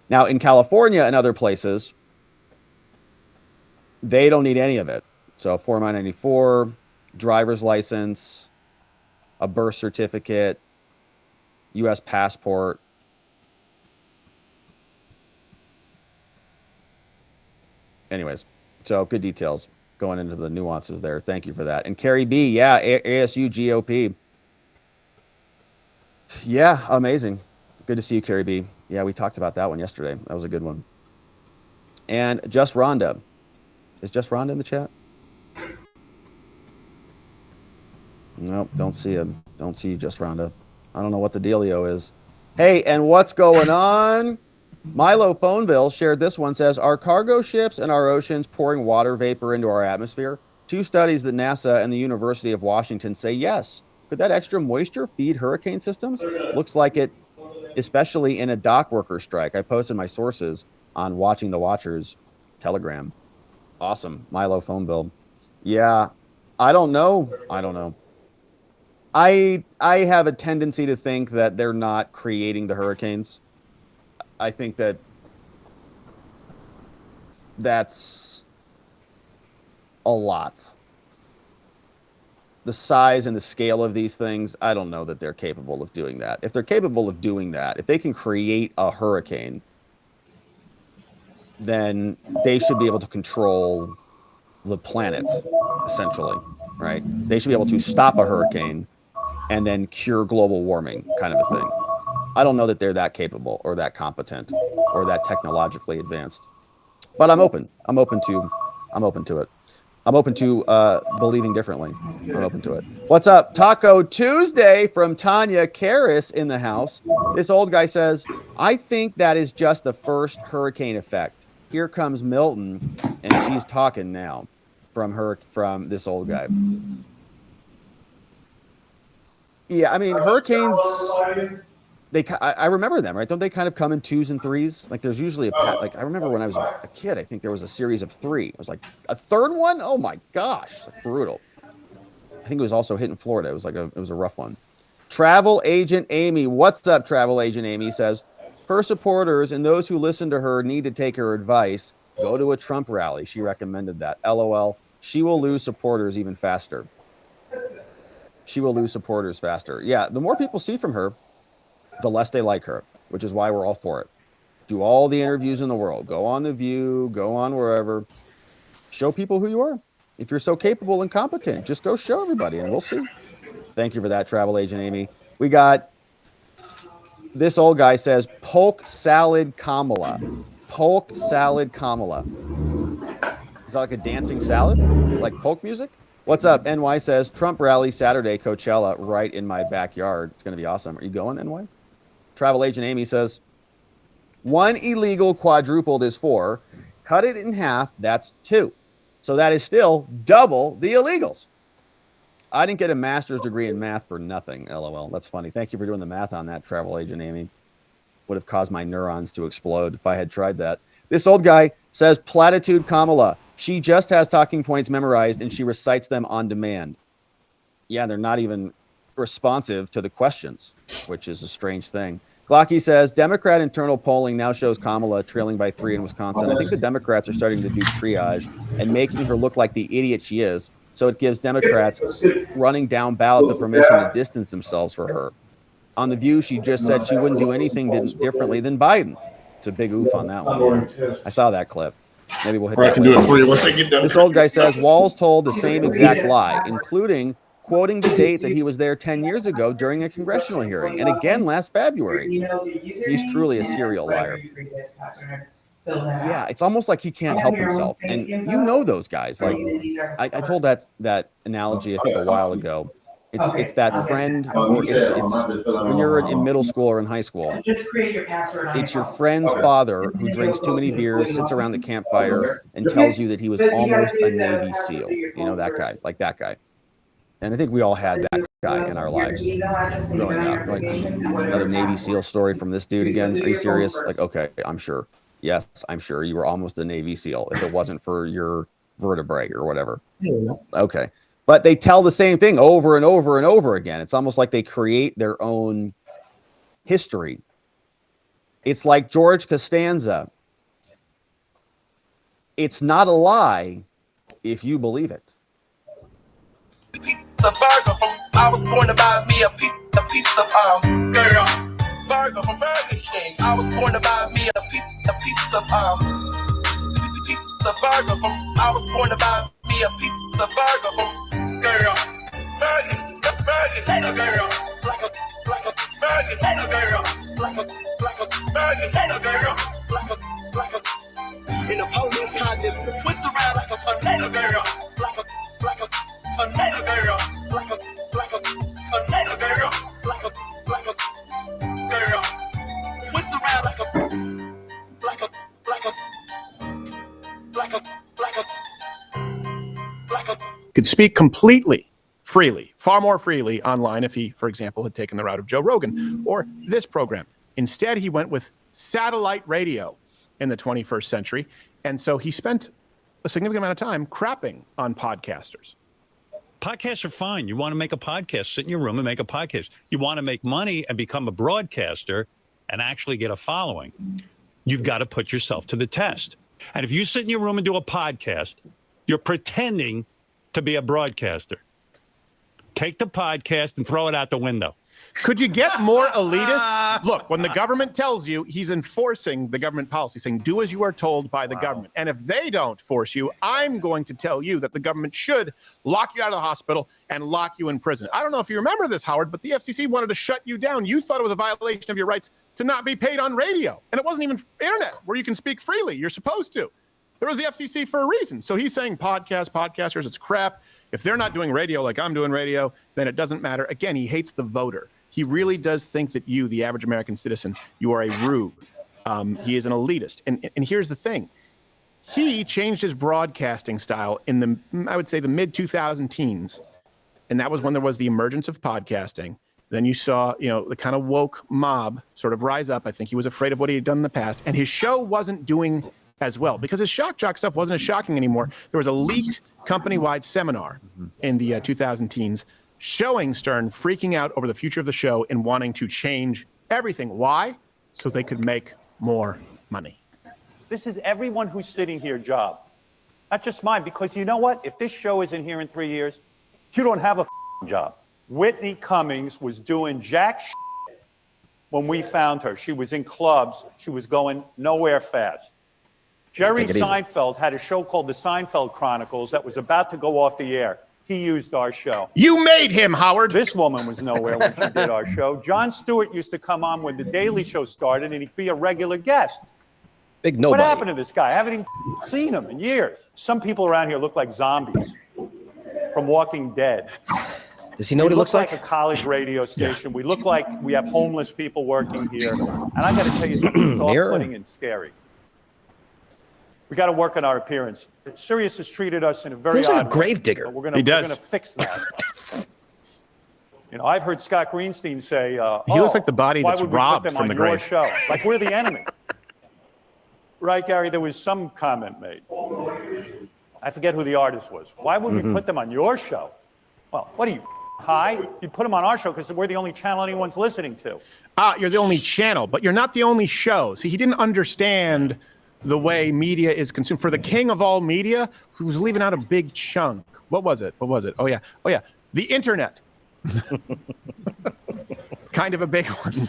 Now in California and other places, they don't need any of it. So Form I-94, driver's license, a birth certificate, U.S. passport. Anyways, so good details going into the nuances there. Thank you for that. And Carrie B, yeah, ASU GOP. Yeah, amazing. Good to see you, Carrie B. Yeah, we talked about that one yesterday. That was a good one. And Just Rhonda. Is Just Rhonda in the chat? Nope, don't see him. Don't see you, Just Rhonda. I don't know what the dealio is. Hey, and what's going on? Milo Phone Bill shared this one, says, are cargo ships in our oceans pouring water vapor into our atmosphere? 2 studies that NASA and the University of Washington say yes. Could that extra moisture feed hurricane systems? Looks like it, especially in a dock worker strike. I posted my sources on Watching the Watchers Telegram. Awesome. Milo Phone Bill. Yeah, I don't know. I have a tendency to think that they're not creating the hurricanes. I think that that's a lot. The size and the scale of these things, I don't know that they're capable of doing that. If they're capable of doing that, if they can create a hurricane, then they should be able to control the planet, essentially, right? They should be able to stop a hurricane and then cure global warming, kind of a thing. I don't know that they're that capable or that competent or that technologically advanced, but I'm open. I'm open to it. I'm open to believing differently. I'm open to it. What's up? Taco Tuesday from Tanya Karras in the house. This old guy says, I think that is just the first hurricane effect. Here comes Milton, and she's talking now from this old guy. Yeah, I mean, hurricanes, I remember them, right? Don't they kind of come in 2s and 3s? Like there's usually like I remember when I was a kid, I think there was a series of 3. It was like a third one. Oh my gosh, like brutal. I think it was also hit in Florida. It was a rough one. Travel Agent Amy, what's up? Travel Agent Amy says her supporters and those who listen to her need to take her advice. Go to a Trump rally. She recommended that. LOL. She will lose supporters even faster. She will lose supporters faster. Yeah, the more people see from her, the less they like her, which is why we're all for it. Do all the interviews in the world. Go on The View, go on wherever. Show people who you are. If you're so capable and competent, just go show everybody and we'll see. Thank you for that, Travel Agent Amy. We got, this old guy says, Polk Salad Kamala. Polk Salad Kamala. Is that like a dancing salad? Like polk music? What's up? NY says, Trump rally Saturday, Coachella, right in my backyard. It's going to be awesome. Are you going, NY? Travel Agent Amy says, 1 illegal quadrupled is 4. Cut it in half, that's 2. So that is still double the illegals. I didn't get a master's degree in math for nothing, LOL. That's funny. Thank you for doing the math on that, Travel Agent Amy. Would have caused my neurons to explode if I had tried that. This old guy says, Platitude Kamala. She just has talking points memorized and she recites them on demand. Yeah, they're not even responsive to the questions, which is a strange thing. Glocky says Democrat internal polling now shows Kamala trailing by 3 in Wisconsin. I think the Democrats are starting to do triage and making her look like the idiot she is. So it gives Democrats running down ballot the permission to distance themselves for her. On The View, she just said she wouldn't do anything differently than Biden. It's a big oof on that one. I saw that clip. Maybe we'll hit that I can do later. it for you once I get done. This old guy says Walz told the same exact lie, including quoting the date that he was there 10 years ago during a congressional hearing, and again last February. He's truly a serial liar. Yeah, it's almost like he can't help himself. And you know those guys. Like I told that analogy, I think, a while ago. It's that friend, or it's when you're in middle school or in high school. Just create your password. It's your friend's father who drinks too many beers, sits around the campfire, and tells you that he was almost a Navy SEAL. You know, that guy, like that guy. And I think we all had that guy in our lives growing up. Like, another Navy SEAL story from this dude again. Are you serious? Like, okay, I'm sure. Yes, I'm sure you were almost a Navy SEAL if it wasn't for your vertebrae or whatever. Okay. But they tell the same thing over and over and over again. It's almost like they create their own history. It's like George Costanza. It's not a lie if you believe it. The burger from I was born to buy me a piece of girl. Burger from Burger King. I was born to buy me a piece of burger from I was born to buy me a piece of burger from girl. Burger, burger, girl. Like a burger, girl. Like a burger, girl. Like a in a police contest, twist around like a tornado girl. Like a tornado girl. Like a tornado girl. Like a girl. Twist around like a could speak completely freely, far more freely online if he, for example, had taken the route of Joe Rogan or this program. Instead, he went with satellite radio in the 21st century. And so he spent a significant amount of time crapping on podcasters. Podcasts are fine. You want to make a podcast, sit in your room and make a podcast. You want to make money and become a broadcaster and actually get a following. You've got to put yourself to the test. And if you sit in your room and do a podcast, you're pretending to be a broadcaster. Take the podcast and throw it out the window. Could you get more elitist? Look, when the government tells you, he's enforcing the government policy, saying do as you are told by the government. And if they don't force you, I'm going to tell you that the government should lock you out of the hospital and lock you in prison. I don't know if you remember this, Howard, but the FCC wanted to shut you down. You thought it was a violation of your rights to not be paid on radio. And it wasn't even internet where you can speak freely. You're supposed to. There was the FCC for a reason. So he's saying podcasters, it's crap. If they're not doing radio like I'm doing radio, then it doesn't matter. Again, he hates the voter. He really does think that you, the average American citizen, you are a rube. He is an elitist. And here's the thing. He changed his broadcasting style in the, I would say, the mid-2000 teens. And that was when there was the emergence of podcasting. Then you saw, the kind of woke mob sort of rise up. I think he was afraid of what he had done in the past. And his show wasn't doing as well because his shock jock stuff wasn't as shocking anymore. There was a leaked company-wide seminar in the 2000 teens showing Stern freaking out over the future of the show and wanting to change everything. Why? So they could make more money. This is everyone who's sitting here job, not just mine, because you know what? If this show isn't here in 3 years, you don't have a job. Whitney Cummings was doing jack shit when we found her. She was in clubs. She was going nowhere fast. Jerry Seinfeld had a show called The Seinfeld Chronicles that was about to go off the air. He used our show. You made him, Howard. This woman was nowhere when she did our show. Jon Stewart used to come on when The Daily Show started, and he'd be a regular guest. Big nobody. What happened to this guy? I haven't even seen him in years. Some people around here look like zombies from Walking Dead. Does he know what he looks like? A college radio station. We look like we have homeless people working here. And I got to tell you something that's off-putting and scary. We got to work on our appearance. Sirius has treated us in a very odd like a grave digger. We're going to fix that. I've heard Scott Greenstein say, he looks like the body that's robbed from the grave. Show? Like we're the enemy. Right, Gary? There was some comment made. I forget who the artist was. Why would we put them on your show? Well, what are you, high, you'd put him on our show because we're the only channel anyone's listening to. You're the only channel, but you're not the only show. See, he didn't understand the way media is consumed. For the king of all media, who's leaving out a big chunk. What was it? Oh yeah. The internet. Kind of a big one.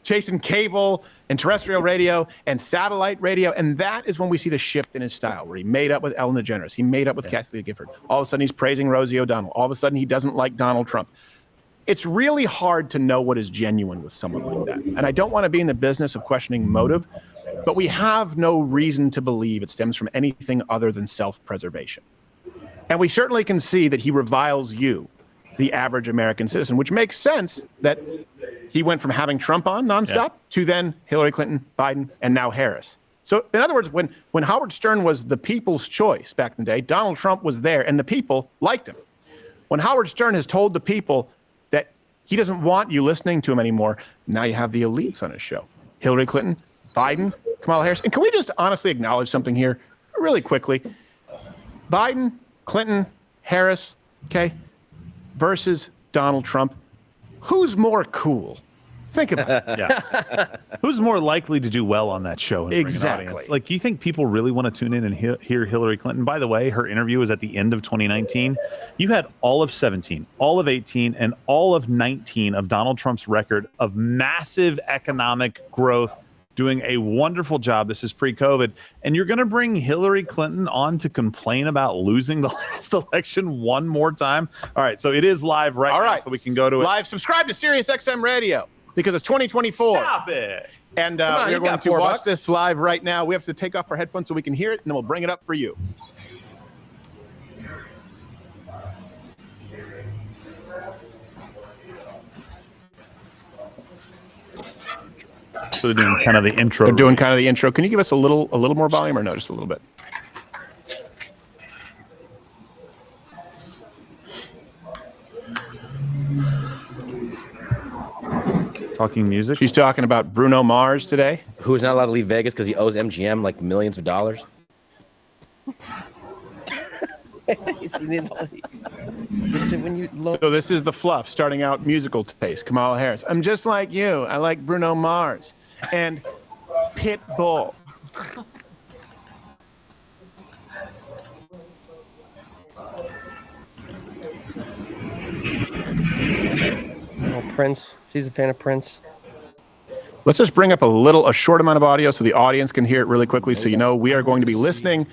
Chasing cable and terrestrial radio and satellite radio. And that is when we see the shift in his style, where he made up with Ellen DeGeneres. He made up with Kathy Gifford. All of a sudden, he's praising Rosie O'Donnell. All of a sudden, he doesn't like Donald Trump. It's really hard to know what is genuine with someone like that. And I don't want to be in the business of questioning motive, but we have no reason to believe it stems from anything other than self-preservation. And we certainly can see that he reviles you, the average American citizen, which makes sense that he went from having Trump on nonstop to then Hillary Clinton, Biden, and now Harris. So in other words, when Howard Stern was the people's choice back in the day, Donald Trump was there and the people liked him. When Howard Stern has told the people that he doesn't want you listening to him anymore, now you have the elites on his show. Hillary Clinton, Biden, Kamala Harris. And can we just honestly acknowledge something here really quickly? Biden, Clinton, Harris, okay, versus Donald Trump. Who's more cool? Think about it. Yeah. Who's more likely to do well on that show? And bring an Exactly. audience? Like, do you think people really want to tune in and hear Hillary Clinton? By the way, her interview was at the end of 2019. You had all of 17, all of 18, and all of 19 of Donald Trump's record of massive economic growth, doing a wonderful job. This is pre-COVID. And you're going to bring Hillary Clinton on to complain about losing the last election one more time? All right, so it is live right now, so we can go to it. Live. Subscribe to SiriusXM Radio because it's 2024. Stop it. And Come on, we're you going got to $4. watch this live right now. We have to take off our headphones so we can hear it, and then we'll bring it up for you. So they're doing kind of the intro. They're doing kind of the intro. Can you give us a little more volume or no, just a little bit? Talking music. She's talking about Bruno Mars today. Who's not allowed to leave Vegas because he owes MGM like millions of dollars. So this is the fluff, starting out musical taste. Kamala Harris. I'm just like you. I like Bruno Mars and Pitbull. Oh, Prince. She's a fan of Prince. Let's just bring up a short amount of audio so the audience can hear it really quickly. So you know we are going to be listening.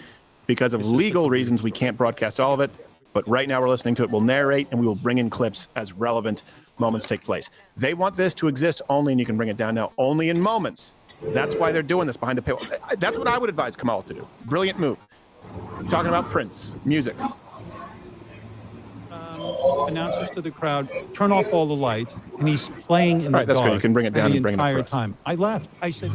Because of legal reasons, we can't broadcast all of it. But right now we're listening to it. We'll narrate and we will bring in clips as relevant moments take place. They want this to exist only, and you can bring it down now, only in moments. That's why they're doing this behind a paywall. That's what I would advise Kamala to do. Brilliant move. Talking about Prince, music. Announces to the crowd, turn off all the lights, and he's playing in All right, the that's good. dark You can bring it down the and bring it up entire for us. time. I left. I said,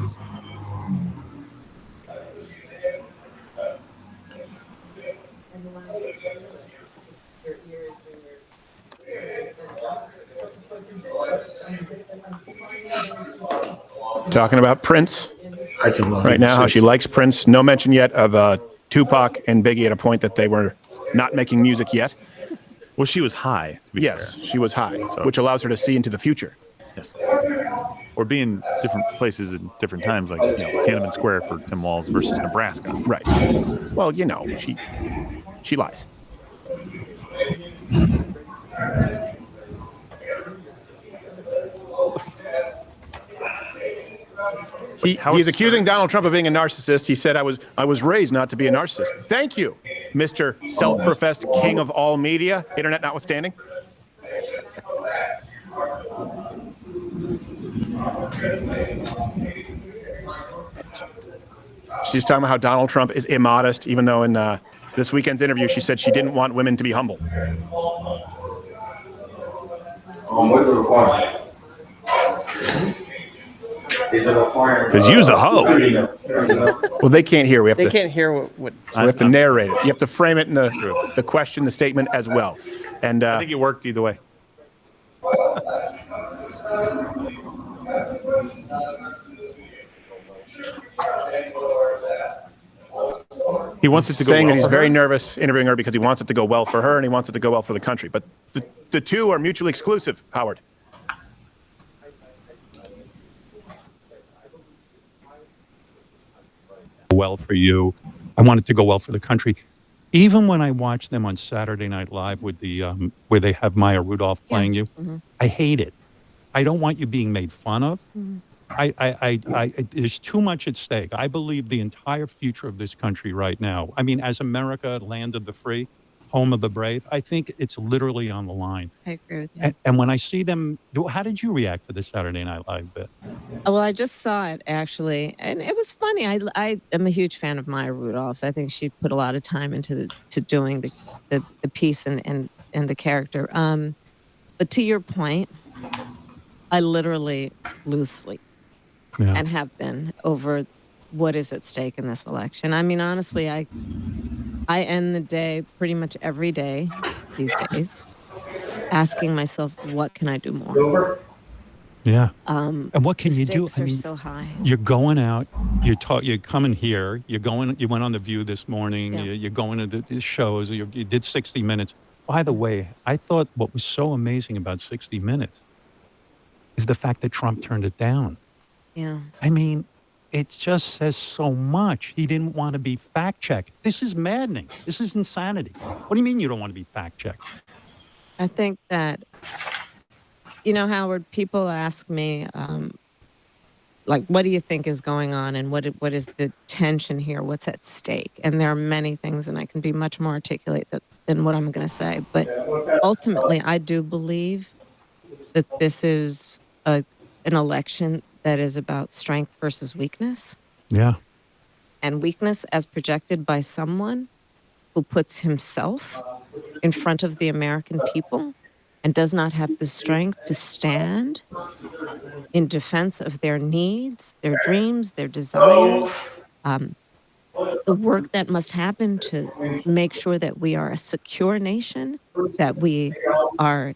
Talking about Prince. I can right now, how she likes Prince. No mention yet of Tupac and Biggie at a point that they were not making music yet. Well, she was high. To be yes, fair. she was high, which allows her to see into the future. Yes. Or be in different places at different times, like Tiananmen Square for Tim Walz versus Nebraska. Right. Well, you know, she lies. He's accusing Donald Trump of being a narcissist. He said, I was raised not to be a narcissist. Thank you, Mr. Self-professed king of all media, internet notwithstanding. She's talking about how Donald Trump is immodest, even though in this weekend's interview, she said she didn't want women to be humble. What's the requirement? Because you's a hoe. Well, they can't hear. We have They to. can't hear what So we have to narrate it. You have to frame it in the question, the statement as well. And I think it worked either way. He wants it to go saying well that he's for very her? nervous interviewing her because he wants it to go well for her and he wants it to go well for the country. But the two are mutually exclusive, Howard. Well for you. I want it to go well for the country. Even when I watch them on Saturday Night Live with the where they have Maya Rudolph playing you, I hate it. I don't want you being made fun of. There's too much at stake. I believe the entire future of this country right now. I mean, as America, land of the free, home of the brave, I think it's literally on the line. I agree with you. And when I see them, how did you react to the Saturday Night Live bit? Well, I just saw it actually, and it was funny. I am a huge fan of Maya Rudolph's. I think she put a lot of time into doing the piece and the character. But to your point, I literally lose sleep and have been over what is at stake in this election. I mean, honestly, I end the day pretty much every day these days asking myself, what can I do more? Yeah. And what can you do? Stakes are so high. You're going out. You're coming here. You went on The View this morning. Yeah. You're going to the shows. You did 60 Minutes. By the way, I thought what was so amazing about 60 Minutes is the fact that Trump turned it down. Yeah. I mean, it just says so much. He didn't want to be fact-checked. This is maddening. This is insanity. What do you mean you don't want to be fact-checked? I think that, Howard, people ask me, like, what do you think is going on and what is the tension here? What's at stake? And there are many things, and I can be much more articulate than what I'm going to say. But ultimately, I do believe that this is an election that is about strength versus weakness. Yeah. And weakness as projected by someone who puts himself in front of the American people and does not have the strength to stand in defense of their needs, their dreams, their desires, the work that must happen to make sure that we are a secure nation, that we are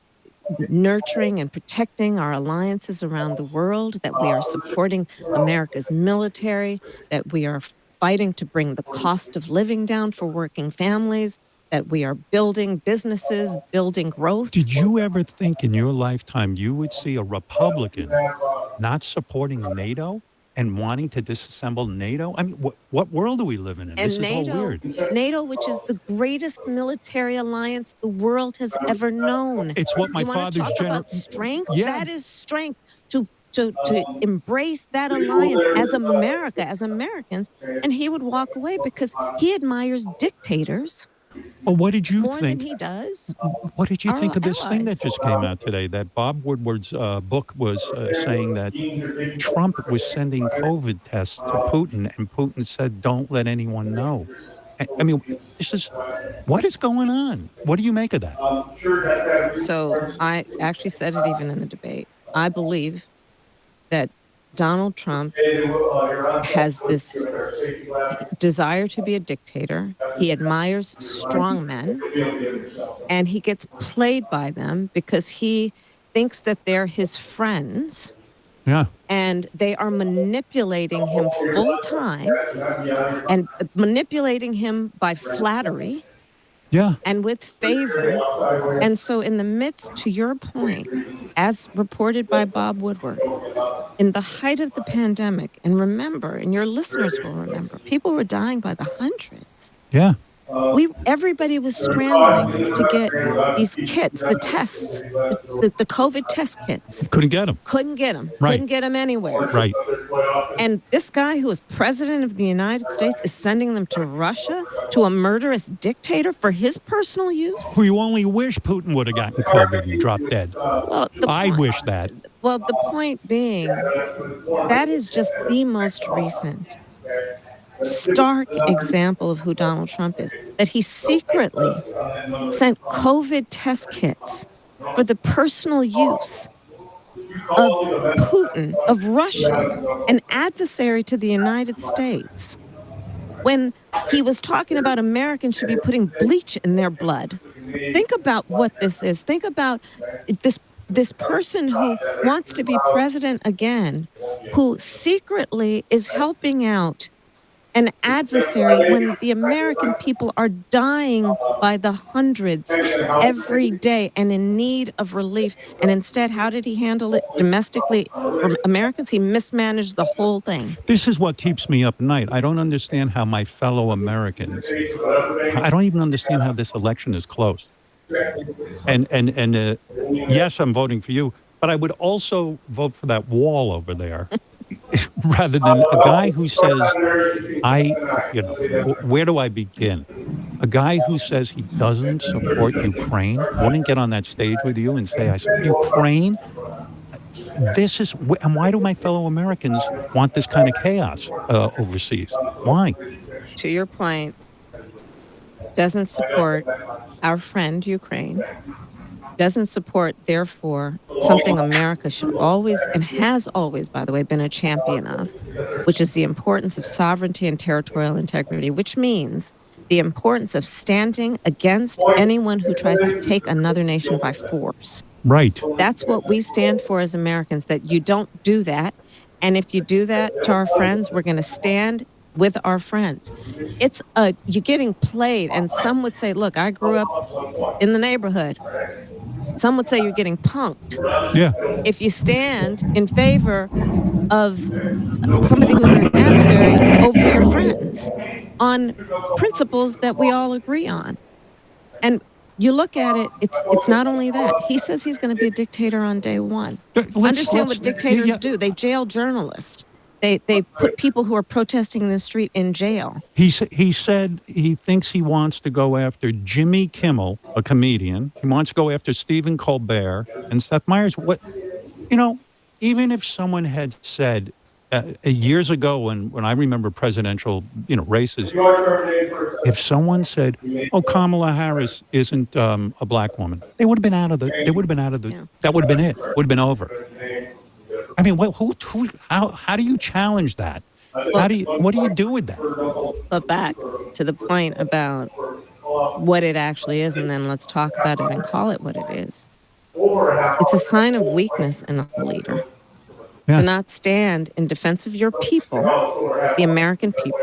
nurturing and protecting our alliances around the world, that we are supporting America's military, that we are fighting to bring the cost of living down for working families, that we are building businesses, building growth. Did you ever think in your lifetime you would see a Republican not supporting NATO and wanting to disassemble NATO? I mean, what world are we living in? And This is all weird. NATO, which is the greatest military alliance the world has ever known. It's what my you wanna father's talk general. about strength? Yeah. That is strength to embrace that alliance as America, as Americans. And he would walk away because he admires dictators. Well, what did you more think? than he does. What did you Our think of this thing allies. that just came out today? That Bob Woodward's book was saying that Trump was sending COVID tests to Putin, and Putin said, "Don't let anyone know." I mean, what is going on? What do you make of that? So I actually said it even in the debate. I believe that Donald Trump has this desire to be a dictator. He admires strong men, and he gets played by them because he thinks that they're his friends. Yeah. And they are manipulating him full time and manipulating him by flattery. Yeah. And with favor. And so in the midst, to your point, as reported by Bob Woodward, in the height of the pandemic, and remember, and your listeners will remember, people were dying by the hundreds. Yeah. Everybody was scrambling to get these kits, the tests, the COVID test kits. Couldn't get them. Couldn't get them. Right. Couldn't get them anywhere. Right. And this guy who is president of the United States is sending them to Russia, to a murderous dictator for his personal use? You only wish Putin would have gotten COVID and dropped dead. Well, I wish that. Well, the point being, that is just the most recent stark example of who Donald Trump is, that he secretly sent COVID test kits for the personal use of Putin, of Russia, an adversary to the United States. When he was talking about Americans should be putting bleach in their blood. Think about what this is. Think about this person who wants to be president again, who secretly is helping out an adversary when the American people are dying by the hundreds every day and in need of relief. And instead, how did he handle it domestically for Americans? He mismanaged the whole thing. This is what keeps me up at night. I don't understand how my fellow Americans, I don't even understand how this election is close. And yes, I'm voting for you, but I would also vote for that wall over there rather than a guy who says, where do I begin? A guy who says he doesn't support Ukraine wouldn't get on that stage with you and say, I support Ukraine. This is, and why do my fellow Americans want this kind of chaos overseas? Why? To your point, doesn't support our friend Ukraine, doesn't support, therefore, something America should always, and has always, by the way, been a champion of, which is the importance of sovereignty and territorial integrity, which means the importance of standing against anyone who tries to take another nation by force. Right. That's what we stand for as Americans, that you don't do that. And if you do that to our friends, we're going to stand with our friends. You're getting played. And some would say, look, I grew up in the neighborhood. Some would say you're getting punked. Yeah. If you stand in favor of somebody who's an adversary over your friends on principles that we all agree on. And you look at it, it's not only that. He says he's going to be a dictator on day one. Understand what dictators do. They jail journalists. They put people who are protesting in the street in jail. He said he thinks he wants to go after Jimmy Kimmel, a comedian. He wants to go after Stephen Colbert and Seth Meyers. Even if someone had said years ago when I remember presidential races, if someone said, "Oh, Kamala Harris isn't a black woman," they would have been out of the. That would have been it. Would have been over. I mean, how do you challenge that? What do you do with that? But back to the point about what it actually is, and then let's talk about it and call it what it is. It's a sign of weakness in a leader. Yeah. To not stand in defense of your people, the American people.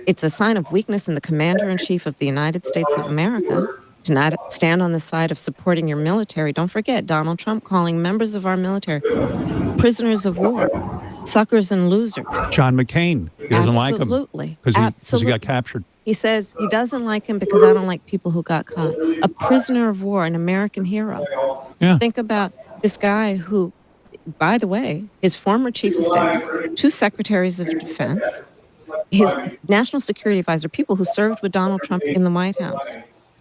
It's a sign of weakness in the commander-in-chief of the United States of America to not stand on the side of supporting your military. Don't forget Donald Trump calling members of our military prisoners of war, suckers and losers. John McCain, he doesn't like him. Absolutely. Because he got captured. He says he doesn't like him because I don't like people who got caught. A prisoner of war, an American hero. Yeah. Think about this guy who, by the way, his former chief of staff, 2 secretaries of defense, his national security advisor, people who served with Donald Trump in the White House,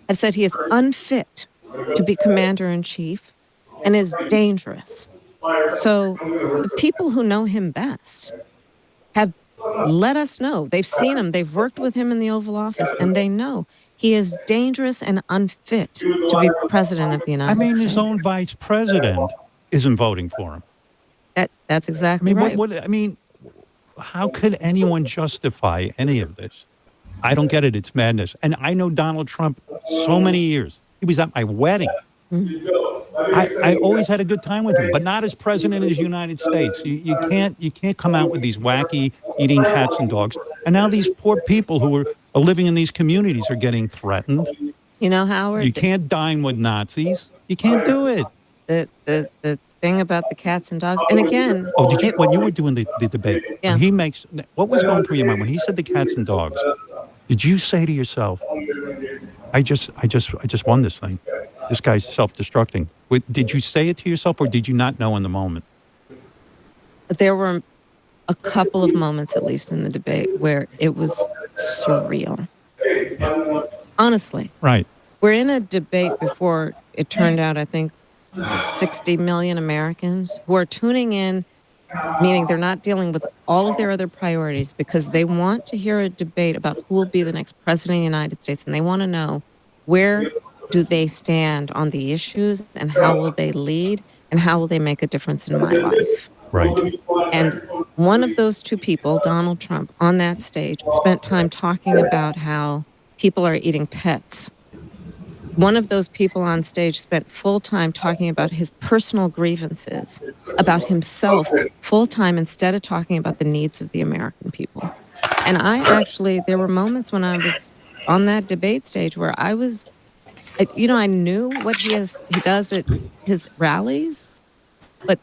have said he is unfit to be commander-in-chief and is dangerous. So the people who know him best have let us know. They've seen him. They've worked with him in the Oval Office, and they know he is dangerous and unfit to be president of the United States. I mean, his own vice president isn't voting for him. That's exactly right. How could anyone justify any of this? I don't get it. It's madness. And I know Donald Trump so many years. He was at my wedding. I always had a good time with him, but not as president of the United States. You can't come out with these wacky eating cats and dogs. And now these poor people who are living in these communities are getting threatened. You know, Howard? You can't dine with Nazis. You can't do it. The thing about the cats and dogs, and again... Oh, when you were doing the debate, yeah. What was going through your mind when he said the cats and dogs? Did you say to yourself, I just won this thing. This guy's self-destructing. Did you say it to yourself, or did you not know in the moment? There were a couple of moments, at least in the debate, where it was surreal. Honestly. Right. We're in a debate before it turned out, I think, 60 million Americans who are tuning in, meaning they're not dealing with all of their other priorities because they want to hear a debate about who will be the next president of the United States, and they want to know where do they stand on the issues and how will they lead and how will they make a difference in my life. Right. And one of those 2 people, Donald Trump, on that stage spent time talking about how people are eating pets. One of those people on stage spent full time talking about his personal grievances, about himself, full time, instead of talking about the needs of the American people. And there were moments when I was on that debate stage where I was, I knew what he does at his rallies, but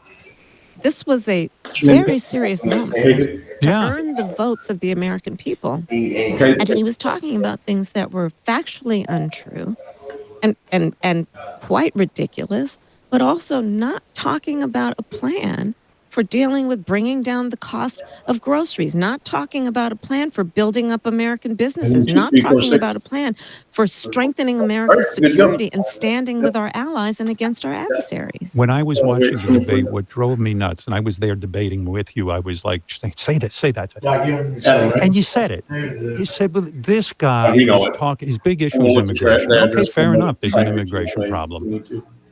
this was a very serious moment to earn the votes of the American people. And he was talking about things that were factually untrue and quite ridiculous, but also not talking about a plan for dealing with bringing down the cost of groceries, not talking about a plan for building up American businesses, not talking about a plan for strengthening America's security and standing with our allies and against our adversaries. When I was watching the debate, what drove me nuts, and I was there debating with you, I was like, say that, say that. And you said it. You said, well, this guy is talking, his big issue is immigration. Okay, fair enough. There's an immigration problem.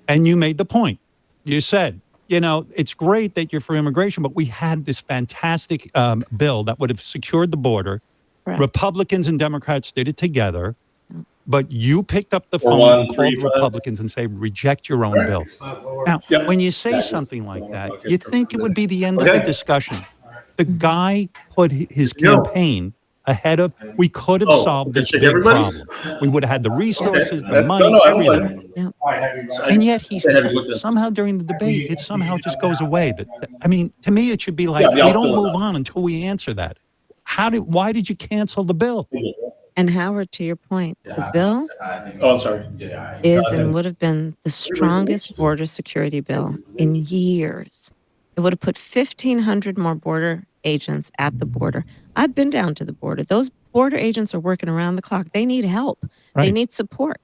And you made the point. You said, it's great that you're for immigration, but we had this fantastic bill that would have secured the border. Right. Republicans and Democrats did it together, but you picked up the phone and called Republicans and said, reject your own bill. Now, when you say something like that, you'd think it would be the end of the discussion. The guy put his campaign ahead of, we could have solved this big problem. We would have had the resources, the money, everything. Yeah. And yet somehow during the debate, it somehow just goes away. To me, it should be like, we don't move on until we answer that. Why did you cancel the bill? And Howard, to your point, the bill I'm sorry. is and would have been the strongest border security bill in years. It would have put 1,500 more border agents at the border. I've been down to the border. Those border agents are working around the clock. They need help. Right. They need support.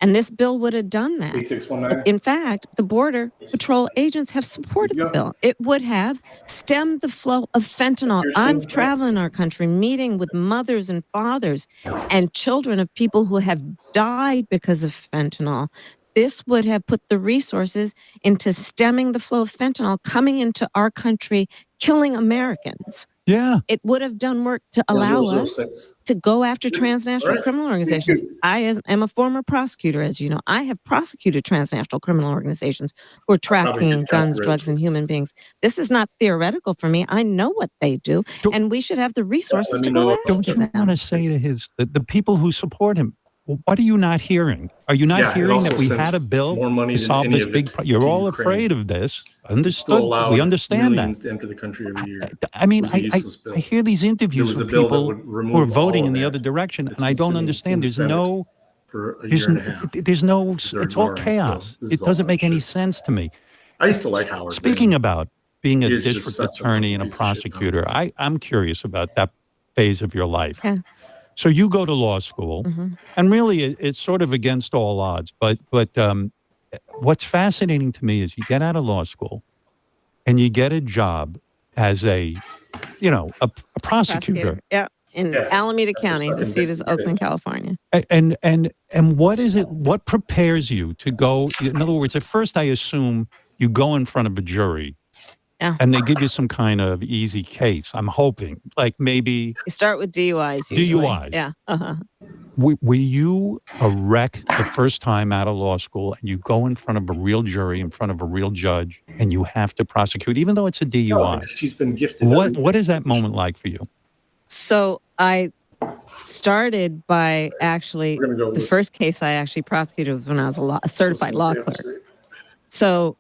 And this bill would have done that. 8619. In fact, the Border Patrol agents have supported the bill. It would have stemmed the flow of fentanyl. I'm traveling our country, meeting with mothers and fathers and children of people who have died because of fentanyl. This would have put the resources into stemming the flow of fentanyl coming into our country, killing Americans. Yeah. It would have done work to allow us to go after transnational criminal organizations. I am a former prosecutor, as you know. I have prosecuted transnational criminal organizations who are trafficking guns, drugs, and human beings. This is not theoretical for me. I know what they do, and we should have the resources to go after them. Don't you want to say to the people who support him, what are you not hearing? Are you not hearing that we had a bill to solve this big problem? You're all afraid of this. Understood. We understand that. To enter the country every year. I hear these interviews from people who are voting in the other direction, and I don't understand. There's no, it's all chaos. It doesn't make any sense to me. I used to like Howard. Speaking about being a district attorney and a prosecutor, I'm curious about that phase of your life. Okay. So you go to law school, and really it's sort of against all odds. But what's fascinating to me is you get out of law school, and you get a job as a prosecutor. Yeah, in Alameda County. The seat is Oakland, California. And what is it? What prepares you to go? In other words, at first I assume you go in front of a jury. Yeah. And they give you some kind of easy case. I'm hoping, like maybe you start with DUIs. Usually. DUIs. Yeah. Were you a wreck the first time out of law school, and you go in front of a real jury, in front of a real judge, and you have to prosecute, even though it's a DUI? No, she's been gifted. What is that moment like for you? So I started by the first case I actually prosecuted was when I was a certified law clerk. So.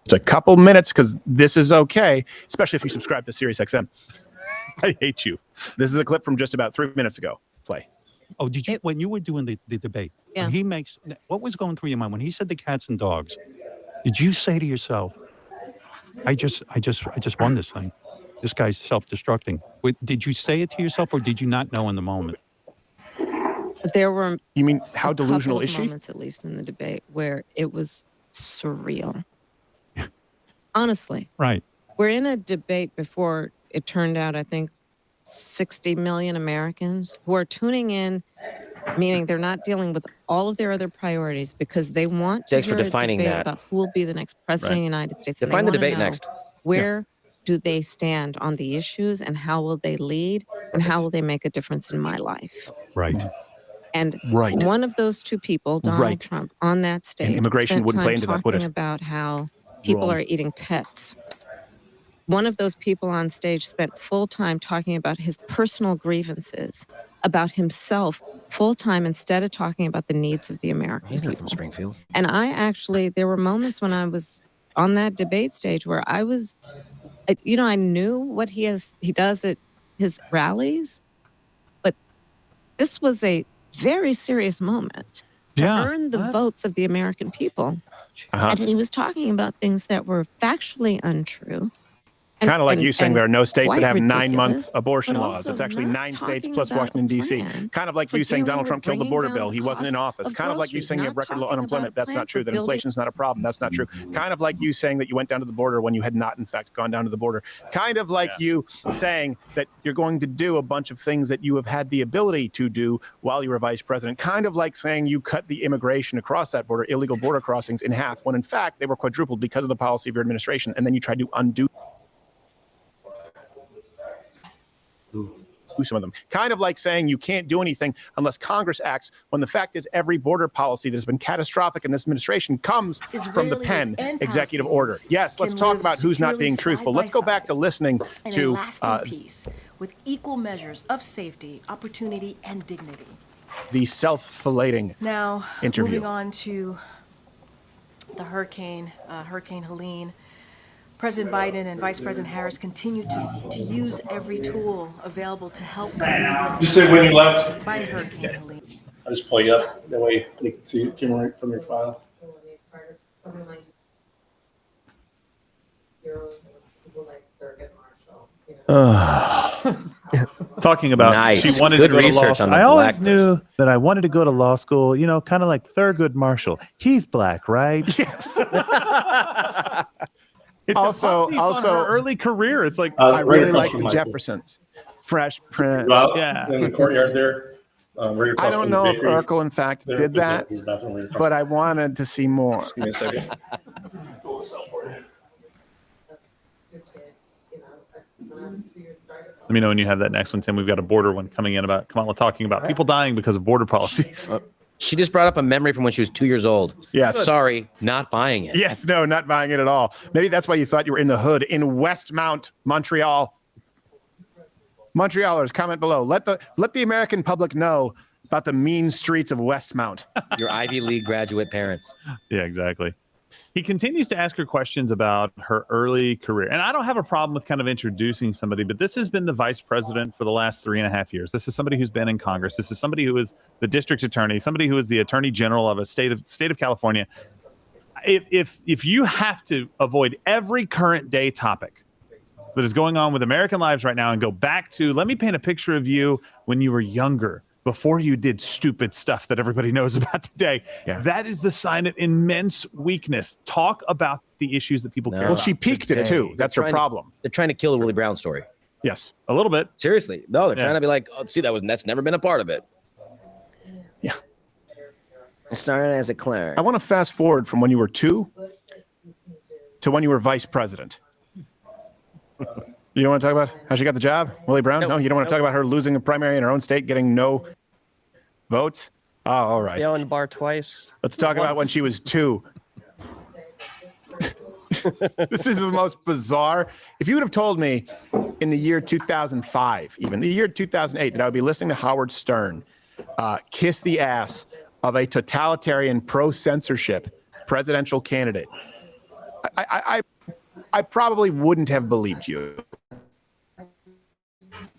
It's a couple minutes because this is okay, especially if you subscribe to SiriusXM. I hate you. This is a clip from just about 3 minutes ago. Play. Oh, did you when you were doing the debate? Yeah. When what was going through your mind when he said the cats and dogs? Did you say to yourself, "I just won this thing. This guy's self-destructing"? Did you say it to yourself, or did you not know in the moment? There were. You mean how delusional is she? Moments, at least in the debate, where it was surreal. Honestly. Right. We're in a debate before it turned out, I think, 60 million Americans who are tuning in, meaning they're not dealing with all of their other priorities because they want to hear a debate about who will be the next president of the United States. Define the debate next. Where do they stand on the issues and how will they lead and how will they make a difference in my life? Right. And one of those two people, Donald Trump, on that stage, and immigration wouldn't play into that, would it? Talking about how people are eating pets. one of those people on stage spent full time talking about his personal grievances, about himself full time, instead of talking about the needs of the American He's not people. from Springfield. And there were moments when I was on that debate stage where I knew what he does at his rallies, but this was a very serious moment to earn the votes of the American people. And he was talking about things that were factually untrue. Kind of like you saying there are no states that have ridiculous, 9-month abortion but laws. also It's actually not 9 states talking plus about Washington, D.C. plan Kind of like for you saying dealing Donald Trump with killed the bringing border down bill. the He wasn't in cost office. of Kind of like you groceries, saying you not have record talking low about unemployment. a That's plan not true. for That building- inflation's not a problem. That's not true. Kind of like you saying that you went down to the border when you had not, in fact, gone down to the border. Kind of like you saying that you're going to do a bunch of things that you have had the ability to do while you were vice president. Kind of like saying you cut the immigration across that border, illegal border crossings, in half, when in fact they were quadrupled because of the policy of your administration. And then you tried to undo some of them. Kind of like saying you can't do anything unless Congress acts, when the fact is every border policy that has been catastrophic in this administration comes from the pen executive order. Yes, let's talk about who's not being truthful. Let's go back to listening to lasting peace with equal measures of safety, opportunity, and dignity. the self-filleting Now, interview. moving on to the Hurricane Helene. President Biden and Vice President Harris continue to use every tool available to help. Just say when you left. By Hurricane Helene. I'll just pull you up. That way they can see it came right from your file. Talking about Nice. she wanted Good to go to law research school. on the I always black knew that I wanted to go to law school, kind of like Thurgood Marshall. He's black, right? Yes. It's Also- on her early career. It's like I really across like from the Michael. Jeffersons. Fresh Prince. Well, in the courtyard there. Right I across don't from know the if bakery. Urkel, in fact, There- did there's that, a bathroom right across. but I wanted to see more. Just give me a second. Let me know when you have that next one, Tim. We've got a border one coming in about Kamala talking about people dying because of border policies. She just brought up a memory from when she was 2 years old. Yes. Sorry, not buying it. Yes, no, not buying it at all. Maybe that's why you thought you were in the hood in Westmount, Montreal. Montrealers, comment below. Let the American public know about the mean streets of Westmount. Your Ivy League graduate parents. Yeah, exactly. He continues to ask her questions about her early career. And I don't have a problem with kind of introducing somebody, but this has been the vice president for the last 3.5 years. This is somebody who's been in Congress. This is somebody who is the district attorney, somebody who is the attorney general of a state of California. If you have to avoid every current day topic that is going on with American lives right now and go back to, let me paint a picture of you when you were younger, before you did stupid stuff that everybody knows about today. Yeah. That is the sign of immense weakness. Talk about the issues that people care Well, about. she peaked it too. That's her trying to- problem. They're trying to kill the Willie Brown story. Yes. A little bit. Seriously. No, they're Yeah. trying to be like, oh, see, that's never been a part of it. Yeah. I started as a clerk. I want to fast forward from when you were 2 to when you were vice president. You don't want to talk about how she got the job, Willie Brown? No, you don't want to talk about her losing a primary in her own state, getting no votes? Oh, all right. Yelling the bar twice. Let's talk about when she was 2. This is the most bizarre. If you would have told me in the year 2005, even the year 2008, that I would be listening to Howard Stern kiss the ass of a totalitarian pro-censorship presidential candidate, I probably wouldn't have believed you.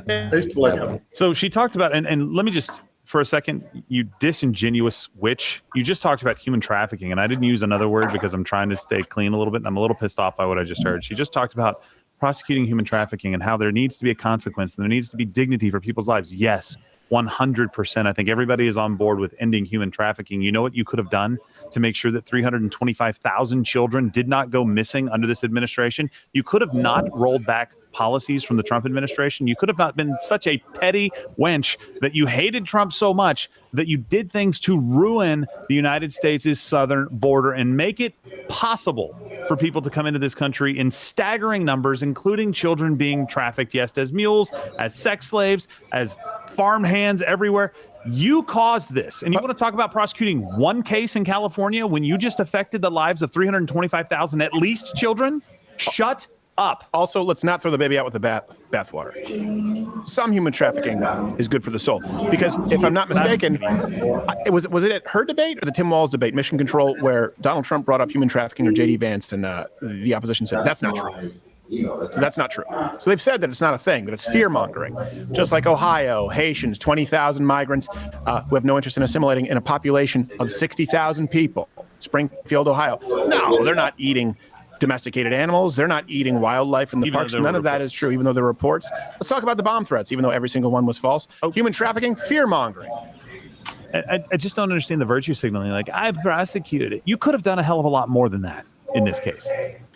I used to like him. So she talked about, and let me just, for a second, you disingenuous witch, you just talked about human trafficking, and I didn't use another word because I'm trying to stay clean a little bit, and I'm a little pissed off by what I just heard. She just talked about prosecuting human trafficking and how there needs to be a consequence, and there needs to be dignity for people's lives. Yes, 100%. I think everybody is on board with ending human trafficking. You know what you could have done to make sure that 325,000 children did not go missing under this administration? You could have not rolled back policies from the Trump administration. You could have not been such a petty wench that you hated Trump so much that you did things to ruin the United States' southern border and make it possible for people to come into this country in staggering numbers, including children being trafficked, yes, as mules, as sex slaves, as farm hands everywhere. You caused this. And you want to talk about prosecuting one case in California when you just affected the lives of 325,000 at least children? Shut up. Also, let's not throw the baby out with the bathwater. Some human trafficking is good for the soul, because if I'm not mistaken, was it at her debate or the Tim Walz debate, Mission Control, where Donald Trump brought up human trafficking or J.D. Vance, and the opposition said that's not true. So that's not true. So they've said that it's not a thing, that it's fear-mongering. Just like Ohio, Haitians, 20,000 migrants who have no interest in assimilating in a population of 60,000 people. Springfield, Ohio. No, they're not eating domesticated animals. They're not eating wildlife in the parks. None of that is true, even though there are reports. Let's talk about the bomb threats, even though every single one was false. Human trafficking, fear-mongering. I just don't understand the virtue signaling. Like, I prosecuted it. You could have done a hell of a lot more than that in this case.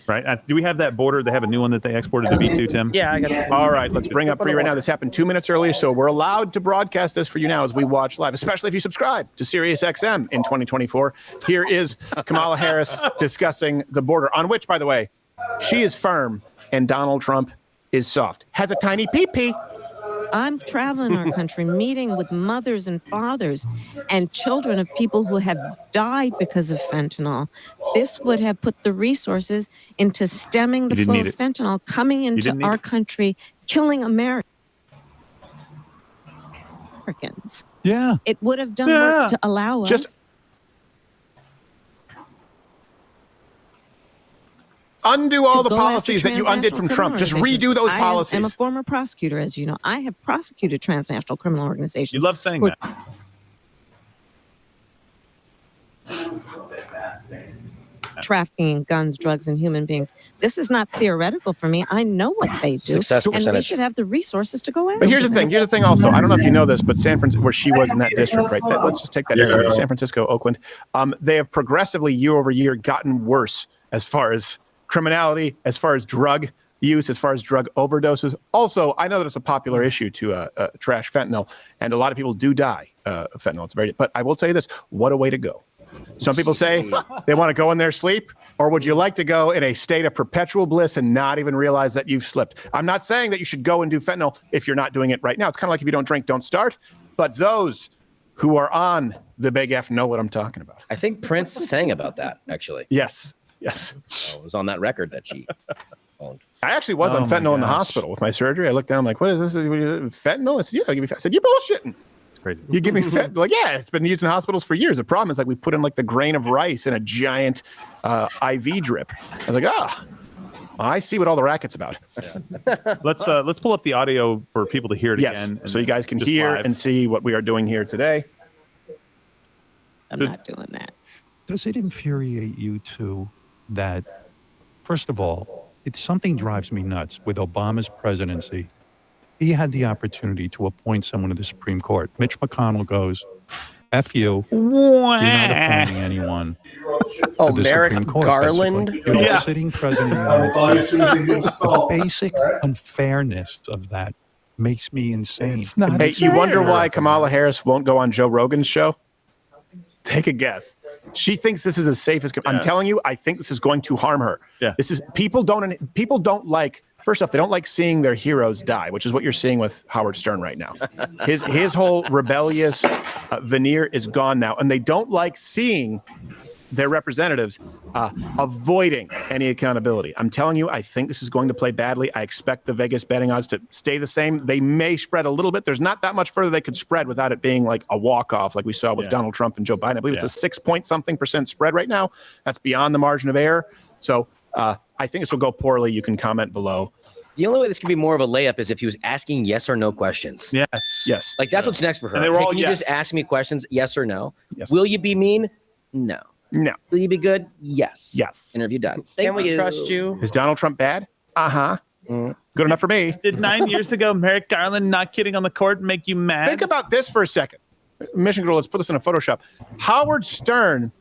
Right? Do we have that border? They have a new one that they exported to B2, Tim? Yeah, I got it. All right, let's bring up for you right now. This happened 2 minutes earlier, so we're allowed to broadcast this for you now as we watch live, especially if you subscribe to SiriusXM in 2024. Here is Kamala Harris discussing the border, on which, by the way, she is firm and Donald Trump is soft. Has a tiny pee-pee. I'm traveling our country, meeting with mothers and fathers and children of people who have died because of fentanyl. This would have put the resources into stemming the flow of fentanyl coming into our country, killing Americans. Yeah. It would have done work to allow us. Undo all the policies that you undid from Trump. Just redo those policies. I'm a former prosecutor, as you know. I have prosecuted transnational criminal organizations. You love saying that. Trafficking in guns, drugs, and human beings. This is not theoretical for me. I know what they do. Success and we percentage. should have the resources to go after. But here's the thing. Here's the thing also. I don't know if you know this, but San Francisco, where she was in that district, right? Let's just take that area, San Francisco, Oakland. They have progressively, year over year, gotten worse as far as criminality, as far as drug use, as far as drug overdoses. Also, I know that it's a popular issue to trash fentanyl, and a lot of people do die of fentanyl. It's very, but I will tell you this: what a way to go. Some people say they want to go in their sleep, or would you like to go in a state of perpetual bliss and not even realize that you've slipped? I'm not saying that you should go and do fentanyl if you're not doing it right now. It's kind of like if you don't drink, don't start. But those who are on the Big F know what I'm talking about. I think Prince sang about that, actually. Yes. Yes. So it was on that record that she owned. I actually was on fentanyl in the hospital with my surgery. I looked down, I'm like, what is this? Fentanyl? I said, yeah, I'll give you. I said, you're bullshitting. It's crazy. You give me fentanyl? Like, yeah, it's been used in hospitals for years. The problem is, like, we put in like the grain of rice in a giant IV drip. I was like, I see what all the racket's about. Let's pull up the audio for people to hear it yes, again. So you guys can hear and see what we are doing here today. I'm not doing that. Does it infuriate you too that, first of all, it's something drives me nuts with Obama's presidency. He had the opportunity to appoint someone to the Supreme Court. Mitch McConnell goes, F you. You're not appointing anyone to the Merrick Supreme Court. Garland? You're the sitting president of the United States. The basic unfairness of that makes me insane. Hey, you wonder why Kamala Harris won't go on Joe Rogan's show? Take a guess. She thinks this is as safe as. I'm telling you, I think this is going to harm her. Yeah. This is people don't like. First off, they don't like seeing their heroes die, which is what you're seeing with Howard Stern right now. His whole rebellious veneer is gone now, and they don't like seeing their representatives avoiding any accountability. I'm telling you, I think this is going to play badly. I expect the Vegas betting odds to stay the same. They may spread a little bit. There's not that much further they could spread without it being like a walk-off like we saw with Donald Trump and Joe Biden. I believe it's a 6-point-something% spread right now. That's beyond the margin of error. So I think this will go poorly. You can comment below. The only way this could be more of a layup is if he was asking yes or no questions. Yes. Yes. Like, that's what's next for her. And they were all can you yes. just ask me questions, yes or no? Yes. Will you be mean? No. No. Will you be good? Yes. Yes. Interview done. Can we trust you? Is Donald Trump bad? Uh-huh. Good enough for me. Did 9 years ago Merrick Garland not kidding on the court make you mad? Think about this for a second. Mission Control, let's put this in a Photoshop. Howard Stern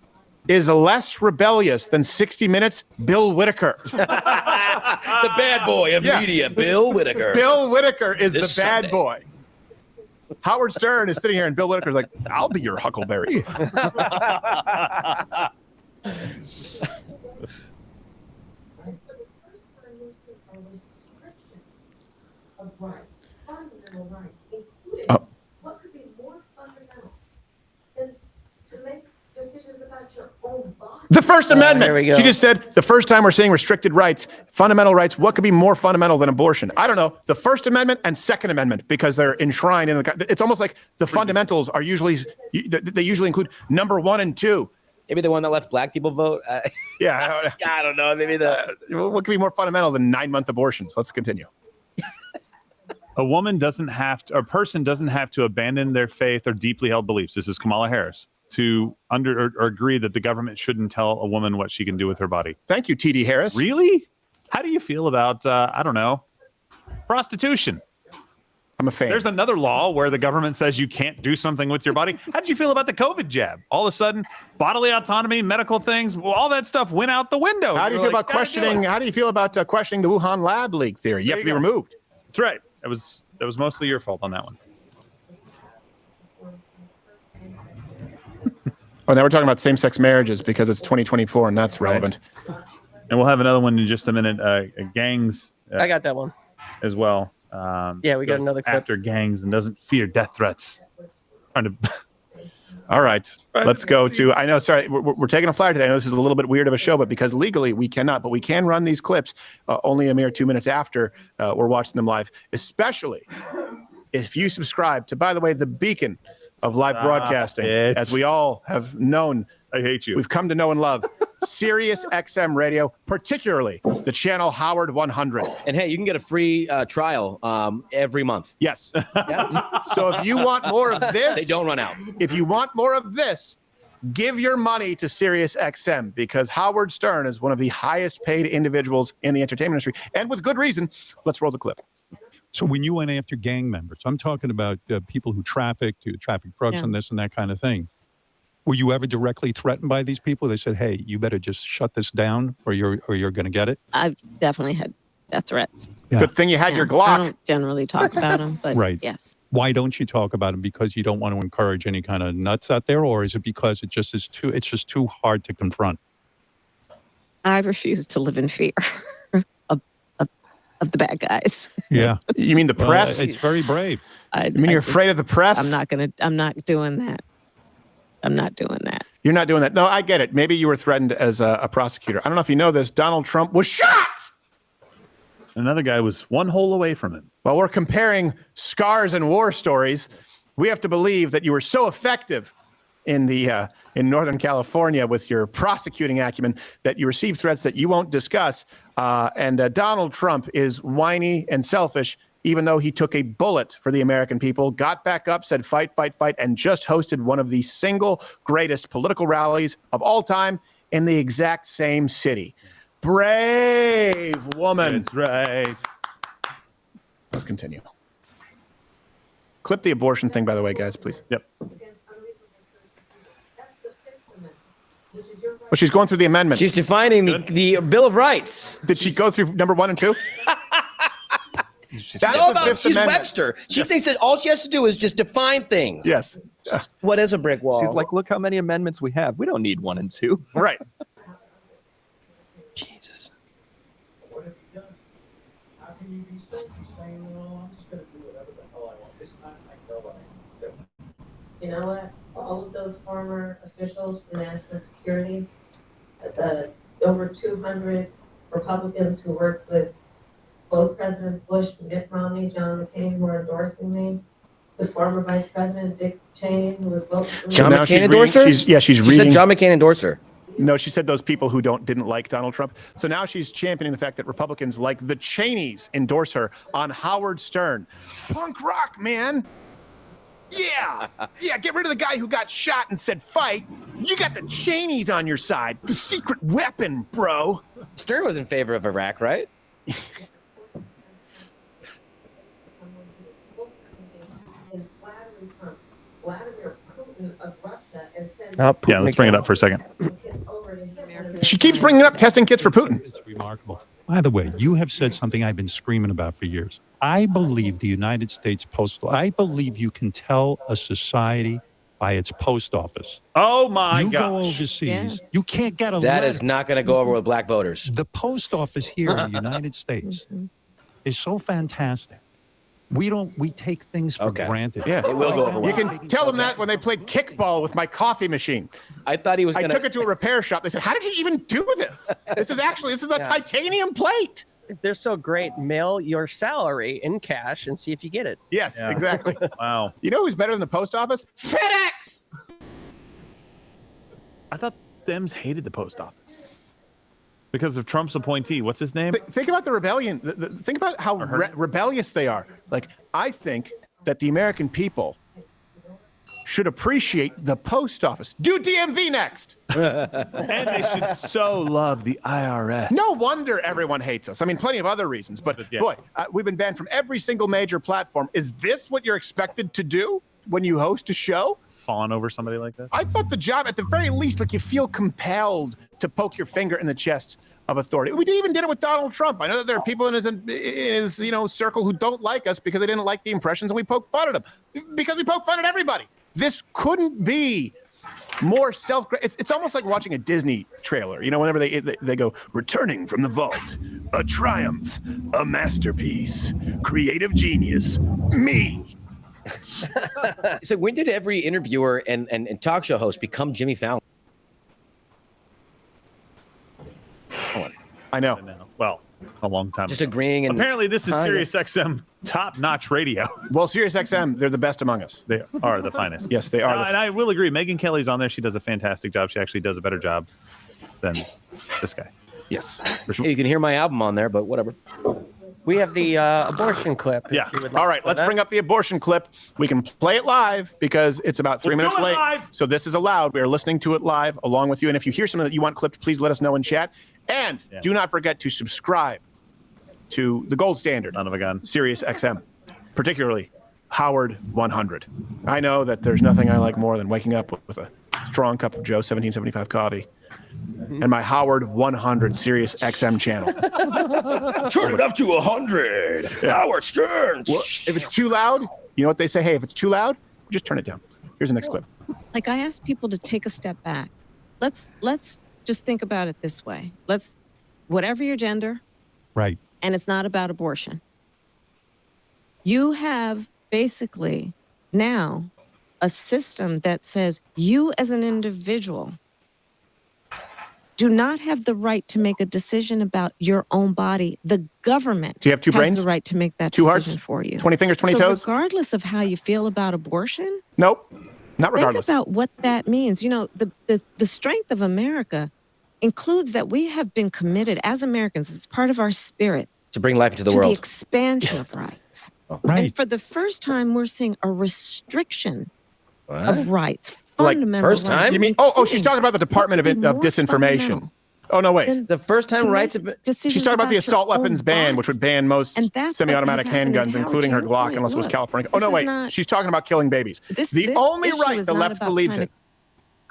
is less rebellious than 60 Minutes Bill Whitaker. The bad boy of media, Bill Whitaker. Bill Whitaker is This the bad Sunday. boy. Howard Stern is sitting here and Bill Whitaker's like, I'll be your Huckleberry. Of rights, fundamental rights, including what could be more fundamental than to make decisions about The First Amendment. Here we go. She just said the first time we're saying restricted rights, fundamental rights. What could be more fundamental than abortion? I don't know. The First Amendment and Second Amendment, because they're enshrined in the. It's almost like the fundamentals are usually they usually include number 1 and 2. Maybe the one that lets black people vote. Yeah, I don't know. Maybe what could be more fundamental than 9-month abortions? Let's continue. A woman doesn't have to, a person doesn't have to abandon their faith or deeply held beliefs. This is Kamala Harris to or agree that the government shouldn't tell a woman what she can do with her body. Thank you, T.D. Harris. Really? How do you feel about, I don't know, prostitution? I'm a fan. There's another law where the government says you can't do something with your body. How did you feel about the COVID jab? All of a sudden, bodily autonomy, medical things, all that stuff went out the window. How do you feel about questioning? How do you feel about questioning the Wuhan lab leak theory? You have to be removed. That's right. That was mostly your fault on that one. Oh, now we're talking about same-sex marriages because it's 2024 and that's relevant. And we'll have another one in just a minute. Gangs. I got that one as well. Yeah, we got goes another clip. after gangs and doesn't fear death threats. All right, let's go to. I know. Sorry, we're taking a flyer today. I know this is a little bit weird of a show, but because legally we cannot, but we can run these clips only a mere 2 minutes after we're watching them live. Especially if you subscribe to, by the way, the beacon of live broadcasting, as we all have known. I hate you. We've come to know and love Sirius XM Radio, particularly the channel Howard 100. And hey, you can get a free trial every month. Yes. So if you want more of this, they don't run out. If you want more of this, give your money to Sirius XM because Howard Stern is one of the highest paid individuals in the entertainment industry, and with good reason. Let's roll the clip. So when you went after gang members, I'm talking about people who traffic drugs and this and that kind of thing. Were you ever directly threatened by these people? They said, "Hey, you better just shut this down, or you're going to get it." I've definitely had death threats. Yeah. Good thing you had your Glock. I don't generally talk about them, but Right. yes. Why don't you talk about them? Because you don't want to encourage any kind of nuts out there, or is it because it's just too hard to confront? I refuse to live in fear of the bad guys. Yeah. You mean the press? It's very brave. You mean you're afraid of the press? I'm not doing that. I'm not doing that. You're not doing that. No, I get it. Maybe you were threatened as a prosecutor. I don't know if you know this. Donald Trump was shot. Another guy was one hole away from it. While we're comparing scars and war stories, we have to believe that you were so effective in Northern California with your prosecuting acumen that you received threats that you won't discuss. And Donald Trump is whiny and selfish, even though he took a bullet for the American people, got back up, said fight, fight, fight, and just hosted one of the single greatest political rallies of all time in the exact same city. Brave woman. That's right. Let's continue. Clip the abortion thing, by the way, guys, please. Yep. Well, she's going through the amendment. She's defining the Bill of Rights. Did she go through number 1 and 2? She's Webster. She thinks that all she has to do is just define things. Yes. What is a brick wall? She's like, look how many amendments we have. We don't need 1 and 2. Right. Jesus. What have you done? How can you be safe? You're saying, well, I'm just going to do whatever the hell I want. This time I know what I can do. You know what? All of those former officials for national security, over 200 Republicans who worked with both Presidents Bush, Mitt Romney, John McCain, who are endorsing me, the former Vice President Dick Cheney, who was voting for me. John McCain endorsed her? She's She reading. said John McCain endorsed her. No, she said those people who didn't like Donald Trump. So now she's championing the fact that Republicans like the Cheneys endorse her on Howard Stern. Punk rock, man. Yeah. Yeah, get rid of the guy who got shot and said fight. You got the Cheneys on your side. The secret weapon, bro. Stern was in favor of Iraq, right? Vladimir Putin of Russia and send Yeah, let's bring it up for a second. She keeps bringing up testing kits for Putin. It's remarkable. By the way, you have said something I've been screaming about for years. I believe the United States Postal, I believe you can tell a society by its post office. Oh my You gosh. go overseas, you can't get a That letter. is not going to go over with black voters. The post office here in the United States is so fantastic. We take things for granted. Yeah, It will go over You well. can tell them that when they played kickball with my coffee machine. I thought he was I going took it to a repair shop. They said, "How did you even do this? This is a Yeah. titanium plate." If they're so great, mail your salary in cash and see if you get it. Yes, Yeah. exactly. Wow. You know who's better than the post office? FedEx. I thought Dems hated the post office because of Trump's appointee. What's his name? Think about the rebellion. Think about how rebellious they are. Like, I think that the American people should appreciate the post office. Do DMV next. And they should so love the IRS. No wonder everyone hates us. I mean, plenty of other reasons, but yeah. boy, we've been banned from every single major platform. Is this what you're expected to do when you host a show? Fawn over somebody like that? I thought the job, at the very least, like, you feel compelled to poke your finger in the chest of authority. We even did it with Donald Trump. I know that there are people in his circle who don't like us because they didn't like the impressions, and we poke fun at them because we poke fun at everybody. This couldn't be more it's almost like watching a Disney trailer. You know, whenever they go, returning from the vault, a triumph, a masterpiece, creative genius, me. So when did every interviewer and talk show host become Jimmy Fallon? I know. Well, a long time Just ago. agreeing. And Apparently, this is SiriusXM top-notch radio. Well, SiriusXM, they're the best among us. They are the finest. Yes, they are. And I will agree. Megyn Kelly's on there. She does a fantastic job. She actually does a better job than this guy. Yes. You can hear my album on there, but whatever. We have the abortion clip. if Yeah. you would like All right, for let's that. bring up the abortion clip. We can play it live because it's about 3 minutes do it late. live. So this is allowed. We are listening to it live along with you. And if you hear something that you want clipped, please let us know in chat. And do not forget to subscribe to the gold standard, Son of a gun. Sirius XM, particularly Howard 100. I know that there's nothing I like more than waking up with a strong cup of Joe 1775 coffee and my Howard 100 Sirius XM channel. Turn it up to 100. Howard Stern. Well, if it's too loud, you know what they say? Hey, if it's too loud, just turn it down. Here's the next clip. Like, I ask people to take a step back. Let's just think about it this way. Whatever your gender, Right. and it's not about abortion. You have basically now a system that says you as an individual do not have the right to make a decision about your own body. The government Do you have two has brains? the right to make that Two decision hearts? for you. 20 fingers, 20 so toes? regardless of how you feel about abortion, Nope, not regardless. think about what that means. You know, the strength of America includes that we have been committed as Americans, it's part of our spirit, To bring life into the to world. the expansion of rights. Right. And for the first time, we're seeing a restriction What? of rights, Like, fundamental first time? rights, You mean, oh, she's talking about the Department could be of more Disinformation. fundamental Oh, no, wait. than The first time to rights make have been. decisions She's talking about the your assault own weapons ban, body. which would ban most And that's what semi-automatic has happened in handguns, Howard including her Taylor. Glock, Wait, unless it was look, California. Oh, no, this is wait. not- She's talking about killing babies. This The only issue right is the not left about believes trying in. to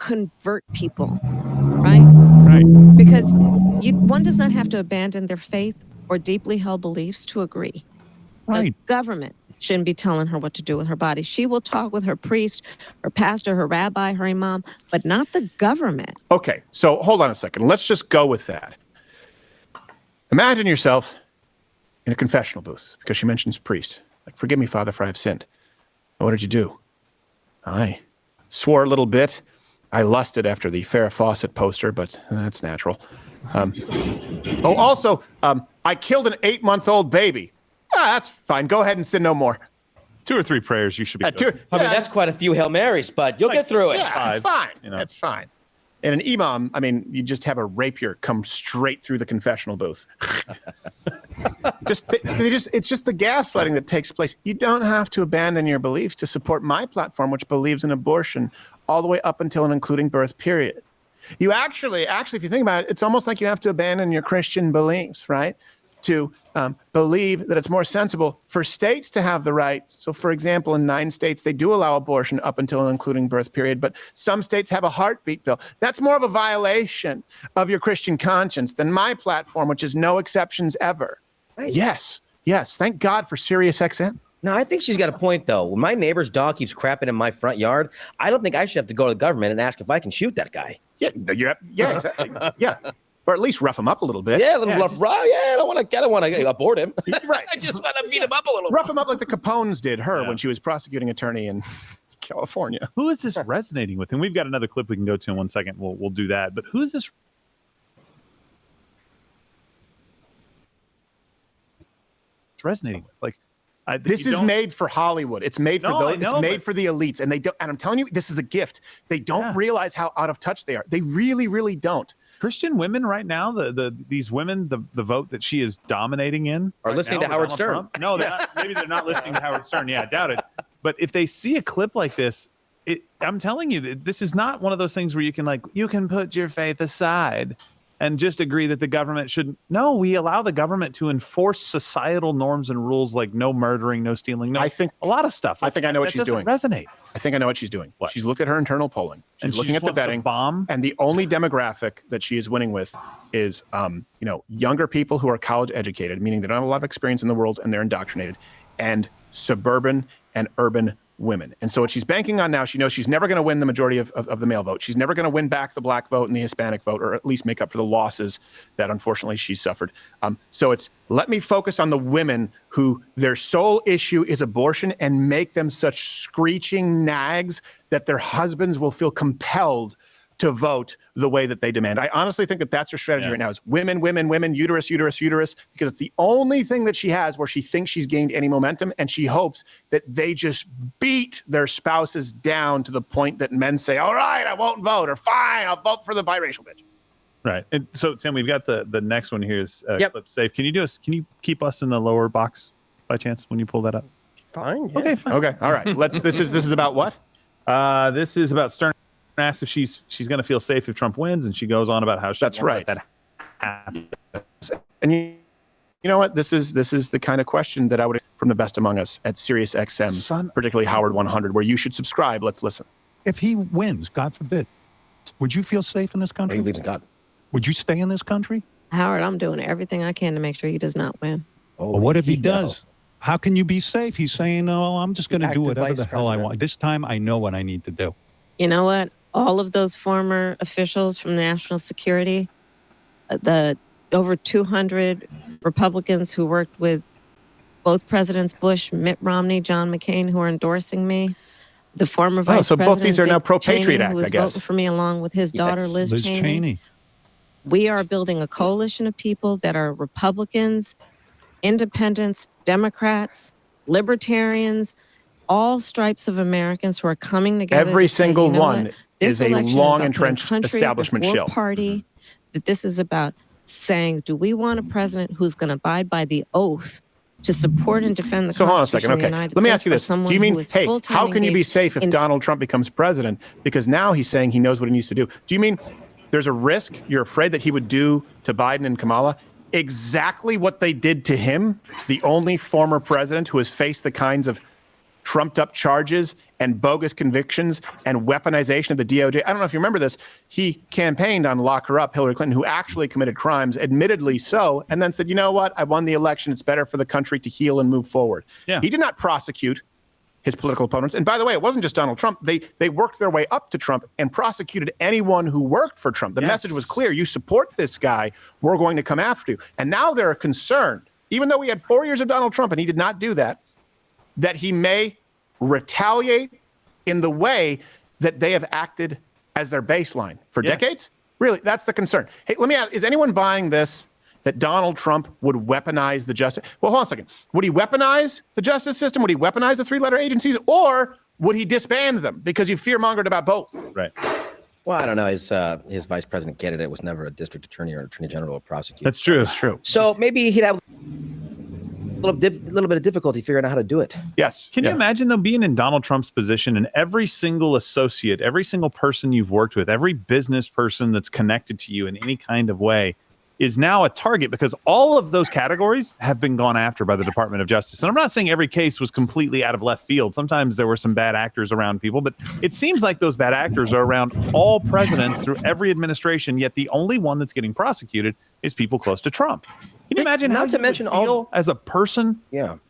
convert people, right? Right. Because one does not have to abandon their faith or deeply held beliefs to agree. Right. The government shouldn't be telling her what to do with her body. She will talk with her priest, her pastor, her rabbi, her imam, but not the government. Okay, so hold on a second. Let's just go with that. Imagine yourself in a confessional booth because she mentions priest. Like, forgive me, Father, for I have sinned. What did you do? I swore a little bit. I lusted after the Farrah Fawcett poster, but that's natural. Also, I killed an 8-month-old baby. That's fine. Go ahead and sin no more. 2 or 3 prayers, you should be good. I mean, that's quite a few Hail Marys, but you'll get through it. Yeah, it's fine. It's fine. And an imam, I mean, you just have a rapier come straight through the confessional booth. It's just the gaslighting that takes place. You don't have to abandon your beliefs to support my platform, which believes in abortion all the way up until and including birth, period. You actually, if you think about it, it's almost like you have to abandon your Christian beliefs, right? To believe that it's more sensible for states to have the right. So, for example, in 9 states, they do allow abortion up until and including birth period, but some states have a heartbeat bill. That's more of a violation of your Christian conscience than my platform, which is no exceptions ever. Right. Yes. Thank God for Sirius XM. No, I think she's got a point, though. When my neighbor's dog keeps crapping in my front yard, I don't think I should have to go to the government and ask if I can shoot that guy. Yeah, exactly. Yeah. or at least rough him up a little bit. Yeah, a little rough. I don't want to abort him. Right. I just want to beat him up a little. Rough him up like the Capones did her when she was prosecuting attorney in California. Who is this resonating with? And we've got another clip we can go to in 1 second. We'll do that. But who is this? It's resonating with? Like, this is made for Hollywood. It's made for those. It's made for the elites, and they don't. And I'm telling you, this is a gift. They don't realize how out of touch they are. They really, really don't. Christian women right now, these women, the vote that she is dominating in, are listening to Howard Stern. Trump. No, maybe they're not listening to Howard Stern. Yeah, I doubt it. But if they see a clip like this, I'm telling you, this is not one of those things where you can put your faith aside and just agree that the government shouldn't. No, we allow the government to enforce societal norms and rules like no murdering, no stealing. No, I think a lot of stuff. I think I know what she's doing. Resonate. I think I know what she's doing. She's looked at her internal polling. She's looking at the betting bomb. And the only demographic that she is winning with is, younger people who are college educated, meaning they don't have a lot of experience in the world and they're indoctrinated, and suburban and urban women. And so what she's banking on now, she knows she's never going to win the majority of the male vote. She's never going to win back the black vote and the Hispanic vote, or at least make up for the losses that unfortunately she's suffered. So it's let me focus on the women who their sole issue is abortion and make them such screeching nags that their husbands will feel compelled to vote the way that they demand. I honestly think that that's her strategy right now is women, women, women, uterus, uterus, uterus, because it's the only thing that she has where she thinks she's gained any momentum, and she hopes that they just beat their spouses down to the point that men say, all right, I won't vote, or fine, I'll vote for the biracial bitch. Right. And so, Tim, we've got the next one here is clip safe. Can you keep us in the lower box by chance when you pull that up? Fine. Yeah. Okay, fine. Okay, all right. This is about what? This is about Stern asks if she's going to feel safe if Trump wins, and she goes on about how she that's right. That happen. And you know what? This is the kind of question that I would from the best among us at Sirius XM, particularly Howard 100, where you should subscribe. Let's listen. If he wins, God forbid, would you feel safe in this country? He believes in God. Would you stay in this country? Howard, I'm doing everything I can to make sure he does not win. Well, what if he does? How can you be safe? He's saying, no, I'm just going to do whatever the hell I want. This time I know what I need to do. You know what? All of those former officials from national security, the over 200 Republicans who worked with both Presidents Bush, Mitt Romney, John McCain, who are endorsing me, the former Vice President both these are now pro-Patriot Cheney, Act, who was I guess. voting for me along with his daughter, Liz Cheney. We are building a coalition of people that are Republicans, independents, Democrats, libertarians, all stripes of Americans who are coming together. Every to say, single you know one what? is a long entrenched establishment shill. shill. Party, that this is about saying, do we want a president who's going to abide by the oath to support and defend the So hold on a Constitution second. of the Okay, United let me States ask you by this. someone Do you mean, who is hey, full-time how can you be engaged safe if in Donald Trump becomes president? Because now he's saying he knows what he needs to do. Do you mean there's a risk you're afraid that he would do to Biden and Kamala exactly what they did to him, the only former president who has faced the kinds of trumped up charges and bogus convictions and weaponization of the DOJ. I don't know if you remember this. He campaigned on lock her up, Hillary Clinton, who actually committed crimes, admittedly so, and then said, you know what? I won the election. It's better for the country to heal and move forward. Yeah. He did not prosecute his political opponents. And by the way, it wasn't just Donald Trump. They worked their way up to Trump and prosecuted anyone who worked for Trump. The message was clear. You support this guy, we're going to come after you. And now they're concerned, even though we had 4 years of Donald Trump and he did not do that, that he may retaliate in the way that they have acted as their baseline for decades? Really, that's the concern. Hey, let me ask, is anyone buying this, that Donald Trump would weaponize the justice? Well, hold on a second. Would he weaponize the justice system? Would he weaponize the three-letter agencies? Or would he disband them because you fear-mongered about both? Right. Well, I don't know. His vice president candidate was never a district attorney or attorney general or prosecutor. That's true. That's true. So maybe he'd have a little bit of difficulty figuring out how to do it. Yes. Can you imagine, though, being in Donald Trump's position and every single associate, every single person you've worked with, every business person that's connected to you in any kind of way is now a target because all of those categories have been gone after by the Department of Justice. And I'm not saying every case was completely out of left field. Sometimes there were some bad actors around people, but it seems like those bad actors are around all presidents through every administration, yet the only one that's getting prosecuted is people close to Trump. Can you imagine how you would feel as a person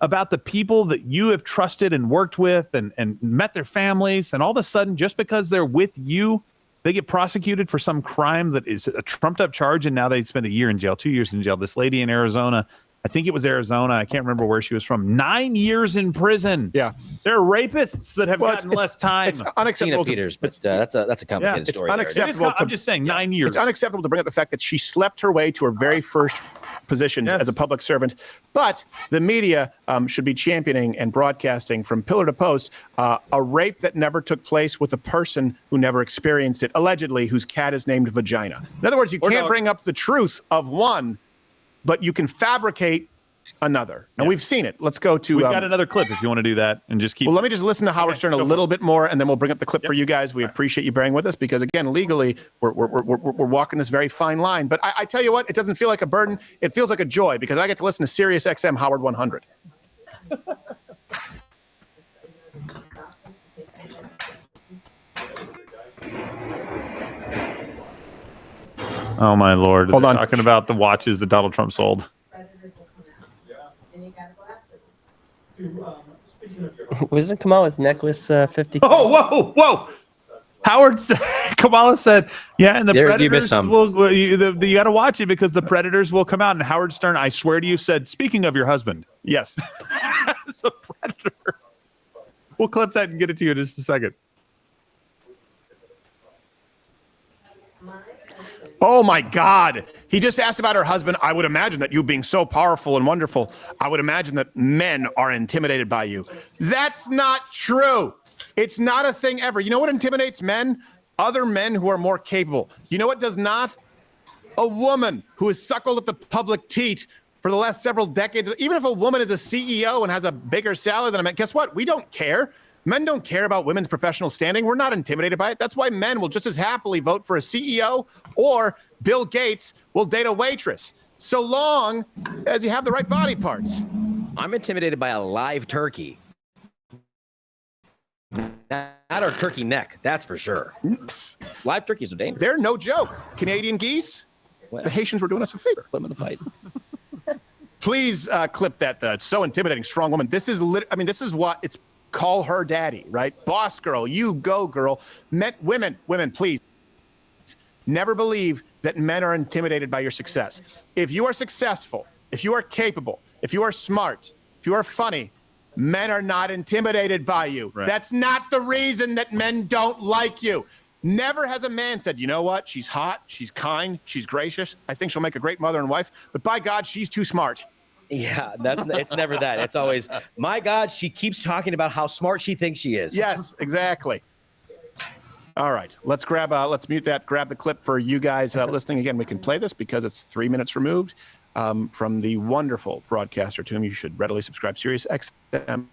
about the people that you have trusted and worked with and met their families, and all of a sudden, just because they're with you, They get prosecuted for some crime that is a trumped up charge, and now they spend a year in jail, 2 years in jail. This lady in Arizona, I think it was Arizona. I can't remember where she was from. 9 years in prison. Yeah. There are rapists that have gotten less time. It's unacceptable. Peters, but that's a complicated It's story. unacceptable. I'm just saying 9 years. It's unacceptable to bring up the fact that she slept her way to her very first position as a public servant. But the media should be championing and broadcasting from pillar to post a rape that never took place with a person who never experienced it, allegedly, whose cat is named Vagina. In other words, you can't bring up the truth of one, but you can fabricate another. And we've seen it. Let's go to... We've got another clip if you want to do that and just keep... Well, let me just listen to Howard Stern a little bit more, and then we'll bring up the clip for you guys. We appreciate you bearing with us because, again, legally, we're walking this very fine line. But I tell you what, it doesn't feel like a burden. It feels like a joy because I get to listen to Sirius XM Howard 100. Oh, my Lord. Hold on. Talking about the watches that Donald Trump sold. Wasn't Kamala's necklace 50? Oh, whoa. Kamala said, yeah, and the You Predators missed some. will, you got to watch it because the Predators will come out. And Howard Stern, I swear to you, said, speaking of your husband. Yes. It's a Predator. We'll clip that and get it to you in just a second. Oh my God. He just asked about her husband. I would imagine that you being so powerful and wonderful, I would imagine that men are intimidated by you. That's not true. It's not a thing ever. You know what intimidates men? Other men who are more capable. You know what does not? A woman who has suckled at the public teat for the last several decades. Even if a woman is a CEO and has a bigger salary than a man, guess what? We don't care. Men don't care about women's professional standing. We're not intimidated by it. That's why men will just as happily vote for a CEO, or Bill Gates will date a waitress, so long as you have the right body parts. I'm intimidated by a live turkey. Not a turkey neck, that's for sure. Live turkeys are dangerous. They're no joke. Canadian geese, the Haitians were doing us a favor. Put them in a fight. Please clip that. It's so intimidating. Strong woman. This is this is what it's. Call her daddy, right? Boss girl, you go, girl. Women, please. Never believe that men are intimidated by your success. If you are successful, if you are capable, if you are smart, if you are funny, men are not intimidated by you. Right. That's not the reason that men don't like you. Never has a man said, you know what? She's hot, she's kind, she's gracious. I think she'll make a great mother and wife, but by God, she's too smart. Yeah, it's never that. It's always, my God, she keeps talking about how smart she thinks she is. Yes, exactly. All right, let's mute that, grab the clip for you guys listening. Again, we can play this because it's 3 minutes removed from the wonderful broadcaster to whom you should readily subscribe, Sirius XM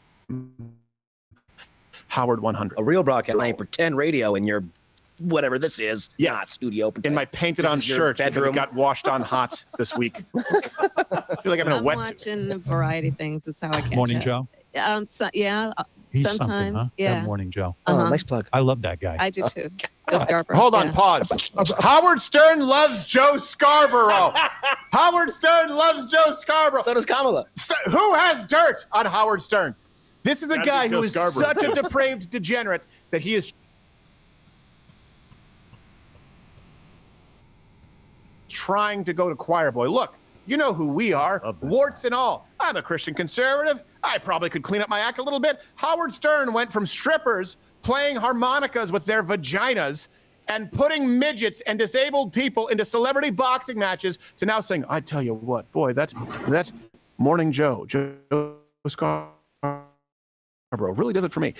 Howard 100. A real broadcast, I ain't pretend radio in your whatever this is. Yes. Not studio. Pretend. In my painted on This is your shirt because bedroom. it got washed on hot this week. I feel like I'm in a I'm wetsuit. watching a variety of things. That's how I catch Morning up. Joe. Yeah. He's sometimes. something, huh? Yeah. Morning Joe. Uh-huh. Nice plug. I love that guy. I do too. Joe Scarborough. Hold on, Yeah. pause. Howard Stern loves Joe Scarborough. Howard Stern loves Joe Scarborough. So does Kamala. So, who has dirt on Howard Stern? This is a Gotta be guy Joe who is Scarborough. such a depraved degenerate that he is trying to go to choir boy. Look, you know who we are, warts and all. I'm a Christian conservative. I probably could clean up my act a little bit. Howard Stern went from strippers playing harmonicas with their vaginas and putting midgets and disabled people into celebrity boxing matches to now saying, I tell you what, boy, that Morning Joe Scarborough really does it for me.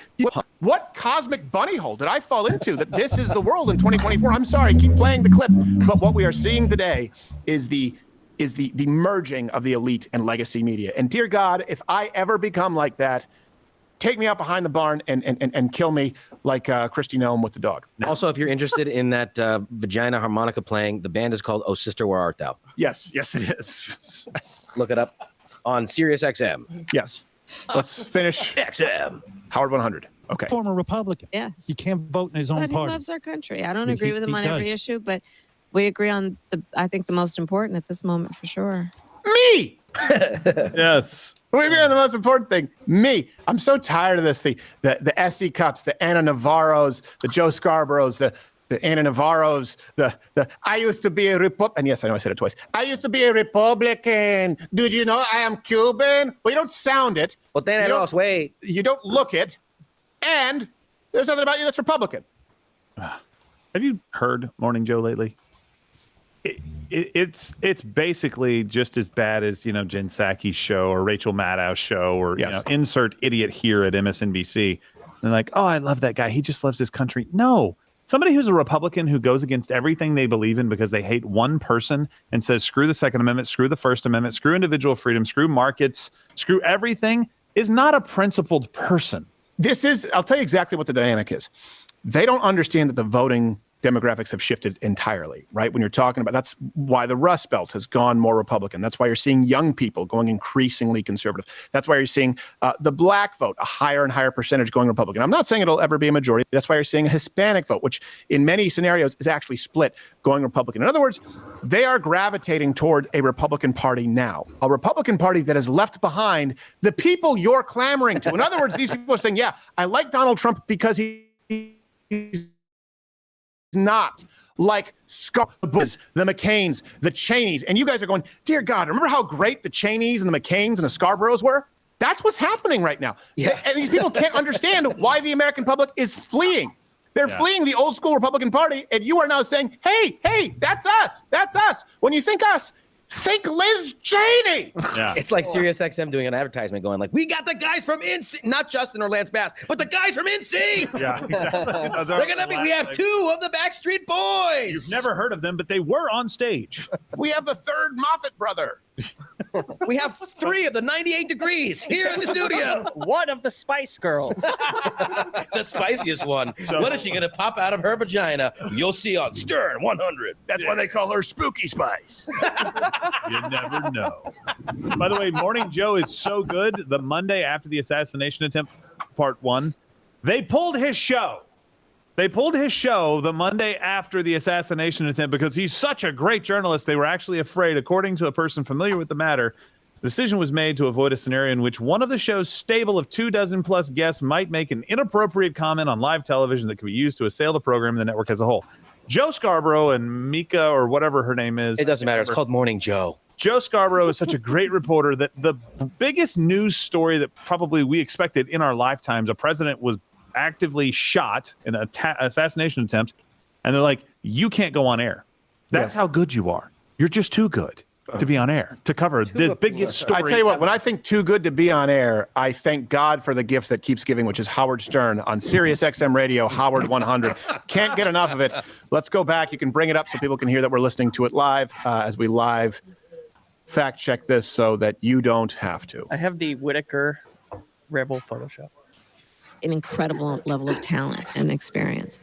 What cosmic bunny hole did I fall into that this is the world in 2024? I'm sorry, keep playing the clip. But what we are seeing today is the merging of the elite and legacy media. And dear God, if I ever become like that, take me out behind the barn and kill me like Christy Nome with the dog. Also, if you're interested in that vagina harmonica playing, the band is called Oh Sister, Where Art Thou? Yes, it is. Look it up on Sirius XM. Yes. Let's finish. XM. Howard 100. Okay. Former Republican. Yes. He can't vote in his own But he party. loves our country. I don't He- agree with him he on every does. issue, but we agree on I think the most important at this moment for sure. Me. Yes. We agree on the most important thing. Me. I'm so tired of this thing. The SE Cups, the Anna Navarros, the Joe Scarboroughs, the Anna Navarro's, the I used to be a Republican. And yes, I know I said it twice. I used to be a Republican. Did you know I am Cuban? Well, you don't sound it. Well, then I lost weight. You don't look it. And there's nothing about you that's Republican. Have you heard Morning Joe lately? It's basically just as bad as Jen Psaki's show or Rachel Maddow's show or insert idiot here at MSNBC. And like, oh, I love that guy. He just loves his country. No, somebody who's a Republican who goes against everything they believe in because they hate one person and says screw the Second Amendment, screw the First Amendment, screw individual freedom, screw markets, screw everything is not a principled person. I'll tell you exactly what the dynamic is. They don't understand that the voting demographics have shifted entirely, right? When you're talking about, that's why the Rust Belt has gone more Republican. That's why you're seeing young people going increasingly conservative. That's why you're seeing the black vote, a higher and higher percentage going Republican. I'm not saying it'll ever be a majority. That's why you're seeing a Hispanic vote, which in many scenarios is actually split going Republican. In other words, they are gravitating toward a Republican Party now, a Republican Party that has left behind the people you're clamoring to. In other words, these people are saying, yeah, I like Donald Trump because he's not like the Bushes, the McCains, the Cheneys. And you guys are going, dear God, remember how great the Cheneys and the McCains and the Scarboroughs were? That's what's happening right now. Yes. And these people can't understand why the American public is fleeing. They're fleeing the old school Republican Party. And you are now saying, hey, that's us. That's us. When you think us, think Liz Cheney. Yeah. It's like SiriusXM doing an advertisement going like, we got the guys from NC, not Justin or Lance Bass, but the guys from NC. Yeah, exactly. They're going to be, we have two of the Backstreet Boys. You've never heard of them, but they were on stage. We have the third Moffat brother. We have 3 of the 98 Degrees here in the studio. One of the Spice Girls. The spiciest one. So, what is she going to pop out of her vagina? You'll see on Stern 100. That's why they call her Spooky Spice. You never know. By the way, Morning Joe is so good. The Monday after the assassination attempt, part 1, they pulled his show. They pulled his show the Monday after the assassination attempt because he's such a great journalist. They were actually afraid, according to a person familiar with the matter, the decision was made to avoid a scenario in which one of the show's stable of 24 guests might make an inappropriate comment on live television that could be used to assail the program and the network as a whole. Joe Scarborough and Mika, or whatever her name is. It doesn't matter. It's called Morning Joe. Joe Scarborough is such a great reporter that the biggest news story that probably we expected in our lifetimes, a president was actively shot in an assassination attempt, and they're like, you can't go on air. That's how good you are. You're just too good to be on air, to cover the biggest story. I tell you what, when I think too good to be on air, I thank God for the gift that keeps giving, which is Howard Stern on Sirius XM Radio, Howard 100. Can't get enough of it. Let's go back. You can bring it up so people can hear that we're listening to it live as we live fact check this so that you don't have to. I have the Whitaker Rebel Photoshop. An incredible level of talent and experience.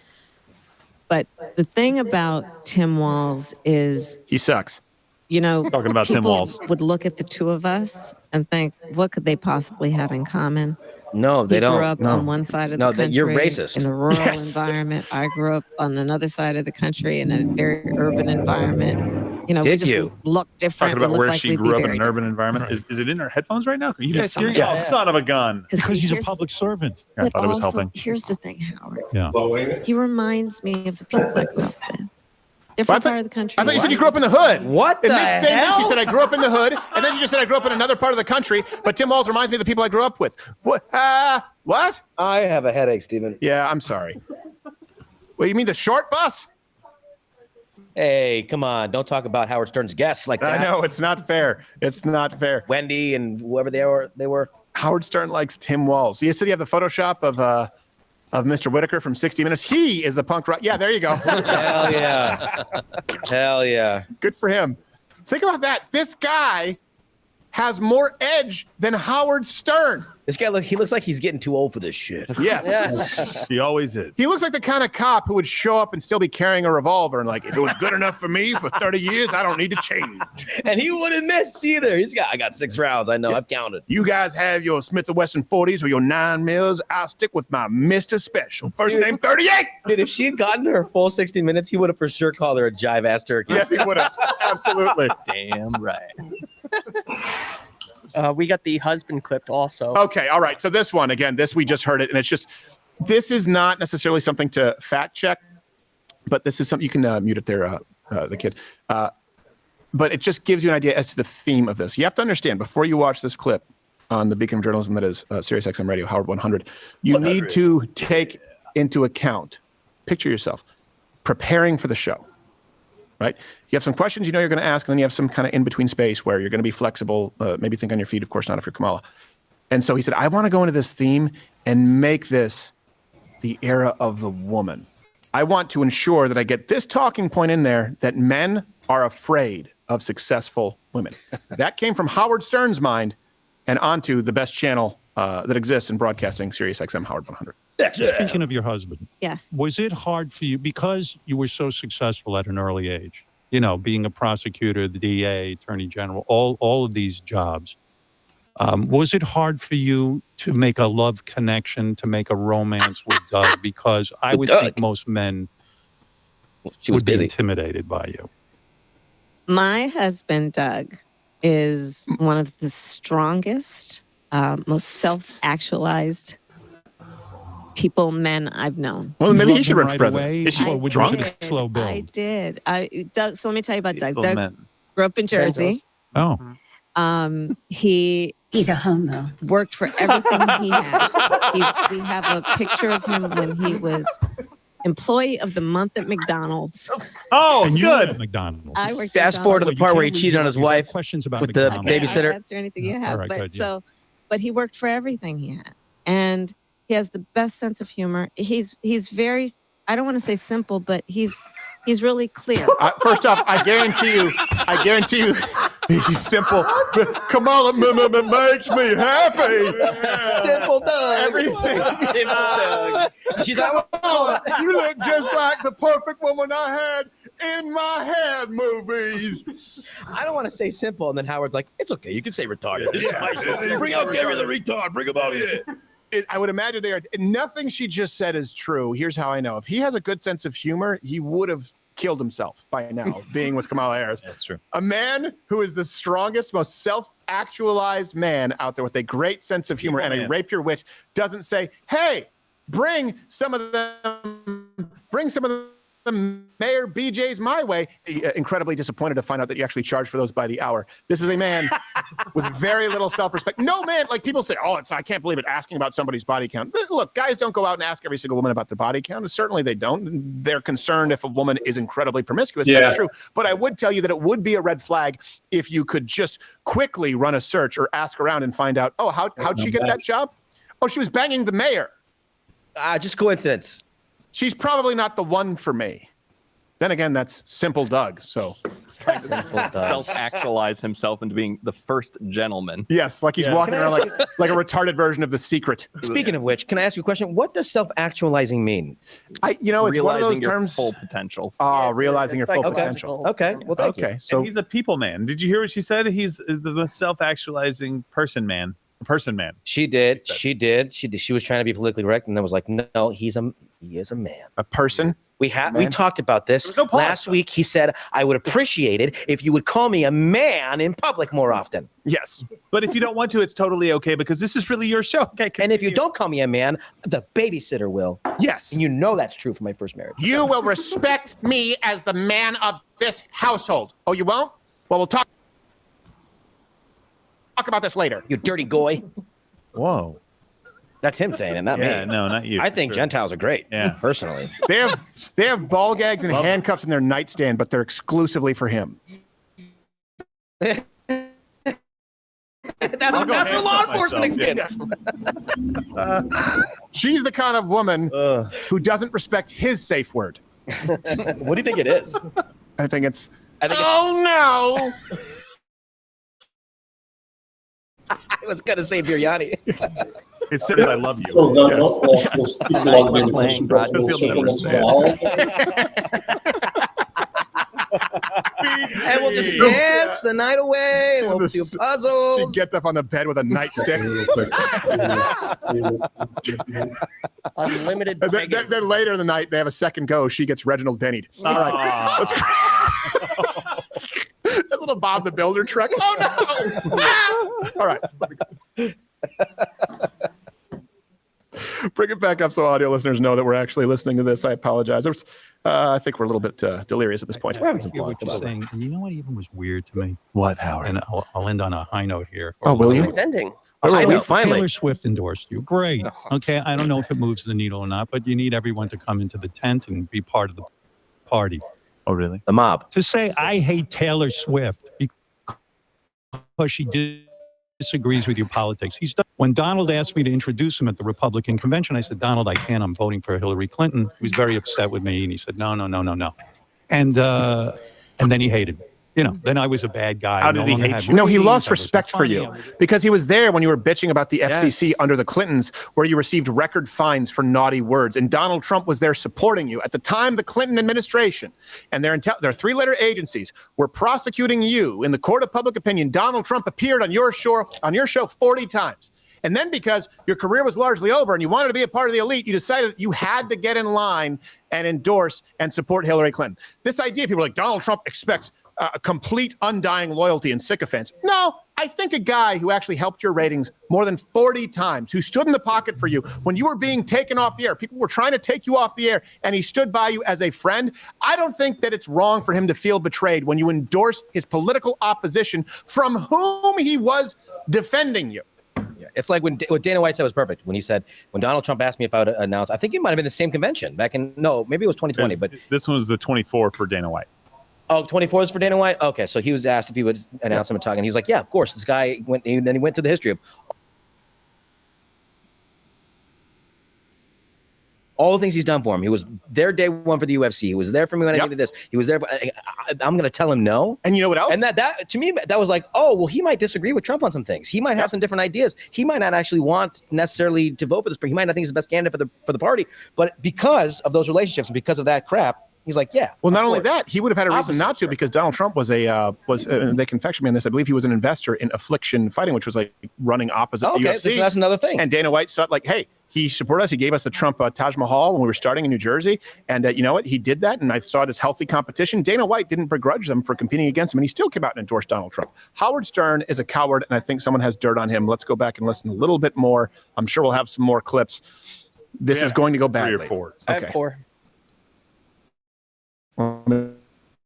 But the thing about Tim Walz is he sucks. Talking about Tim Walz. Would look at the two of us and think, what could they possibly have in common? No, they don't. He grew up on one side of the country. You're racist. In a rural environment. I grew up on another side of the country in a very urban environment. We just look different. Talking about where like she grew up in an urban environment. Is it in her headphones right now? Are you guys serious? Oh, son of a gun. Because he's a public servant. I thought it was also, helping. Here's the thing, Howard. Yeah. He reminds me of the people I grew up with. Different part of the country. I thought you said you grew up in the hood. What in the this same hell? She said I grew up in the hood, and then she just said I grew up in another part of the country. But Tim Walz reminds me of the people I grew up with. What? What? I have a headache, Stephen. Yeah, I'm sorry. Well, you mean the short bus? Hey, come on. Don't talk about Howard Stern's guests like that. I know. It's not fair. It's not fair. Wendy and whoever they were. Howard Stern likes Tim Walz. You said you have the Photoshop of Mr. Whitaker from 60 Minutes. He is the punk rock. Yeah, there you go. Hell yeah. Hell yeah. Good for him. Think about that. This guy has more edge than Howard Stern. This guy, he looks like he's getting too old for this shit. Yes. Yeah. He always is. He looks like the kind of cop who would show up and still be carrying a revolver and like, if it was good enough for me for 30 years, I don't need to change. And he wouldn't miss either. I got 6 rounds. I know. Yeah. I've counted. You guys have your Smith & Wesson 40s or your 9 mils. I'll stick with my Mr. Special. First name 38. Dude, if she had gotten her full 60 minutes, he would have for sure called her a jive-ass turkey. Yes, he would have. Absolutely. Damn right. We got the husband clipped also. Okay, all right. So this one, again, we just heard it, and it's just, this is not necessarily something to fact check. but this is something you can mute it there, the kid. But it just gives you an idea as to the theme of this. You have to understand before you watch this clip on the beacon of journalism that is Sirius XM Radio, Howard 100, you need to take into account, picture yourself, preparing for the show, right? You have some questions you know you're going to ask, and then you have some kind of in-between space where you're going to be flexible, maybe think on your feet, of course not if you're Kamala. And so he said, I want to go into this theme and make this the era of the woman. I want to ensure that I get this talking point in there that men are afraid of successful women. That came from Howard Stern's mind and onto the best channel that exists in broadcasting, Sirius XM Howard 100. Speaking of your husband, yes, was it hard for you because you were so successful at an early age? You know, being a prosecutor, the DA, attorney general, all of these jobs. Was it hard for you to make a love connection, to make a romance with Doug? Because I would think most men would be intimidated by you. My husband, Doug, is one of the strongest, most self-actualized men I've known. Well, maybe he should run for president. Is she drunk? Slow build. I did. Doug. So let me tell you about Doug. Doug grew up in Jersey. Oh. He's a homo. Worked for everything he had. We have a picture of him when he was employee of the month at McDonald's. Oh, and you good. at McDonald's. I worked Fast forward to the part where he cheated on his wife questions about with the McDonald's. babysitter. I'll answer anything you have. All right, But he worked for everything he had. And he has the best sense of humor. He's very, I don't want to say simple, but he's really clear. First off, I guarantee you, he's simple. Kamala makes me happy. Simple Doug. Everything. Simple Doug. She's like, you look just like the perfect woman I had in my head movies. I don't want to say simple, and then Howard's like, it's okay, you can say retarded. This is my show. Yeah. Bring out Gary the retard. Bring him out here. I would imagine they are. Nothing she just said is true. Here's how I know. If he has a good sense of humor, he would have killed himself by now, being with Kamala Harris. That's true. A man who is the strongest, most self-actualized man out there with a great sense of humor and a rape your witch doesn't say, hey, bring some of the Mayor BJ's my way. Incredibly disappointed to find out that you actually charge for those by the hour. This is a man with very little self-respect. No man, like people say, oh, I can't believe it, asking about somebody's body count. Look, guys don't go out and ask every single woman about their body count. Certainly they don't. They're concerned if a woman is incredibly promiscuous. Yeah. That's true. But I would tell you that it would be a red flag if you could just quickly run a search or ask around and find out, oh, how'd she get that job? Oh, she was banging the mayor. Just coincidence. She's probably not the one for me. Then again, that's simple Doug. So self-actualize himself into being the first gentleman. Yes, like he's walking around like a retarded version of The Secret. Speaking of which, can I ask you a question? What does self-actualizing mean? It's one of those your terms. Full potential. Realizing your full potential. Okay. Well, thank you. So and he's a people man. Did you hear what she said? He's the most self-actualizing person man. She did. She was trying to be politically correct, and then was like, "No, he is a man. A person." We talked about this last week. He said, "I would appreciate it if you would call me a man in public more often." Yes, but if you don't want to, it's totally okay because this is really your show. Okay, and if you don't call me a man, the babysitter will. Yes, and you know that's true for my first marriage. You will respect me as the man of this household. Oh, you won't? Well, we'll talk about this later. You dirty goy. Whoa. That's him saying it, not me. Yeah, no, not you. I think Gentiles are great. Yeah, personally. They have ball gags and handcuffs in their nightstand, but they're exclusively for him. That's what law enforcement experience. She's the kind of woman who doesn't respect his safe word. What do you think it is? I think it's. Oh no! I was gonna say biryani. It says I love you. So then and we'll just dance the night away. And we'll do puzzles. She gets up on the bed with a nightstick. Unlimited. Then later in the night, they have a second go. She gets Reginald Denny'd. All right. Let's that little Bob the Builder truck. Oh no! All right. Bring it back up so audio listeners know that we're actually listening to this. I apologize. I think we're a little bit delirious at this point. We're having some fun. What you're saying, and you know what even was weird to me? What, Howard? And I'll end on a high note here. Oh, will you? It's ending. Finally. Taylor Swift endorsed you. Great. Okay. I don't know if it moves the needle or not, but you need everyone to come into the tent and be part of the party. Oh, really? The mob. To say I hate Taylor Swift because she disagrees with your politics. When Donald asked me to introduce him at the Republican convention, I said, Donald, I can't. I'm voting for Hillary Clinton. He was very upset with me, and he said, no. And then he hated me. You know, then I was a bad guy. How did he hate you? No, he lost respect for you because he was there when you were bitching about the FCC under the Clintons, where you received record fines for naughty words. And Donald Trump was there supporting you. At the time, the Clinton administration and their three-letter agencies were prosecuting you in the court of public opinion. Donald Trump appeared on your show 40 times. And then because your career was largely over and you wanted to be a part of the elite, you decided that you had to get in line and endorse and support Hillary Clinton. This idea, people are like, Donald Trump expects a complete undying loyalty and sycophants. No, I think a guy who actually helped your ratings more than 40 times, who stood in the pocket for you when you were being taken off the air, people were trying to take you off the air, and he stood by you as a friend. I don't think that it's wrong for him to feel betrayed when you endorse his political opposition from whom he was defending you. Yeah, it's like what Dana White said was perfect when he said, when Donald Trump asked me if I would announce, I think it might have been the same convention back in, no, maybe it was 2020, but this one was the 24 for Dana White. Oh, 24 is for Dana White? Okay, so he was asked if he would announce him and talk, and he was like, yeah, of course. This guy went, and then he went through the history of all the things he's done for him. He was there day one for the UFC. He was there for me when I needed this. He was there. I'm going to tell him no. And you know what else? And that to me, that was like, oh, well, he might disagree with Trump on some things. He might have some different ideas. He might not actually want necessarily to vote for this, but he might not think he's the best candidate for the party. But because of those relationships and because of that crap, he's like, yeah. Well, not only that, he would have had a reason not to, because Donald Trump was they confectioned me on this. I believe he was an investor in Affliction Fighting, which was like running opposite the UFC. So that's another thing. And Dana White saw it like, hey, he supported us. He gave us the Trump Taj Mahal when we were starting in New Jersey. And you know what? He did that. And I saw it as healthy competition. Dana White didn't begrudge them for competing against him. And he still came out and endorsed Donald Trump. Howard Stern is a coward. And I think someone has dirt on him. Let's go back and listen a little bit more. I'm sure we'll have some more clips. This is going to go badly. 3 or 4. I have 4. I'm going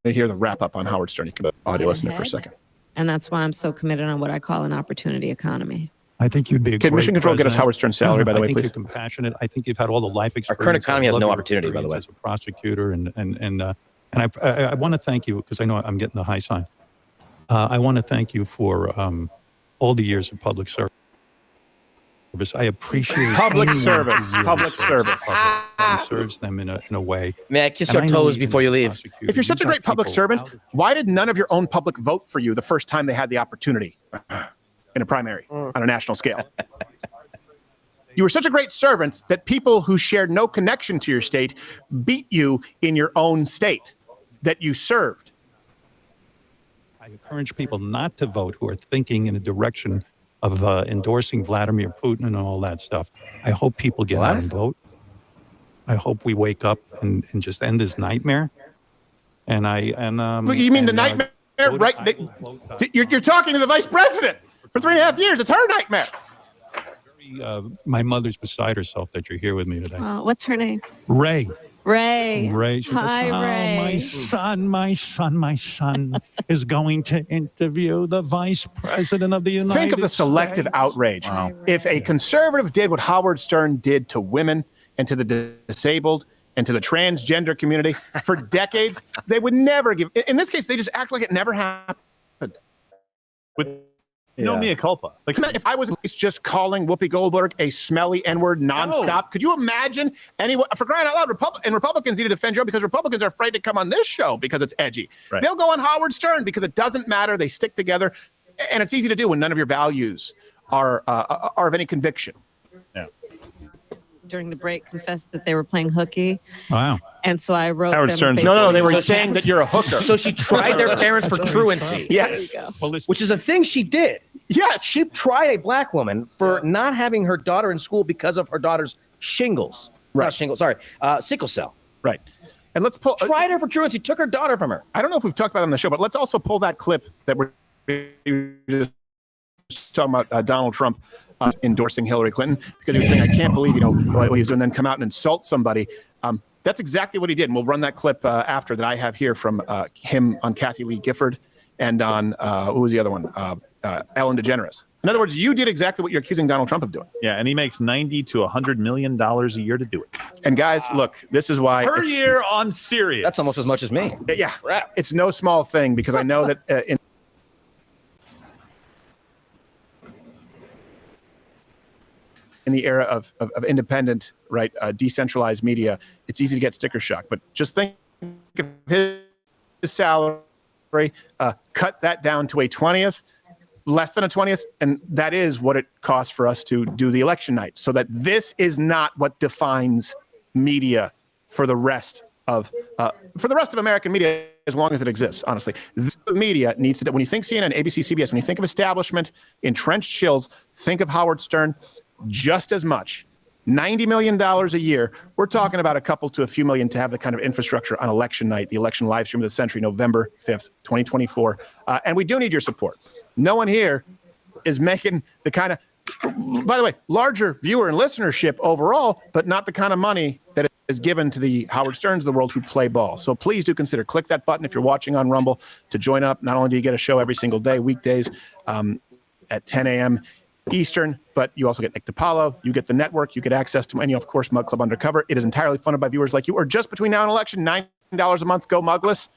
to hear the wrap up on Howard Stern. You can audio listen to it for a second. And that's why I'm so committed on what I call an opportunity economy. I think you'd be a Can great Mission Control get us president. Howard Stern's salary, by the way, I think please? you're compassionate. I think you've had all the life experience. Our current economy I has love no your opportunity, by the way. experience as a prosecutor, and I want to thank you because I know I'm getting the high sign. I want to thank you for all the years of public service. I appreciate Public anyone service. who really Public serves service. the public and serves them in a way. May I kiss And your I know toes even before you as a leave? prosecutor, If you're such a you've great got public people servant, out of- why did none of your own public vote for you the first time they had the opportunity in a primary on a national scale? You were such a great servant that people who shared no connection to your state beat you in your own state that you served. I encourage people not to vote who are thinking in a direction of endorsing Vladimir Putin and all that stuff. I hope people get out and vote. I hope we wake up and just end this nightmare. And You mean the nightmare, right? You're talking to the vice president for 3.5 years. It's her nightmare. My mother's beside herself that you're here with me today. What's her name? Ray. Ray. Ray. She Hi, goes, Ray. my son is going to interview the vice president of the United States. Think of the selective outrage. Wow. If a conservative did what Howard Stern did to women and to the disabled and to the transgender community for decades, they would never give. In this case, they just act like it never happened. With no mea culpa. Like if I was just calling Whoopi Goldberg a smelly N-word nonstop, could you imagine anyone, for crying out loud, Republicans need to defend Joe because Republicans are afraid to come on this show because it's edgy. Right. They'll go on Howard Stern because it doesn't matter. They stick together. And it's easy to do when none of your values are of any conviction. Yeah. During the break, confessed that they were playing hooky. Wow. And so I wrote Howard them. Stern's- No, they were So saying that you're a hooker. So she tried their parents for That's what we truancy. Yes. Well, listen, Which is a thing she did. Yes. She tried a black woman for not having her daughter in school because of her daughter's shingles. Right. Not shingles, sorry. Sickle cell. Right. And let's pull. Tried her for truancy, took her daughter from her. I don't know if we've talked about it on the show, but let's also pull that clip that we're just talking about Donald Trump endorsing Hillary Clinton because he was saying, I can't believe, what he was doing, then come out and insult somebody. That's exactly what he did. And we'll run that clip after that I have here from him on Kathy Lee Gifford and on, who was the other one? Ellen DeGeneres. In other words, you did exactly what you're accusing Donald Trump of doing. Yeah, and he makes $90 to $100 million a year to do it. And guys, look, this is why per year on Sirius. That's almost as much as me. Yeah, it's no small thing because I know that in the era of independent, right, decentralized media, it's easy to get sticker shock. But just think of his salary, cut that down to a 20th, less than a 20th, and that is what it costs for us to do the election night. So that this is not what defines media for the rest of American media, as long as it exists. Honestly, this media needs to. When you think CNN, ABC, CBS, when you think of establishment, entrenched shills, think of Howard Stern. Just as much, $90 million a year. We're talking about a couple to a few million to have the kind of infrastructure on election night, the election live stream of the century, November 5th, 2024. And we do need your support. No one here is making the kind of, by the way, larger viewer and listenership overall, but not the kind of money that is given to the Howard Sterns of the world who play ball. So please do consider, click that button if you're watching on Rumble to join up. Not only do you get a show every single day, weekdays at 10 a.m. Eastern, but you also get Nick DiPaolo, you get the network, you get access to any, of course, Mug Club Undercover. It is entirely funded by viewers like you, or just between now and election, $9 a month, go Mugless.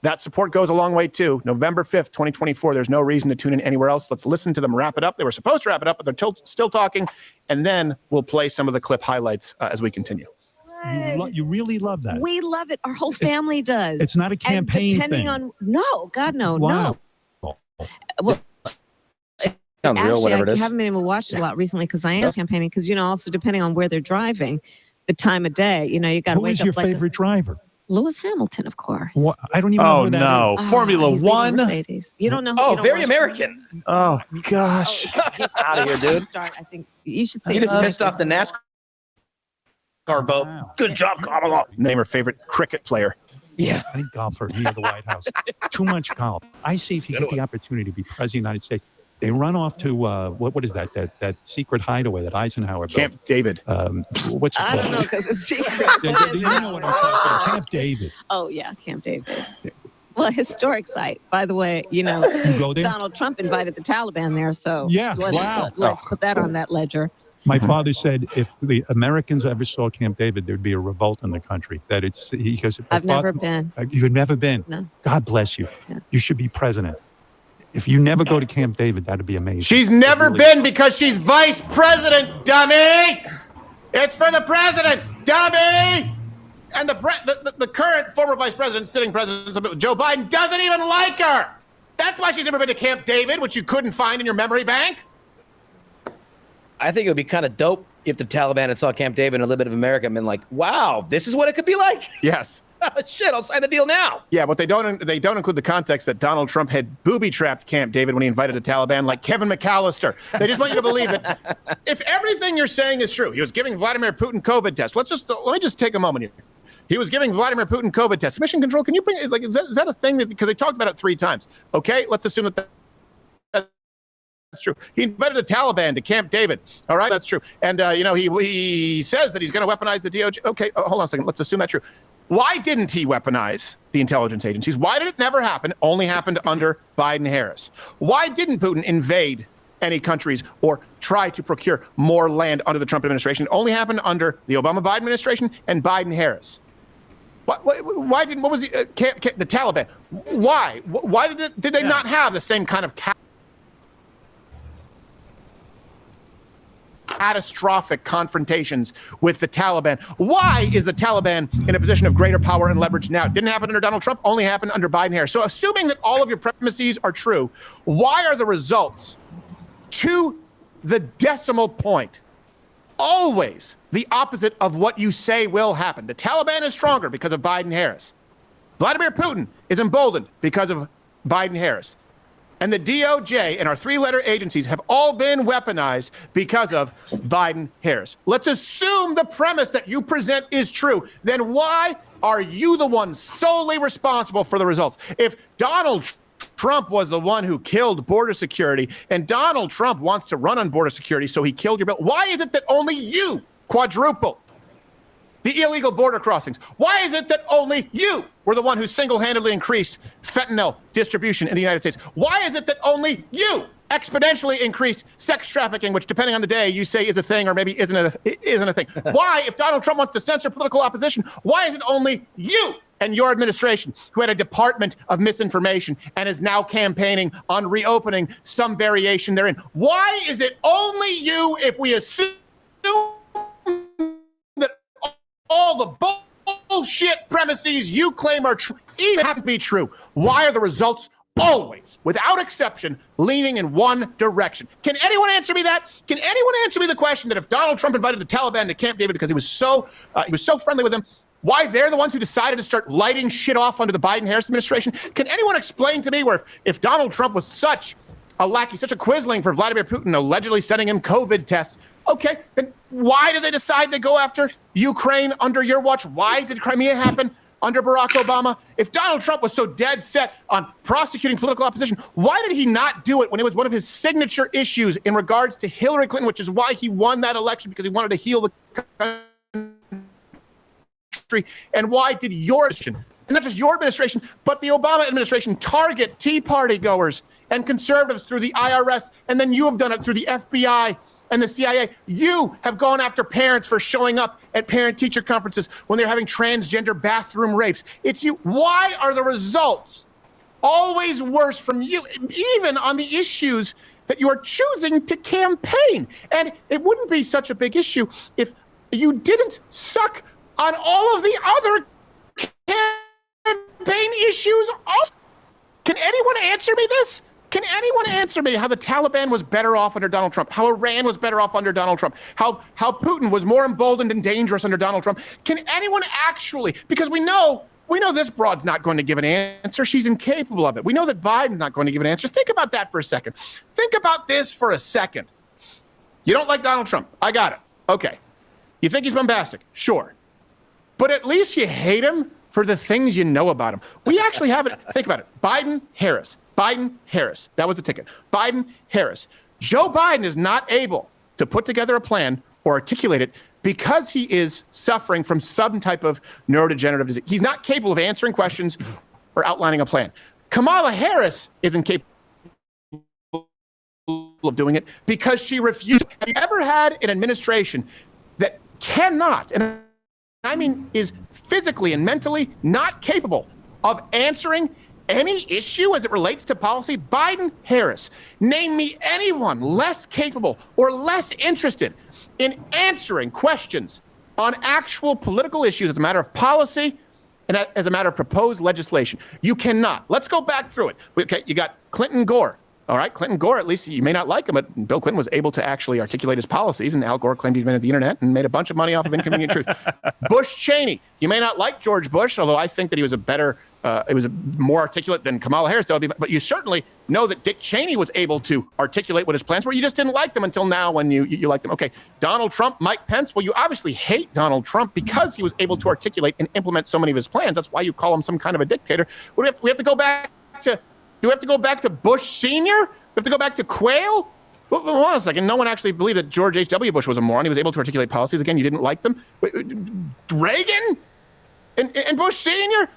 That support goes a long way too. November 5th, 2024, there's no reason to tune in anywhere else. Let's listen to them wrap it up. They were supposed to wrap it up, but they're still talking, and then we'll play some of the clip highlights as we continue. You really love that. We love it. Our whole family does. It's not a campaign depending thing. No, God, no, Wow. no. Well, Sounds real, whatever it I is. haven't been able to watch it a lot recently because I am campaigning. Because also depending on where they're driving, the time of day, you got to Who wake is up. your like favorite driver? Lewis Hamilton, of course. What? I don't even know who that is. Formula he's leading One. Mercedes. You don't know. Oh, very American. Oh gosh. Get out of here, dude. I think you should see. You just pissed off the NASCAR vote. Wow. Good job, Kamala. Name her favorite cricket player. Yeah. I think golfer near the White House. Too much golf. I say if you get the opportunity to be president of the United States, they run off to what is that secret hideaway that Eisenhower built? Camp David. What's it called? I don't know because it's secret. You know what I'm talking about? Camp David. Oh yeah, Camp David. Well, historic site, by the way. You go there? Donald Trump invited the Taliban there, so Yeah, wow. Let's put that on that ledger. My father said if the Americans ever saw Camp David, there'd be a revolt in the country. That it's because I've never been. You've never been. No. God bless you. Yeah. You should be president. If you never go to Camp David, that'd be amazing. She's never been because she's vice president, dummy. It's for the president, dummy. And the current former vice president, sitting president, Joe Biden, doesn't even like her. That's why she's never been to Camp David, which you couldn't find in your memory bank. I think it would be kind of dope if the Taliban had saw Camp David and a little bit of America and been like, wow, this is what it could be like. Yes. Shit, I'll sign the deal now. Yeah, but they don't include the context that Donald Trump had booby-trapped Camp David when he invited the Taliban, like Kevin McAllister. They just want you to believe that if everything you're saying is true, he was giving Vladimir Putin COVID tests. Let me just take a moment here. He was giving Vladimir Putin COVID tests. Mission Control, can you bring? Is that a thing? Because they talked about it 3 times. Okay, let's assume that that's true. He invited the Taliban to Camp David. All right, that's true. And he says that he's going to weaponize the DOJ. Okay, hold on a second. Let's assume that's true. Why didn't he weaponize the intelligence agencies? Why did it never happen? Only happened under Biden-Harris. Why didn't Putin invade any countries or try to procure more land under the Trump administration? It only happened under the Obama-Biden administration and Biden-Harris. What was the Taliban? Why? Why did they not have the same kind of catastrophic confrontations with the Taliban? Why is the Taliban in a position of greater power and leverage now? It didn't happen under Donald Trump, only happened under Biden-Harris. So assuming that all of your premises are true, why are the results to the decimal point always the opposite of what you say will happen? The Taliban is stronger because of Biden-Harris. Vladimir Putin is emboldened because of Biden-Harris. And the DOJ and our 3-letter agencies have all been weaponized because of Biden-Harris. Let's assume the premise that you present is true. Then why are you the one solely responsible for the results? If Donald Trump was the one who killed border security, and Donald Trump wants to run on border security, so he killed your bill. Why is it that only you quadruple the illegal border crossings? Why is it that only you were the one who single-handedly increased fentanyl distribution in the United States? Why is it that only you exponentially increased sex trafficking, which, depending on the day, you say is a thing or maybe isn't a thing? Why, if Donald Trump wants to censor political opposition, why is it only you and your administration who had a department of misinformation and is now campaigning on reopening some variation therein? Why is it only you if we assume that all the bullshit premises you claim are true even happen to be true? Why are the results always, without exception, leaning in one direction? Can anyone answer me that? Can anyone answer me the question that if Donald Trump invited the Taliban to Camp David because he was so friendly with them, why they're the ones who decided to start lighting shit off under the Biden-Harris administration? Can anyone explain to me where if Donald Trump was such a lackey, such a quisling for Vladimir Putin, allegedly sending him COVID tests, okay, then why did they decide to go after Ukraine under your watch? Why did Crimea happen under Barack Obama? If Donald Trump was so dead set on prosecuting political opposition, why did he not do it when it was one of his signature issues in regards to Hillary Clinton, which is why he won that election, because he wanted to heal the country? And why did your administration, and not just your administration, but the Obama administration, target Tea Party goers and conservatives through the IRS, and then you have done it through the FBI and the CIA? You have gone after parents for showing up at parent-teacher conferences when they're having transgender bathroom rapes. It's you. Why are the results always worse from you, even on the issues that you are choosing to campaign? And it wouldn't be such a big issue if you didn't suck on all of the other campaign issues also. Can anyone answer me this? Can anyone answer me how the Taliban was better off under Donald Trump? How Iran was better off under Donald Trump? How Putin was more emboldened and dangerous under Donald Trump? Can anyone actually, because we know this broad's not going to give an answer. She's incapable of it. We know that Biden's not going to give an answer. Think about that for a second. Think about this for a second. You don't like Donald Trump. I got it. Okay. You think he's bombastic? Sure. But at least you hate him for the things you know about him. We actually have it. Think about it. Biden, Harris. Biden, Harris. That was the ticket. Biden, Harris. Joe Biden is not able to put together a plan or articulate it because he is suffering from some type of neurodegenerative disease. He's not capable of answering questions or outlining a plan. Kamala Harris is incapable of doing it because she refused. Have you ever had an administration that cannot, and I mean is physically and mentally not capable of answering any issue as it relates to policy? Biden, Harris. Name me anyone less capable or less interested in answering questions on actual political issues as a matter of policy and as a matter of proposed legislation. You cannot. Let's go back through it. Okay, you got Clinton Gore. All right, Clinton Gore, at least you may not like him, but Bill Clinton was able to actually articulate his policies, and Al Gore claimed he invented the internet and made a bunch of money off of inconvenient truth. Bush Cheney. You may not like George Bush, although I think that he was more articulate than Kamala Harris. But you certainly know that Dick Cheney was able to articulate what his plans were. You just didn't like them until now when you liked them. Okay, Donald Trump, Mike Pence. Well, you obviously hate Donald Trump because he was able to articulate and implement so many of his plans. That's why you call him some kind of a dictator. We have to go back to. Do we have to go back to Bush Sr.? We have to go back to Quayle? Well, hold on a second. No one actually believed that George H.W. Bush was a moron. He was able to articulate policies. Again, you didn't like them. Reagan? And Bush Sr.?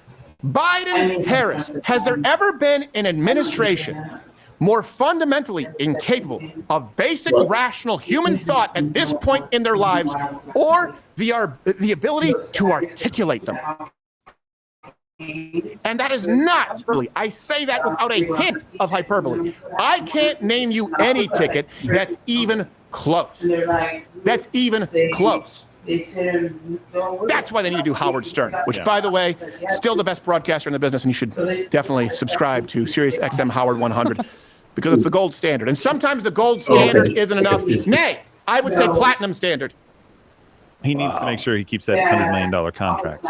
Biden, Harris. Has there ever been an administration more fundamentally incapable of basic rational human thought at this point in their lives, or the ability to articulate them? And that is not really, I say that without a hint of hyperbole. I can't name you any ticket that's even close. That's even close. That's why they need to do Howard Stern, which, by the way, still the best broadcaster in the business, and you should definitely subscribe to Sirius XM Howard 100 because it's the gold standard. And sometimes the gold standard isn't enough. Nay, I would say platinum standard. He needs to make sure he keeps that $100 million contract.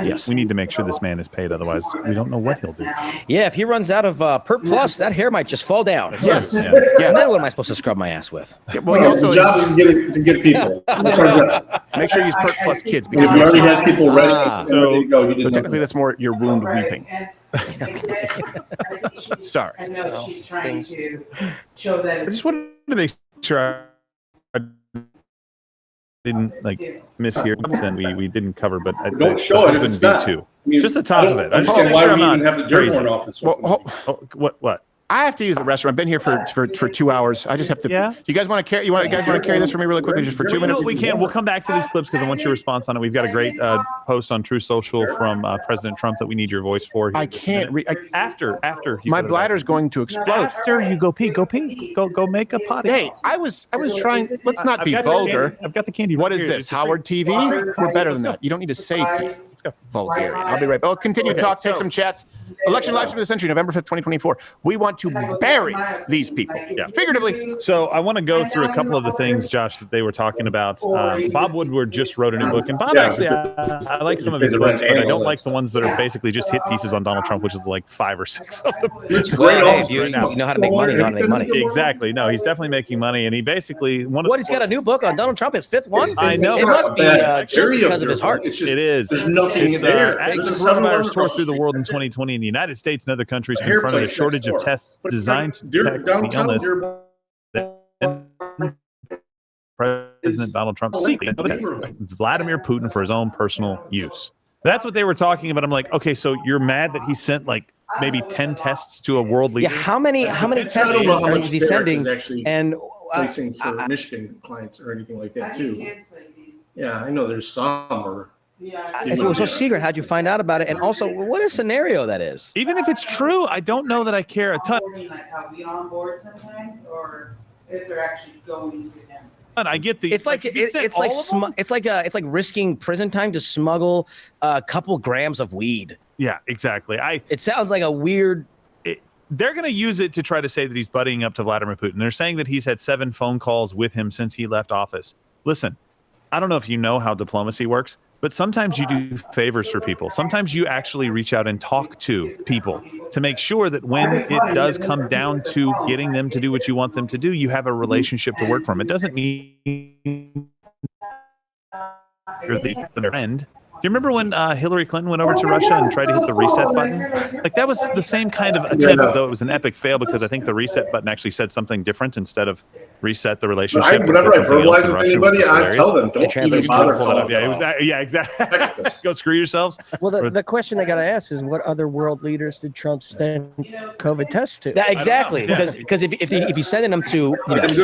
Yes. We need to make sure this man is paid. Otherwise, we don't know what he'll do. Yeah, if he runs out of Pert Plus, that hair might just fall down. Yes. And then what am I supposed to scrub my ass with? Yeah, well, he also jobs to get people. Make sure you use Pert Plus Kids because you already have people ready. So technically, that's more your wound weeping. Sorry. I know she's trying to show that. I just wanted to make sure I didn't mishear and we didn't cover, but Don't show it if it's not. V2. I mean, Just the top of it. I just want to understand make why sure I'm we not even have the crazy. Dearborn office. What? I have to use the restroom. I've been here for 2 hours. I just have to. Yeah. You guys want to carry? You guys want to carry this for me really quickly, just for 2 minutes? We can. We'll come back to these clips because I want your response on it. We've got a great post on True Social from President Trump that we need your voice for. I can't read. After. My bladder's going to explode. After you go pee. Go make a potty. Hey, I was trying. Let's not be vulgar. I've got the candy. What right is here. this? Howard TV? We're better than that. You don't need to say vulgarity. I'll be right back. I'll continue talk. Take some chats. Election live stream of the century, November 5th, 2024. We want to bury these people. Yeah. Figuratively. So I want to go through a couple of the things, Josh, that they were talking about. Bob Woodward just wrote a new book, and Bob actually, I like some of his books, but I don't like the ones that are basically just hit pieces on Donald Trump, which is like 5 or 6 of them. It's great. Hey, you know how to make money. You know how to make money. Exactly. No, he's definitely making money, and he basically He's got a new book on Donald Trump, his 5th one. I know. It must be just because of his heart. It's just, It is. There's nothing It's, there. as the There's a coronavirus 7-Eleven tore across through the street. world in 2020 in the United States and other countries A hair confronted a place shortage next of door. tests But designed to detect the illness. President Donald Trump secretly Vladimir Putin for his own personal use. That's what they were talking about. I'm like, okay, so you're mad that he sent like maybe 10 tests to a world leader? Yeah, how many tests is he sending? And placing for Michigan clients or anything like that too. Yeah, I know there's some or. if it was so secret, how'd you find out about it? And also, what a scenario that is. Even if it's true, I don't know that I care a ton. Like how we on board sometimes, or if they're actually going to him. I get the. It's like it's like risking prison time to smuggle a couple grams of weed. Yeah, exactly. It sounds like a weird. They're going to use it to try to say that he's buddying up to Vladimir Putin. They're saying that he's had 7 phone calls with him since he left office. Listen, I don't know if you know how diplomacy works, but sometimes you do favors for people. Sometimes you actually reach out and talk to people to make sure that when it does come down to getting them to do what you want them to do, you have a relationship to work from. It doesn't mean you're the friend. Do you remember when Hillary Clinton went over to Russia and tried to hit the reset button? Like that was the same kind of attempt, though it was an epic fail because I think the reset button actually said something different instead of reset the relationship. Whenever I verbalize with anybody, I tell them, don't even bother calling. Yeah, exactly. Go screw yourselves. Well, the question I got to ask is, what other world leaders did Trump send COVID tests to? Exactly, because if he's sending them to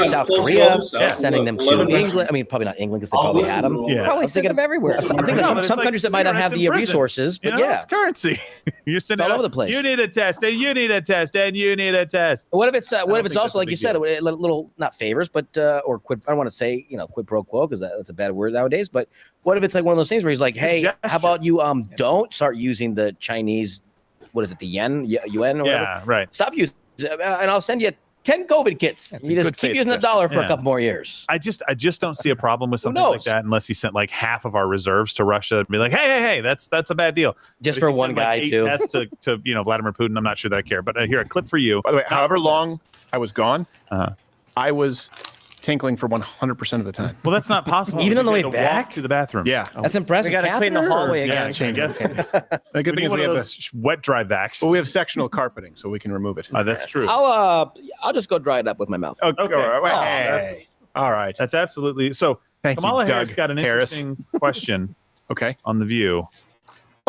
South Korea, sending them to England, I mean, probably not England because they probably had them. Yeah. Probably send them everywhere. I'm thinking of some countries that might not have the resources, but yeah, it's currency. You're sending all over the place. You need a test, and you need a test, and you need a test. What if it's also like you said, a little not favors, but or quid? I don't want to say quid pro quo because that's a bad word nowadays. But what if it's like one of those things where he's like, hey, how about you don't start using the Chinese, what is it, the yuan or whatever? Yeah, right. Stop using, and I'll send you 10 COVID kits. You just keep using the dollar for a couple more years. I just don't see a problem with something like that unless he sent like half of our reserves to Russia and be like, hey, that's a bad deal. Just for one guy, like 8 too. tests to Vladimir Putin. I'm not sure that I care. But here, a clip for you. By the way, however long I was gone, I was tinkling for 100% of the time. Well, that's not possible. Even on the way walk back to the bathroom. Yeah, that's impressive. We got to clean the hallway again. Yeah, I guess. The good thing is we have those wet dry vacs. Well, we have sectional carpeting, so we can remove it. That's true. I'll just go dry it up with my mouth. Okay. All right. That's absolutely so. Thank Kamala you, Harris Doug got an Harris. interesting question. Okay. On The View.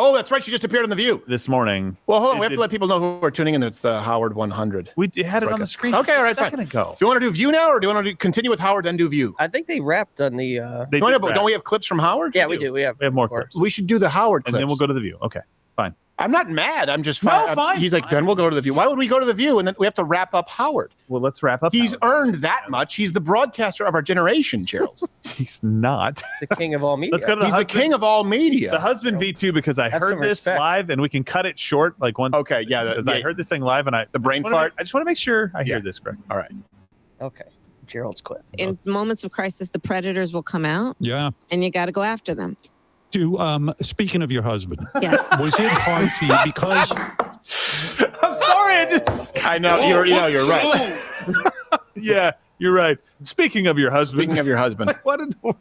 Oh, that's right. She just appeared on The View this morning. Well, hold on. We have to let people know who are tuning in. It's the Howard 100. We had it on the screen. Okay, all right, a second ago. Do you want to do View now, or do you want to continue with Howard then do View? I think they wrapped on the. Don't we have clips from Howard? Yeah, we do. We have more clips. We should do the Howard clips. And then we'll go to The View. Okay, fine. I'm not mad. I'm just fine. No, fine. He's like, then we'll go to The View. Why would we go to The View and then we have to wrap up Howard? Well, let's wrap up. He's earned that much. He's the broadcaster of our generation, Gerald. He's not. The king of all media. Let's go to He's the king of all media. The husband V2 because I heard this live and we can cut it short like once. Okay, yeah. Because I heard this thing live and the brain fart. I just want to make sure I hear this correct. All right. Okay. Gerald's clip. In moments of crisis, the predators will come out. Yeah. And you got to go after them. Speaking of your husband, yes, was it hard for you because? I'm sorry, I know you're right. Yeah, you're right. Speaking of your husband. Speaking of your husband. What in the world?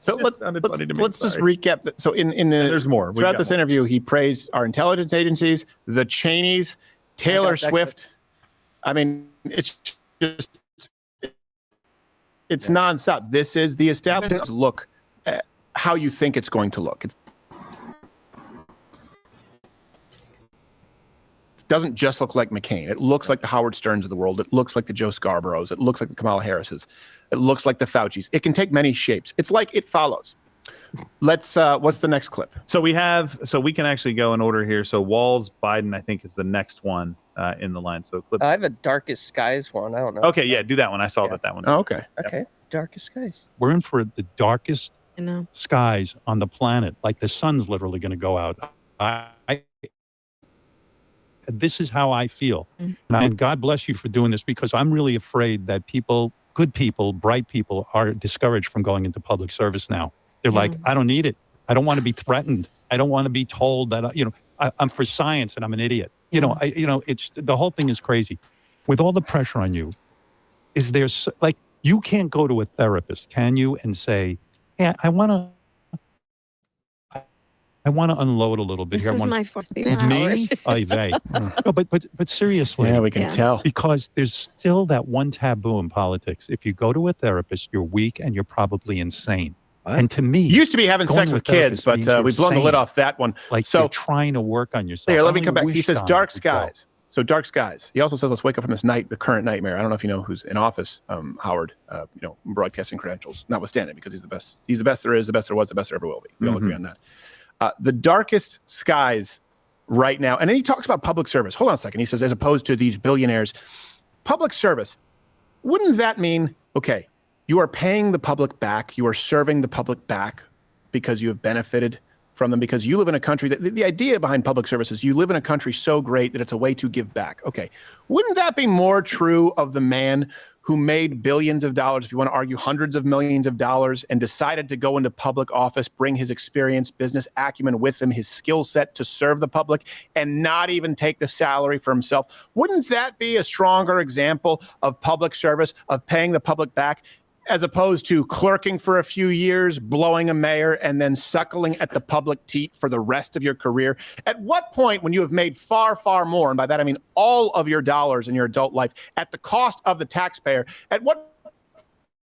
So let's just recap. So in the there's more. Throughout this interview, he praised our intelligence agencies, the Cheneys, Taylor Swift. I mean, it's nonstop. This is the establishment. Look at how you think it's going to look. It doesn't just look like McCain. It looks like the Howard Sterns of the world. It looks like the Joe Scarboroughs. It looks like the Kamala Harrises. It looks like the Faucis. It can take many shapes. It's like It Follows. Let's what's the next clip? So we can actually go in order here. So Walz, Biden, I think, is the next one in the line. So clip. I have a Darkest Skies one. I don't know. Okay, yeah, do that one. I saw that one. Oh, okay. Okay. Darkest Skies. We're in for the darkest skies on the planet. Like the sun's literally going to go out. This is how I feel. And God bless you for doing this, because I'm really afraid that people, good people, bright people, are discouraged from going into public service now. They're like, I don't need it. I don't want to be threatened. I don't want to be told that, I'm for science and I'm an idiot. It's the whole thing is crazy. With all the pressure on you, is there you can't go to a therapist, can you, and say, yeah, I want to unload a little bit This here. is my fourth beer. Me? They. No, but seriously. Yeah, we can tell. Because there's still that one taboo in politics. If you go to a therapist, you're weak and you're probably insane. And to me, You used to be having sex with kids, but we've blown the lid off that one. Like, so you're trying to work on yourself. Here, let me I come back. He wish says Donald dark would go. skies. So dark skies. He also says, let's wake up from this the current nightmare. I don't know if you know who's in office, Howard, broadcasting credentials, notwithstanding, because he's the best. He's the best there is, the best there was, the best there ever will be. We all agree on that. The darkest skies right now. And then he talks about public service. Hold on a second. He says, as opposed to these billionaires, public service, wouldn't that mean, okay, you are paying the public back, you are serving the public back because you have benefited from them, because you live in a country that the idea behind public service is you live in a country so great that it's a way to give back. Okay. Wouldn't that be more true of the man who made billions of dollars, if you want to argue hundreds of millions of dollars, and decided to go into public office, bring his experience, business acumen with him, his skill set to serve the public, and not even take the salary for himself? Wouldn't that be a stronger example of public service, of paying the public back, as opposed to clerking for a few years, blowing a mayor, and then suckling at the public teat for the rest of your career? At what point, when you have made far, far more, and by that I mean all of your dollars in your adult life, at the cost of the taxpayer, at what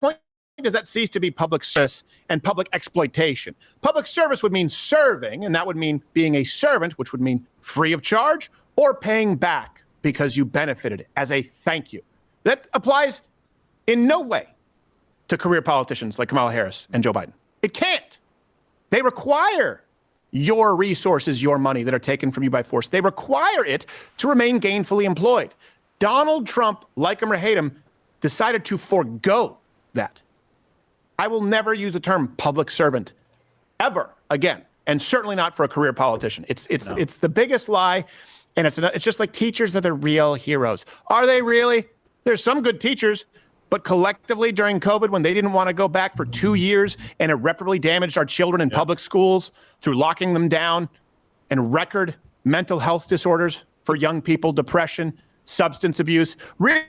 point does that cease to be public service and public exploitation? Public service would mean serving, and that would mean being a servant, which would mean free of charge, or paying back because you benefited as a thank you. That applies in no way to career politicians like Kamala Harris and Joe Biden. It can't. They require your resources, your money that are taken from you by force. They require it to remain gainfully employed. Donald Trump, like him or hate him, decided to forego that. I will never use the term public servant ever again, and certainly not for a career politician. It's the biggest lie, and it's just like teachers are the real heroes. Are they really? There's some good teachers, but collectively during COVID, when they didn't want to go back for 2 years and irreparably damaged our children in public schools through locking them down, and record mental health disorders for young people, depression, substance abuse. Really?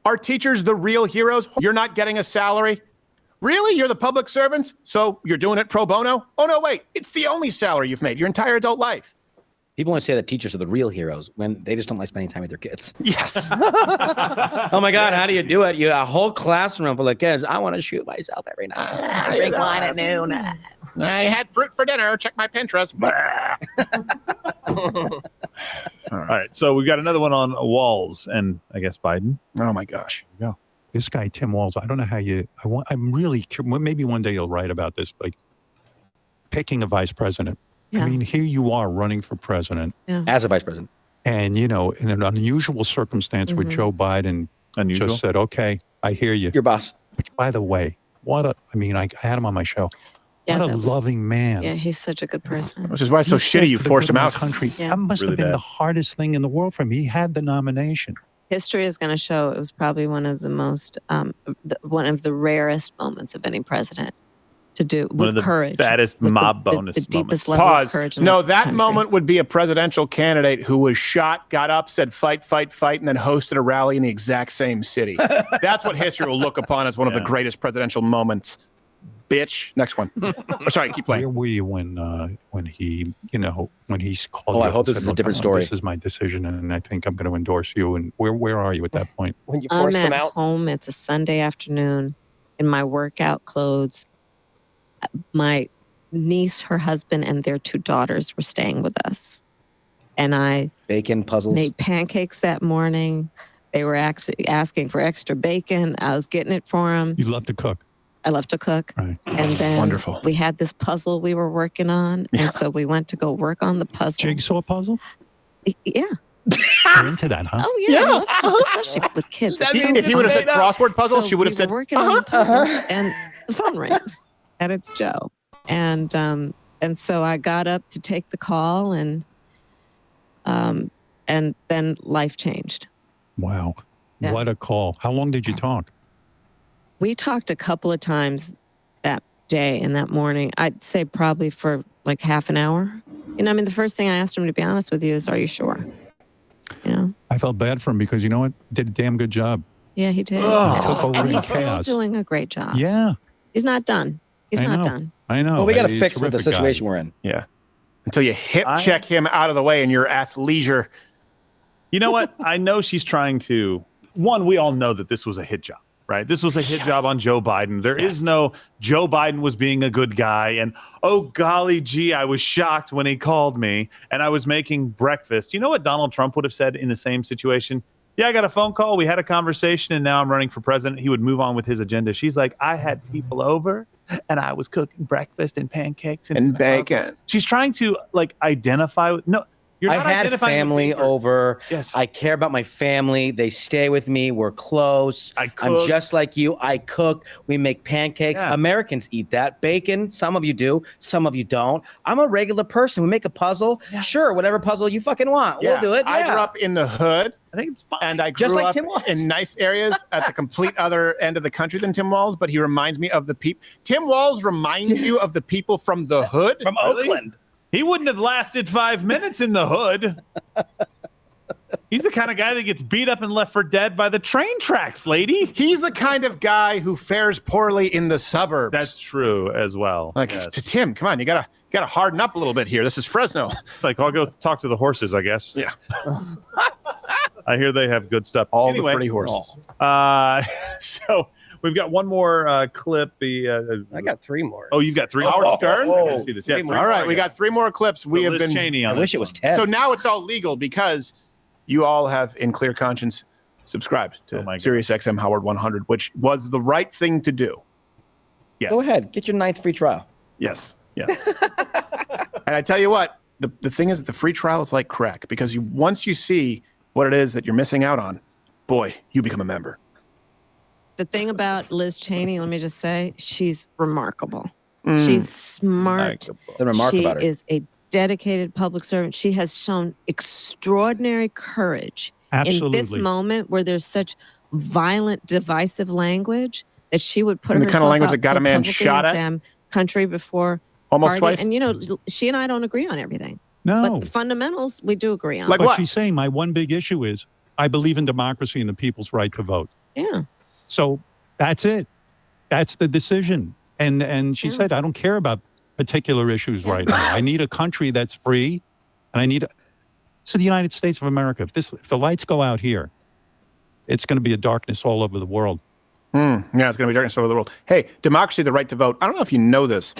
Are teachers the real heroes? You're not getting a salary? Really? You're the public servants? So you're doing it pro bono? Oh, no, wait. It's the only salary you've made your entire adult life. People want to say that teachers are the real heroes when they just don't like spending time with their kids. Yes. Oh my God, how do you do it? You got a whole classroom full of kids. I want to shoot myself every night. I drink wine at noon. I had fruit for dinner. Check my Pinterest. All right. So we've got another one on Walz and I guess Biden. Oh my gosh. Yeah. This guy, Tim Walz, I don't know how I'm really curious. Maybe one day you'll write about this, like picking a vice president. Yeah. I mean, here you are running for president. Yeah. As a vice president. And, in an unusual circumstance where Joe Biden just said, okay, I hear you. Your boss. Which, by the way, I had him on my show. Yeah, what a loving man. Yeah, he's such a good person. Which is why it's so shitty you forced him out. Country. Yeah. That must Really have been bad. the hardest thing in the world for him. He had the nomination. History is going to show it was probably one of the most, one of the rarest moments of any president. to do One of with the courage. baddest with mob the bonus deepest moments. level of Pause. courage. In No, the that country. moment would be a presidential candidate who was shot, got up, said fight, fight, fight, and then hosted a rally in the exact same city. That's what history will look upon as one of the greatest presidential moments. Bitch. Next one. Oh, sorry, keep playing. Where were you when he, when he called? Oh, you I up hope and this said, is a "Look, different story." This is my decision, and I think I'm going to endorse you. And where are you at that point? When you I'm forced at them out? home. It's a Sunday afternoon in my workout clothes. My niece, her husband, and their 2 daughters were staying with us. And I Bacon puzzles. made pancakes that morning. They were asking for extra bacon. I was getting it for them. You love to cook. I love to cook. Right. And then Wonderful. we had this puzzle we were working on. And so we went to go work on the puzzle. Jigsaw puzzle? Yeah. You're into that, huh? Oh, yeah. I love puzzles, especially with kids. It's so If he would have said fun. crossword puzzle, So she would have we said, were working on the puzzle, and the phone rings, and it's Joe. And so I got up to take the call, and then life changed. Wow. Yeah. What a call. How long did you talk? We talked a couple of times that day and that morning. I'd say probably for like half an hour. The first thing I asked him, to be honest with you, is, "Are you sure?" I felt bad for him because you know what? Did a damn good job. Yeah, he did. Took over And in he's still chaos. doing a great job. Yeah. He's not done. He's I not know. done. I know. Well, we got to He's a fix with the terrific guy. situation we're in. Yeah. Until you hip check him out of the way in your athleisure. You know what? I know she's trying to. One, we all know that this was a hit job, right? This was a hit job on Joe Biden. There is no Joe Biden was being a good guy. And oh, golly gee, I was shocked when he called me and I was making breakfast. You know what Donald Trump would have said in the same situation? Yeah, I got a phone call. We had a conversation and now I'm running for president. He would move on with his agenda. She's like, I had people over and I was cooking breakfast and pancakes and bacon. She's trying to identify with, no. You're I not had identifying with family people. over. Yes. I care about my family. They stay with me. We're close. I'm just like you. I cook. We make pancakes. Yeah. Americans eat that. Bacon. Some of you do. Some of you don't. I'm a regular person. We make a puzzle. Yes. Sure, whatever puzzle you fucking want. Yeah. We'll do it. I grew Yeah. up in the hood. I think it's fine. And I grew Just like up Tim Walz. in nice areas at the complete other end of the country than Tim Walz, but he reminds me of the people. Tim Walz reminds you of the people from the hood? From Oakland. He wouldn't have lasted 5 minutes in the hood. He's the kind of guy that gets beat up and left for dead by the train tracks, lady. He's the kind of guy who fares poorly in the suburbs. That's true as well. Like, yes. to Tim, come on, you gotta harden up a little bit here. This is Fresno. It's like, I'll go talk to the horses, I guess. Yeah. I hear they have good stuff. All Anyway, the pretty horses. So we've got one more clip. I got 3 more. Oh, you've got 3 more? Howard Stern? I gotta see this. Yeah, 3 more. All right, we got 3 more clips. We have Liz been. Cheney I on wish this it was one. 10. So now it's all legal because you all have, in clear conscience, subscribed to SiriusXM Howard 100, which was the right thing to do. Yes. Go ahead. Get your 9th free trial. Yes. Yes. And I tell you what, the thing is that the free trial is like crack because once you see what it is that you're missing out on, boy, you become a member. The thing about Liz Cheney, let me just say, she's remarkable. Mm. She's smart. The remark She about her. is a dedicated public servant. She has shown extraordinary courage in this Absolutely. moment where there's such violent, divisive language that she would put And the herself kind of language that out got so a man publicly shot and at? say, "I'm country before Almost party." twice? And she and I don't agree on everything. No. But the fundamentals we do agree on. Like But what? she's saying my one big issue is I believe in democracy and the people's right to vote. Yeah. So that's it. That's the decision. And she said, I don't care about particular issues right now. I need a country that's free, and I need the United States of America. If the lights go out here, it's going to be a darkness all over the world. Yeah, it's going to be darkness all over the world. Hey, democracy, the right to vote. I don't know if you know this,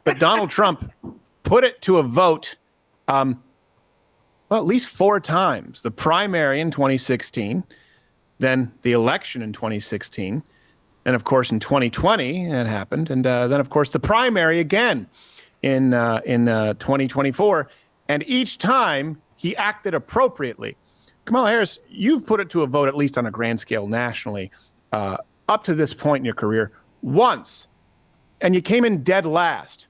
but Donald Trump put it to a vote at least 4 times. The primary in 2016, then the election in 2016, and of course in 2020 it happened, and then of course the primary again in 2024. And each time he acted appropriately. Kamala Harris, you've put it to a vote, at least on a grand scale nationally, up to this point in your career once, and you came in dead last.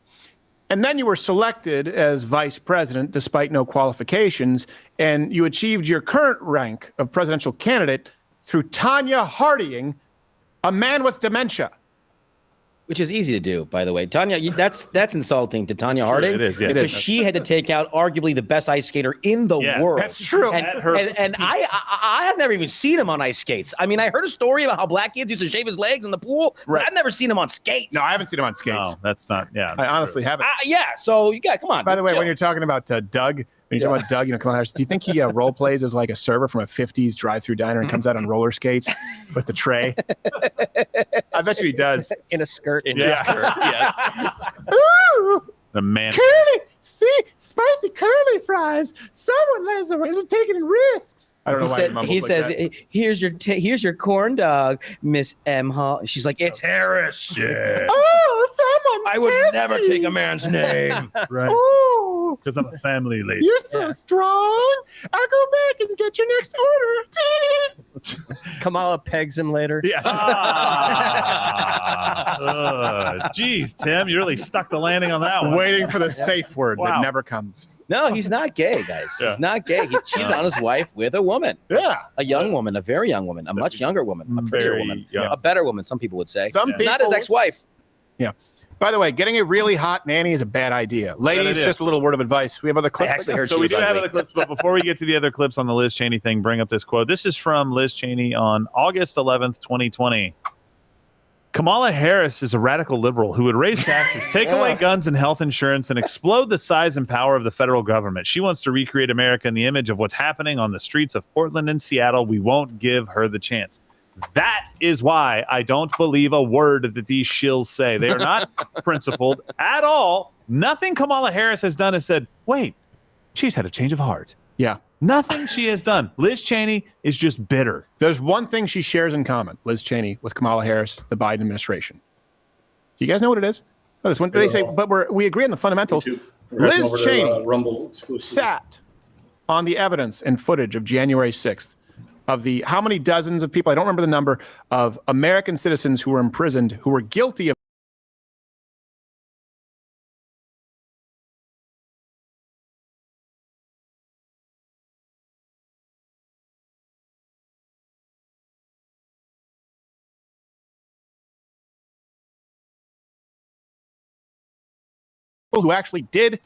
And then you were selected as vice president despite no qualifications, and you achieved your current rank of presidential candidate through Tanya Hardying, a man with dementia. Which is easy to do, by the way. Tanya, that's insulting to Tanya Harding. It is, yeah. Because she had to take out arguably the best ice skater in the world. That's true. And I have never even seen him on ice skates. I mean, I heard a story about how black kids used to shave his legs in the pool, but I've never seen him on skates. No, I haven't seen him on skates. No, that's not. Yeah, I honestly haven't. Yeah, so you got come on. By the way, chill. when you're talking about Doug, when you're talking about Doug, Kamala Harris, do you think he role plays as like a server from a 50s drive-through diner and comes out on roller skates with the tray? I bet you he does. In a skirt. In a skirt, yes. Ooh, The man. curly, see, spicy curly fries. Someone has taking risks. I don't know why Mum he looks like says, that. here's your corn dog, Miss M. Hall. She's like, it's Harris. Yeah. Oh, someone. I would never take a man's name. Right. Oh, Because I'm a family lady. you're so strong. I'll go back and get your next order. Kamala pegs him later. Yes. Geez, Tim, you really stuck the landing on that one. Waiting for the safe word that Wow. never comes. No, he's not gay, guys. Yeah. He's not gay. He cheated on his wife with a woman. Yeah. A young woman, a very young woman, a much younger woman, a prettier Very woman, young. a better woman, some people would say. Some Not his people- ex-wife. Yeah. By the way, getting a really hot nanny is a bad idea. Ladies, idea. just a little word of advice. We have other clips. I actually heard So she we was do have ugly. other clips, but before we get to the other clips on the Liz Cheney thing, bring up this quote. This is from Liz Cheney on August 11th, 2020. Kamala Harris is a radical liberal who would raise taxes, take away guns and health insurance, and explode the size and power of the federal government. She wants to recreate America in the image of what's happening on the streets of Portland and Seattle. We won't give her the chance. That is why I don't believe a word that these shills say. They are not principled at all. Nothing Kamala Harris has done has said, wait, she's had a change of heart. Yeah. Nothing she has done. Liz Cheney is just bitter. There's one thing she shares in common, Liz Cheney, with Kamala Harris, the Biden administration. Do you guys know what it is? Oh, this one, they say, but we agree on the fundamentals. Liz Cheney Rumble exclusive. sat on the evidence and footage of January 6th of the how many dozens of people, I don't remember the number, of American citizens who were imprisoned who were guilty of who actually did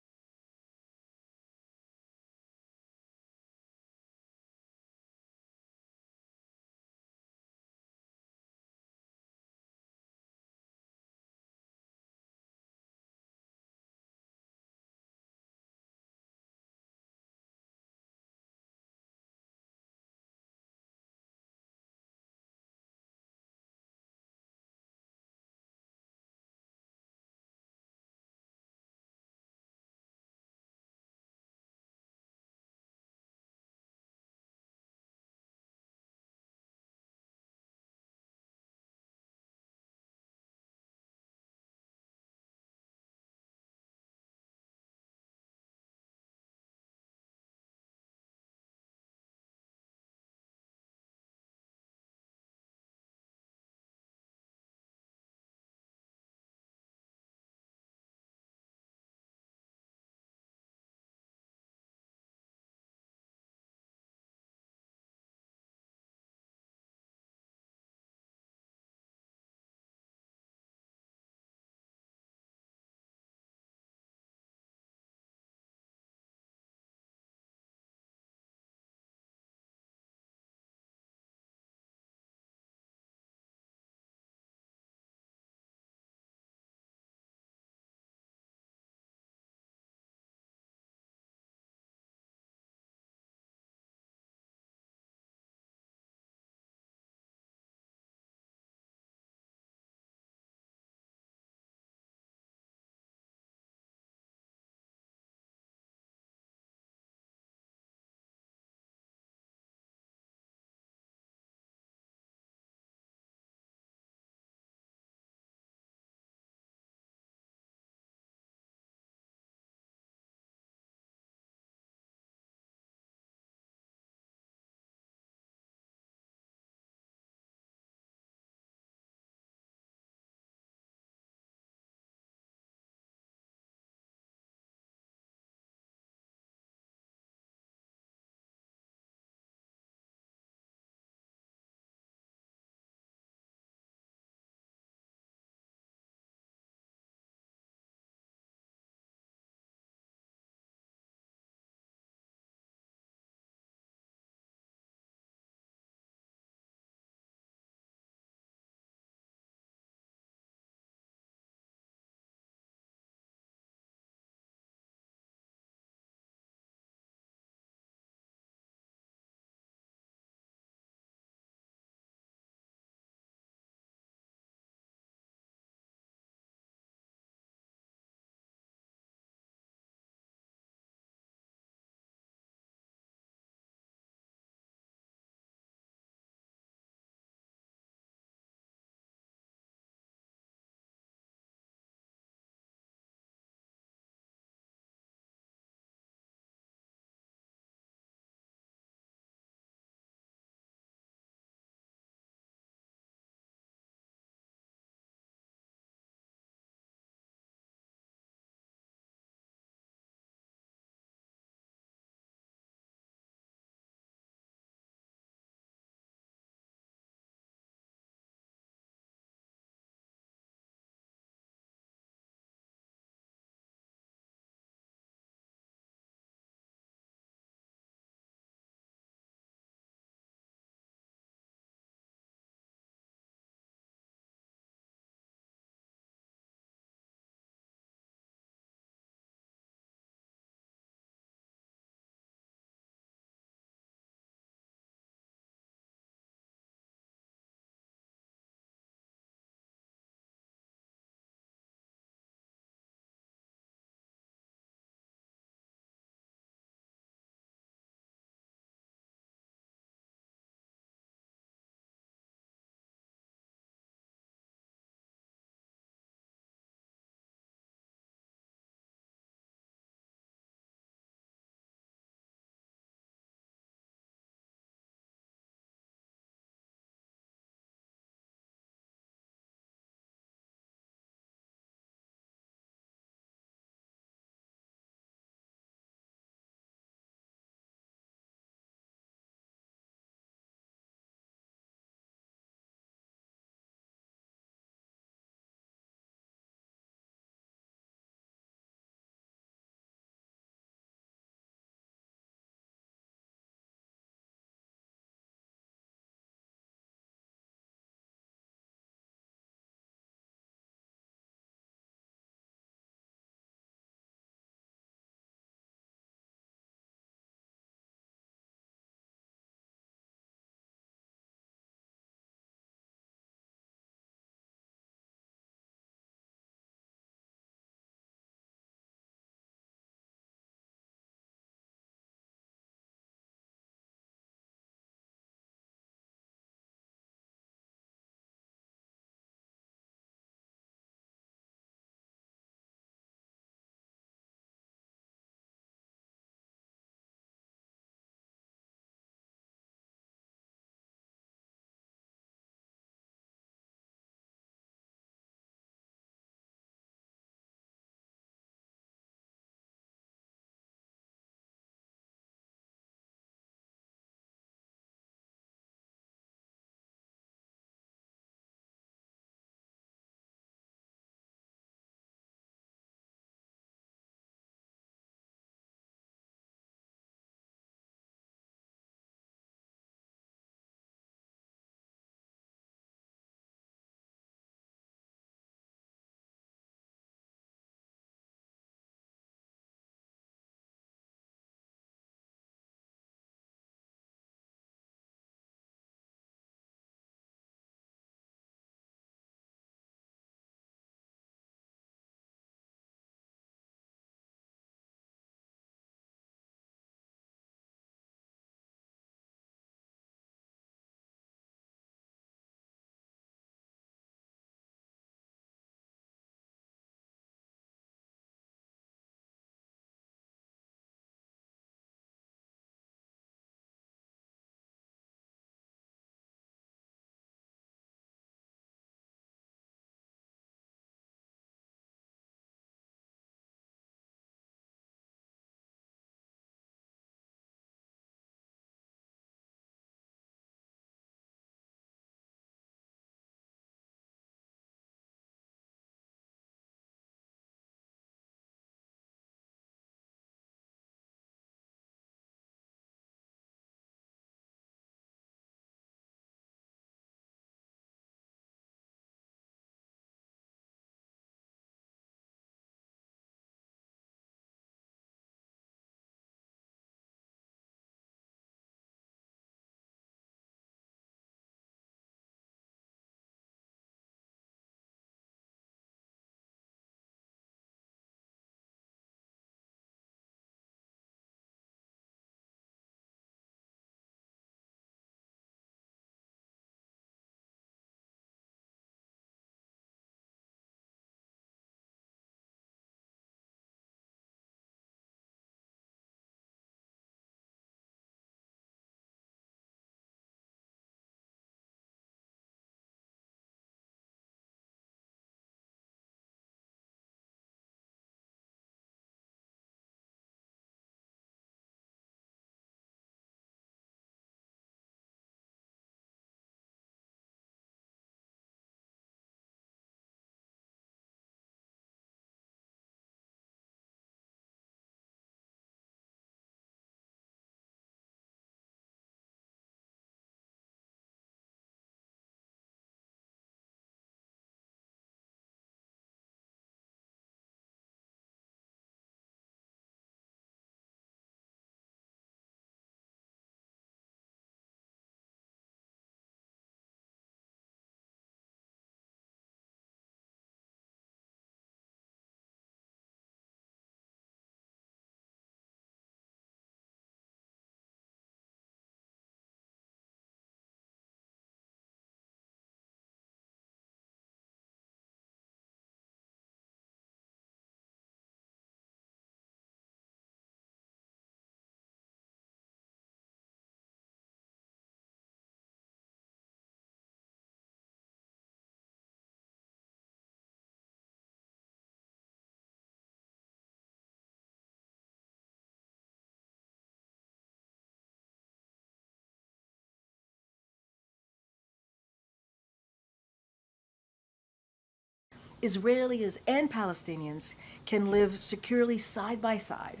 Israelis and Palestinians can live securely side by side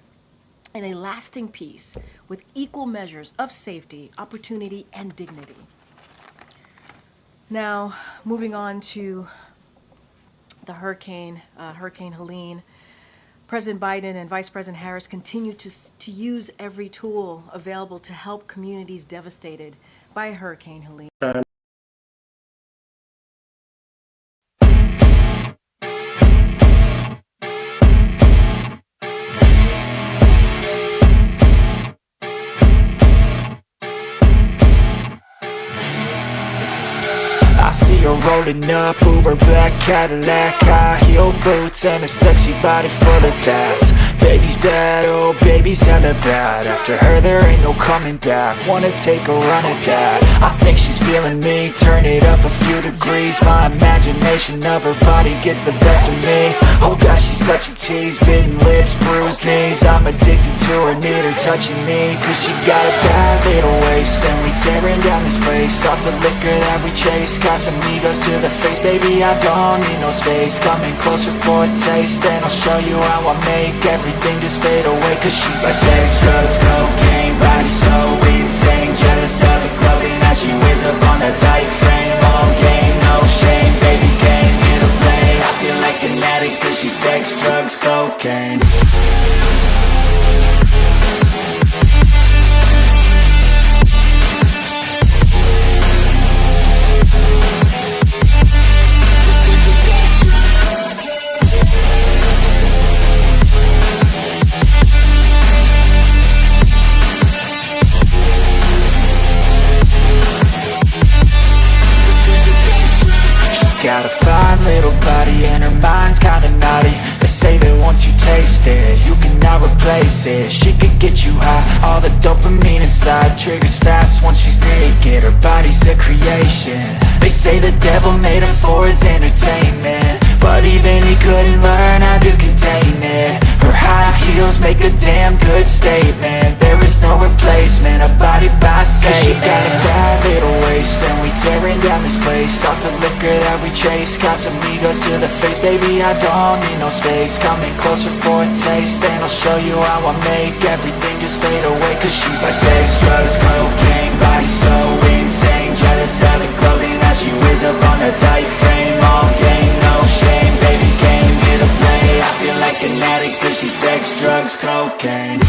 in a lasting peace with equal measures of safety, opportunity, and dignity. Now, moving on to the hurricane, Hurricane Helene. President Biden and Vice President Harris continue to use every tool available to help communities devastated by Hurricane Helene. I see her rolling up, Uber black Cadillac, high heel boots and a sexy body full of tats. Baby's bad, oh baby's hella bad. After her there ain't no coming back. Wanna take a run at that. I think she's feeling me, turn it up a few degrees. My imagination of her body gets the best of me. Oh gosh, she's such a tease, bitten lips, bruised knees. I'm addicted to her, need her touching me, cause she got a bad little waist. And we tearing down this place off the liquor that we chase. Got some egos to the face, baby, I don't need no space. Coming closer for a taste, and I'll show you how I make everything just fade away. Cause she's like sex, drugs, cocaine, body so insane. Jealous of the clothing that she wears up on a tight frame. All game, no shame, baby came here to play. I feel like an addict cause she's sex, drugs, cocaine. Got a fine little body and her mind's kinda naughty. They say that once you taste it, you cannot replace it. She could get you high, all the dopamine inside triggers fast once she's naked. Her body's a creation. They say the devil made her for his entertainment, but even he couldn't learn how to contain it. Her high heels make a damn good statement. There is no replacement, a body by Satan. Cause she got a bad little waist, and we tearing down this place off the liquor that we chase. Got some egos to the face, baby, I don't need no space. Coming closer for a taste, and I'll show you how I make everything just fade away. Cause she's like sex, drugs, cocaine, body so insane. Jealous of the clothing that she wears up on a tight frame. All game, no shame, baby came here to play. I feel like an addict cause she's sex, drugs, cocaine.